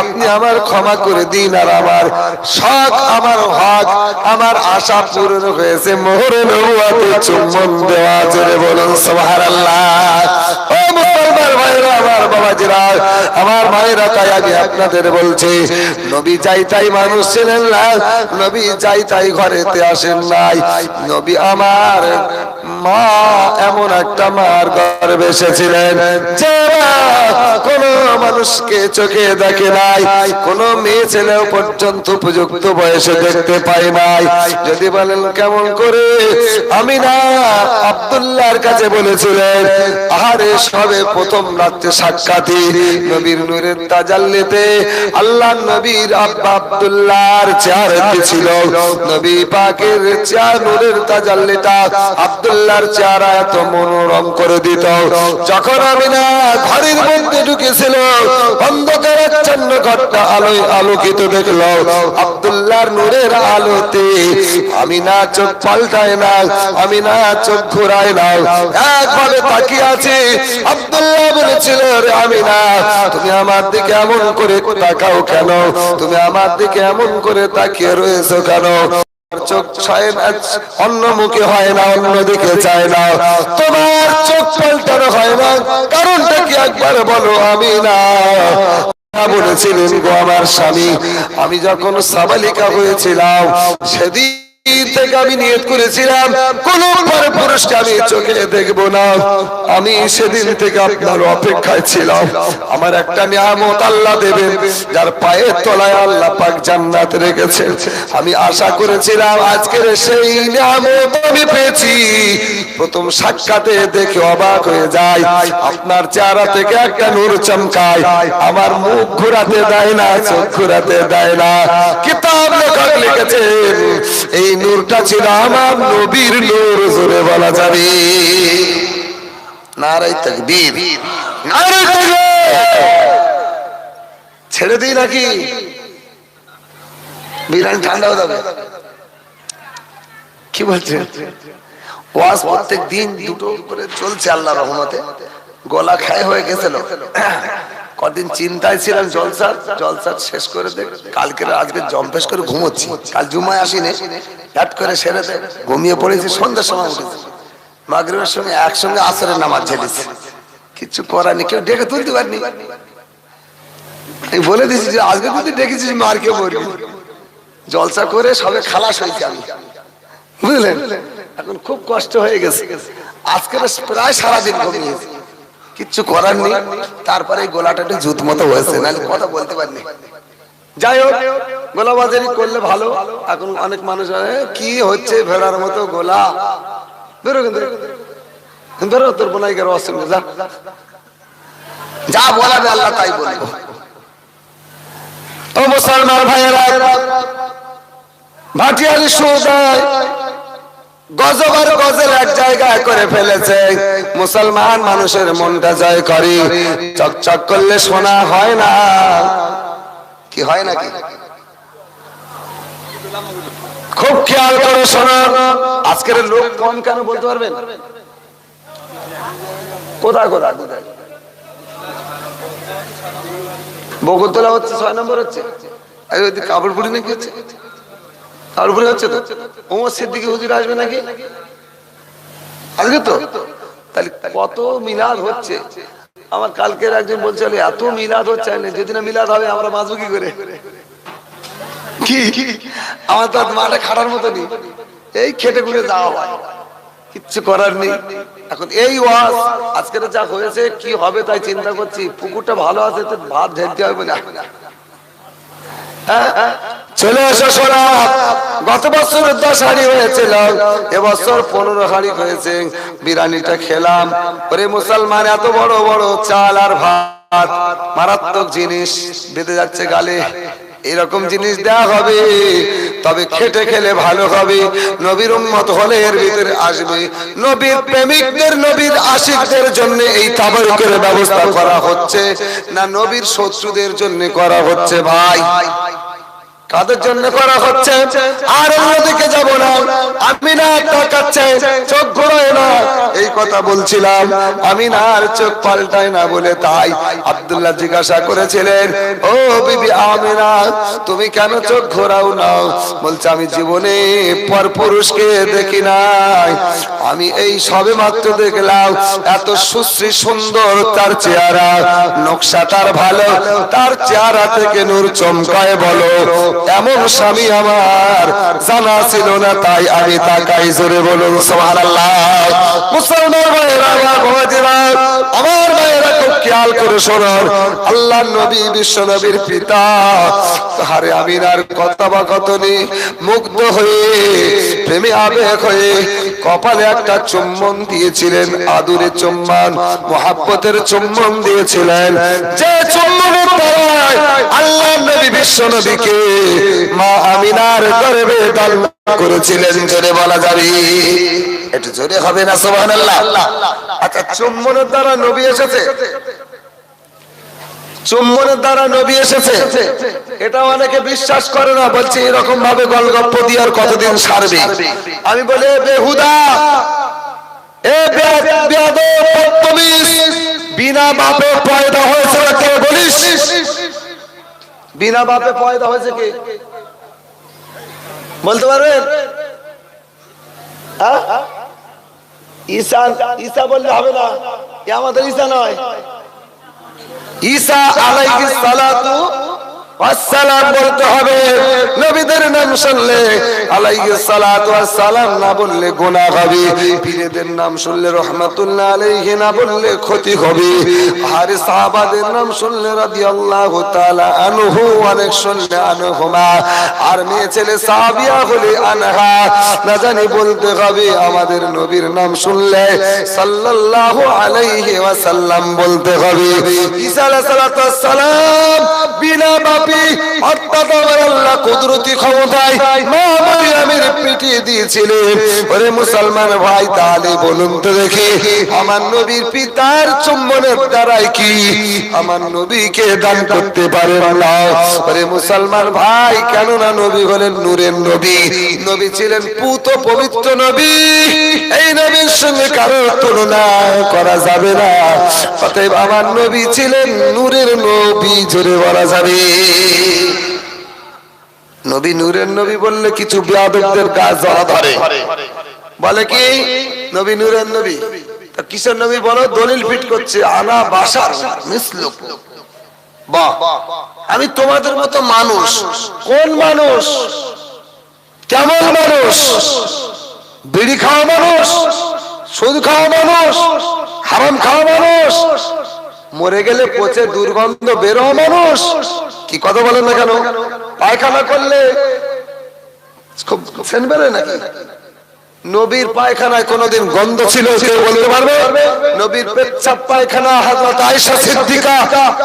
আপনি আমার ক্ষমা করে দিন, আর আমার শখ, আমার হক, আমার আশা পূরণ হয়েছে। মোহরে নবুয়াতে চুম্বন দেওয়া, জোরে বলুন সুবহানাল্লাহ। ও মুসলমান ভাইরা, আমার বাবাজিরা, আমার মায়েরা, তাই আমি আপনাদের বলছি, নবী যাই তাই মানুষ ছিলেন না, নবী যাই তাই ঘরেতে আসেন নাই। নবী আমার মা, এমন একটা মার গর্ভে এসেছিলেন যারা কোন মানুষকে চোখে দেখে নাই, কোন মেয়ে ছেলেও পর্যন্ত উপযুক্ত বয়সে দেখতে পায় নাই। যদি বলেন কেমন করে, আমি না আব্দুল্লাহর কাছে বলেছিলেন, আহারে সবে প্রথম রাত্রে সাক্ষাৎই নবীর নূরের তাজাল্লিতে আল্লাহ নবীর আব্বা আব্দুল্লাহর চেহারাটি ছিল, নবী পাকের চেহারা নূরের তাজাল্লিটা আব্দুল্লাহর চেহারা এত মনোরম করে দিত। যখন আমি না ঘরের মধ্যে ঢুকেছিল, অন্ধকারাচ্ছন্ন ঘরটা আলোয় আলোকিত দেখল, আব্দুল্লাহর নূরের আলোতে আমি না চোখ পাল্টায় না, আমি না চোখ ঘুরায় না, একভাবে তাকিয়ে আছি। আব্দুল্লাহ বলেছিল, রে আমি না, তুমি আমার দিকে এমন করে তাকাও কেন? তুমি আমার দিকে এমন করে তাকিয়ে রয়েছো কেন? চোখ ছয় না, অন্য মুখে হয় না, অন্যদিকে চায় না, তোমার চোখ পাল্টানো হয় না, কারণটা কি একবার বলো। আমি না বলেছিলেন গো আমার স্বামী, আমি যখন সাবালিকা হয়েছিলাম সেদিন থেকে আমি নিয়ত করেছিলাম কোন পুরুষকে আমি চোখে দেখবো না। আমি সেদিন থেকে আপনার অপেক্ষায় ছিলাম। আমার একটা নিয়ামত আল্লাহ দেবেন, যার পায়ের তলায় আল্লাহ পাক জান্নাত রেখেছেন। আমি আশা করেছিলাম আজকের সেই নিয়ামত আমি পেয়েছি। প্রথম সাক্ষাতে দেখে অবাক হয়ে যায়, আপনার চেহারা থেকে একটা নূর চমকায়, আমার মুখ ঘোরাতে দেয় না, চোখ ঘোরাতে দেয় না। কিতাব লেখক লিখেছেন, এই নূরটা ছিল আমার নবীর নূর, জোরে বলা যাবে নারে তাকবীর, নারে তাকবীর। ছেড়ে দিই নাকি বিরানি ঠান্ডা হয়ে যাবে? কি বলছে? ওয়াজ প্রত্যেক দিন দুটো করে চলছে আল্লাহর রহমতে। গলা খায় হয়ে গেছিল, কদিন চিন্তায় ছিলাম জলসা শেষ করে দে, কালকে আজকে জম্পেশ করে ঘুমোচ্ছি। কাল জুমায় আসিনি, হ্যাট করে সেরে দে, ঘুমিয়ে পড়েছি। সন্ধ্যার সময় উঠেছি, মাগরিবের সঙ্গে একসঙ্গে আসরের নামাজ ঝেলেছি। কিচ্ছু করার নেই, কেউ ডেকে তুলতে পারিনি। আমি বলে দিয়েছি যে আজকে যদি ডেকেছিস মার কে মরবি। জলসা করে সবে খালাস হয়েছে আমি, বুঝলেন? এখন খুব কষ্ট হয়ে গেছে। আজকে প্রায় সারাদিন ঘুমিয়েছি, কিচ্ছু করার নেই। তারপরে গোলাটা একটু জুত মতো হয়েছে, নাহলে কথা বলতে পারিনি। যাই হোক, গোলা বাজারি করলে ভালো। এখন অনেক মানুষ কি হচ্ছে, ভেড়ার মতো গোলা বেরো, কিন্তু বেরো, তোর বোনাই গেল অসুবিধা, যা যা বলাবে আল্লাহ তাই বলবো। ও মুসলমান ভাইয়েরা, ভাটিয়ালি সুদায় গজব আর গজল এক জায়গায় করে ফেলেছে। মুসলমান মানুষের মনটা জয় করে, চকচক করলে সোনা হয় না, কি হয় নাকি? খুব খেয়াল করে শোনো। আজকের লোক কম কেন বলতে পারবেন? কোথায় কোথায় কোথায় বগরতলা হচ্ছে, 6 নম্বর হচ্ছে, কাপড়পুরি নাকি হচ্ছে, কাপড়পুরি হচ্ছে তো। ওমর সিদ্দিকী হুজুর আসবে নাকি আজকে? তো তাহলে কত মিলাদ হচ্ছে। আমার কালকের একজন বলছে, এত মিলাদ হচ্ছে, যদি না মিলাদ হবে আমরা বাঁচবো কি করে? কি আমার তো মাঠে খাটার মতো নেই, এই খেটে খুঁড়ে যাওয়া হয়, কিচ্ছু করার নেই। এখন এই ওয়াজ আজকের যা হয়েছে, কি হবে তাই চিন্তা করছি। পুকুরটা ভালো আছে, তো ভাত ঢেলতে হবে না। চলে এসো শোনা, গত বছর 10 হাঁড়ি হয়েছিল, এবছর 15 হাঁড়ি হয়েছে। বিরিয়ানিটা খেলাম, ওরে মুসলমান, এত বড় বড় চাল আর ভাত, মারাত্মক জিনিস বেঁধে যাচ্ছে গালে। এরকম জিনিস দেয়া হবে, তবে খেটে খেলে ভালো হবে। নবীর উম্মত হলে এর ভিতরে আসবে। নবীর প্রেমিকদের, নবীর আশিকদের জন্য এই তাবারুকের ব্যবস্থা করা হচ্ছে না নবীর শত্রুদের জন্য করা হচ্ছে? ভাই কাদের জন্য করা হচ্ছে? আর অন্যদিকে যাব না, আমিনা তাকাচ্ছে, চোখ ঘোরায় না, এই কথা বলছিলাম। আমিনার চোখ পাল্টায় না বলে তাই আব্দুল্লাহ জিজ্ঞাসা করেছিলেন, ও বিবি আমিনা, তুমি কেন চোখ ঘোরাও না? বলছে, আমি জীবনে পরপুরুষকে দেখি নাই, আমি এই সবে মাত্র দেখলাম, এত সুশ্রী সুন্দর তার চেহারা, নকশা তার ভালো, তার চেহারা থেকে নূর চমকায় বলো, এমন স্বামী আমার জানা ছিল না, তাই আমি তাকাই। জোরে বলুন সুবহানাল্লাহ। মুসলমান ভাইরা, আমার বাবাজিরা, আমার ভাইরা, খুব খেয়াল করে শোনার, আল্লাহর নবী বিশ্ব নবীর পিতা তাহারে আমিনার কথা বা কথনে মুগ্ধ হয়ে, প্রেমে আবেগ হয়ে কপালে একটা চুম্বন দিয়েছিলেন, আদুরে চুম্বন, মহাব্বতের চুম্বন দিয়েছিলেন, যে চুম্বনের দ্বারা আল্লাহর নবী বিশ্ব নবীকে মা আমিনার গর্ভে ধারণ করেছিলেন। জোরে বলা যাবে? একটু জোরে হবে না সুবহানাল্লাহ? আচ্ছা, চুম্বনের দ্বারা নবী এসেছে, চুম্বনের দ্বারা নবী এসেছে, এটা অনেকে বিশ্বাস করে না, বলছে এরকম ভাবে গল্প দিয়ে আর কতদিন সারবে। আমি বলি, বেহুদা, এ বেয়াদব, বদতমিজ, বিনা বাপে পয়দা হয়েছে কে বলিস? বিনা বাপে পয়দা হয়েছে কে বলতে পারবেন? ঈসা, ঈসা বললে হবে না, এ আমাদের ঈসা নয়। ঈসা আলাইহিস সালাতু ওয়াস সালাম বলতে হবে। নবীদের নাম শুনলে আলাইহিস সালাতু ওয়াস সালাম না বললে গুনাহ হবে, পীরদের নাম শুনলে রাহমাতুল্লাহ আলাইহি না বললে ক্ষতি হবে, আর সাহাবাদের নাম শুনলে রাদিয়াল্লাহু তাআলা আনহু, অনেক শুনলে আনহুমা, আর মেয়ে ছেলে সাহাবিয়া হলে আনহা না জানি বলতে হবে। আমাদের নবীর নাম শুনলে সাল্লাল্লাহু আলাইহি ওয়াসাল্লাম বলতে হবে। ঈসা আলাইহিস সালাতু ওয়াস সালাম বিনা বাপে, অর্থাৎ আল্লাহ কুদরতি ক্ষমতায় মা মারিয়ামের পিটিয়ে দিয়েছিলেন। ওরে মুসলমান ভাই, তাহলে বলুন তো দেখি, আমার নবীর পিতার চুম্বনের দ্বারাই কি আমার নবীকে দান করতে পারেন না? ওরে মুসলমান ভাই, কেননা নবী হলেন নূরের নবী, নবী ছিলেন পুত পবিত্র নবী, এই নবীর সঙ্গে কারোর তুলনা করা যাবে না। অতএব আমার নবী ছিলেন নূরের নবী। জোরে বলা যাবে? নবী নূরের নবী বললে কিছু বেয়াদবদের গা জ্বালা ধরে, বলে কি নবী নূরের নবী, তা কিসের নবী বলো? দলিল ফিট করছে, আনা বাশার মিসলুক। বাহ, আমি তোমাদের মতো মানুষ। কোন মানুষ? কেমন মানুষ? বিড়ি খাওয়া মানুষ, সুদ খাওয়া মানুষ, হারাম খাওয়া মানুষ, মরে গেলে পচে দুর্গন্ধ বের হওয়া মানুষ। কি কথা বলেন না কেন? পায়খানা করলে খুব সেন্ট বেরোয় নাকি? নবীর পায়খানায় কোনদিন গন্ধ ছিল কেউ বলতে পারবে? নবীর পেচ্ছাপ পায়খানা হযরত আয়েশা সিদ্দিকা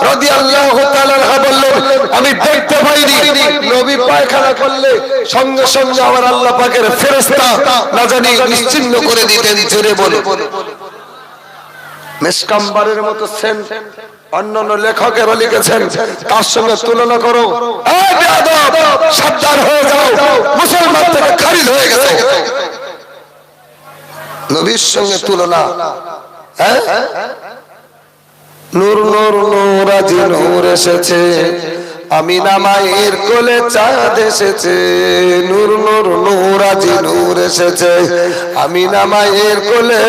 রাদিয়াল্লাহু তাআলা আনহা বললেন, আমি দেখতে পাইনি। নবী পায়খানা করলে সঙ্গে সঙ্গে আমার আল্লাহ পাকের ফেরেশতা না জানি নিশ্চিহ্ন করে দিতেন। জোরে বলে। মেশকাম্বারের মতো সেন্ট অন্যান্য লেখকেরা লিখেছেন, তার সঙ্গে তুলনা করো, এই বেয়াদব, সাবধান হয়ে যাও, মুসলমান থেকে খারিজ হয়ে গেছে। নবীর সঙ্গে তুলনা, হ্যাঁ? নূর নূর নূর আজি নূর এসেছে, আমিনা মায়ের কোলে চাঁদ এসেছে। নূর নূর নূর আজি নূর এসেছে, আমিনা মায়ের কোলে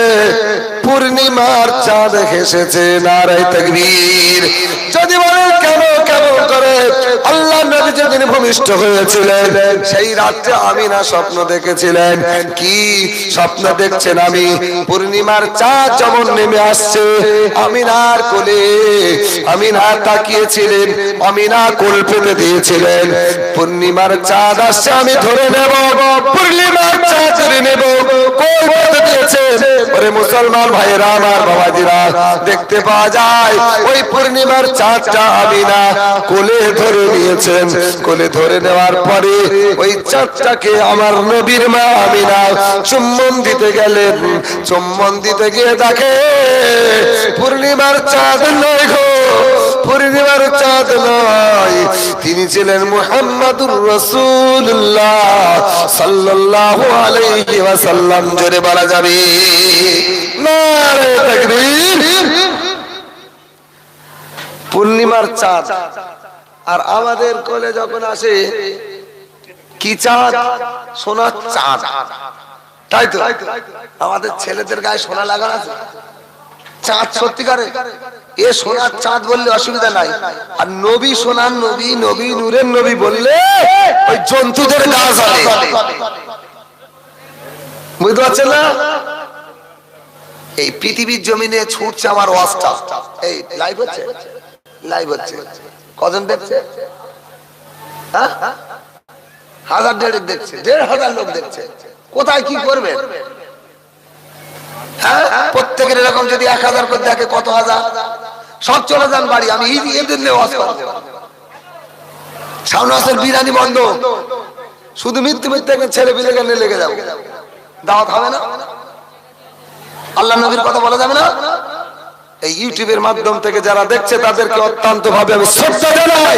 পূর্ণিমার চাঁদ এসেছে। নারায়ে তাকবীর। যদি বলেন কেন কেমন করে, আল্লাহ নবী যেদিন ভূমিষ্ঠ হয়েছিলেন সেই রাতে আমিনা স্বপ্ন দেখেছিলেন। কি স্বপ্ন দেখছেন? আমি পূর্ণিমার চাঁদ যেমন নেমে আসছে আমিনার কোলে, আমিনা তাকিয়েছিলেন, আমিনা কোল পেতে দিয়েছিলেন। পূর্ণিমার চাঁদ আসছে, আমি ধরে নেব, পূর্ণিমার চাঁদ ধরে নেব, কোল পেতে দিয়েছেন। ওরে মুসলমান ভাইরা আমার, বাবাজিরা, দেখতে পাওয়া যায় ওই পূর্ণিমার চাঁদটা আমিনা কোলে ধরে নিয়েছেন। কোলে ধরে নেওয়ার পরে ওই চাঁদটাকে আমার নবীর মা আমিনা চুম্বন দিতে গেলেন। চুম্বন দিতে গিয়ে দেখে পূর্ণিমার চাঁদ নয় গো, পূর্ণিমার পূর্ণিমার চাঁদ নয়, তিনি ছিলেন মুহাম্মাদুর রাসূলুল্লাহ সাল্লাল্লাহু আলাইহি ওয়াসাল্লাম। জোরে বলা যাবে নারে তাকবীর। পূর্ণিমার চাঁদ আর আমাদের কোলে যখন আসে কি চাঁদ? সোনার চাঁদ, তাই তো? আমাদের ছেলেদের গায়ে সোনা লাগানো আছে, চাঁদ সত্যিকারে। এ সোনার চাঁদ বললে অসুবিধা নাই, আর নবী সোনার নবী, নবী নূরের নবী বললে ওই জন্তুদের গা জ্বলে। বুঝতে পারছেন না? এই পৃথিবীর জমিনে ছুটছে আমার ওয়াজটা। এই লাইভ হচ্ছে, লাইভ হচ্ছে, কজন দেখছে? হ্যাঁ, 1000 দেখছে, 1500 লোক দেখছে। কোথায় কি করবে? প্রত্যেকের এরকম যদি 1000 করে দেখে, কত হাজার? সব চলে যান বাড়ি, আমি এদের নিয়ে ওয়াজ করব। শাওনাসের বিরানি বন্ধ, শুধু মৃত্যু মৃত্যু ছেলে পিলে নিয়ে লেগে যাবো। দাওয়াত হবে না, আল্লাহ নবীর কথা বলা যাবে না। এই ইউটিউবের মাধ্যম থেকে যারা দেখছে তাদেরকে অত্যন্ত ভাবে আমি শ্রদ্ধা জানাই,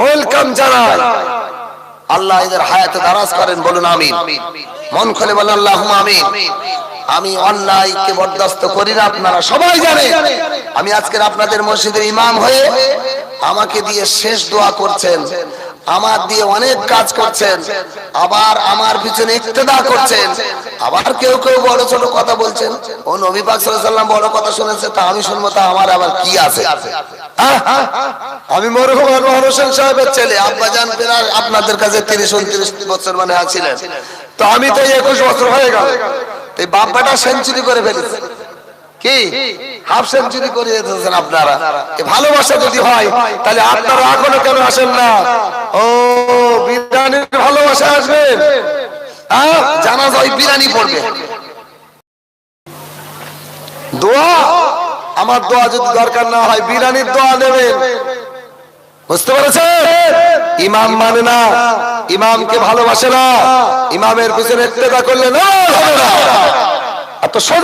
ওয়েলকাম জানাই। আল্লাহ এদের হায়াতে দারাজ করেন, বলুন আমিন। মন খুলে বলেন আল্লাহুম্মা আমিন। আমি অন্যায়কে বরদাস্ত করি না, আপনারা সবাই জানেন। আমি আজকের আপনাদের মসজিদের ইমাম হয়ে আমাকে দিয়ে শেষ দোয়া করছেন, আমার দিয়ে অনেক কাজ করছেন, আবার আমার পিছনে ইক্তেদা করছেন, আবার কেউ কেউ বড় ছোট কথা বলছেন। ও নবী পাক সাল্লাল্লাহু আলাইহি ওয়াসাল্লাম বড় কথা শুনেছে, তা আমি শুনবো, তা আমার আবার কি আছে? আমি মরহুম আনোয়ার হোসেন সাহেবের ছেলে, আব্বাজান প্রায় আপনাদের কাছে 30-29 বছর মানে ছিলেন, তো আমি তো 21 বছর হয়ে গেল। এই বাপ্পাটা সেঞ্চুরি করে ফেলেছে, কি হাফ সেঞ্চুরি করে দিয়েছেন আপনারা। ভালোবাসা যদি হয় তাহলে আপনারা এখনো কেন আসেন না? ও বিরানির ভালোবাসা আসবেন, জানাজা ওই বিরানি পড়বে। দোয়া, আমার দোয়া যদি দরকার না হয়, বিরানির দোয়া নেবেন। বুঝতে পেরেছেন? ইমাম মানে না, ইমামকে ভালোবাসে না, ইমামের পিছনে ইক্তেদা করলে না হবে না। এত সোজা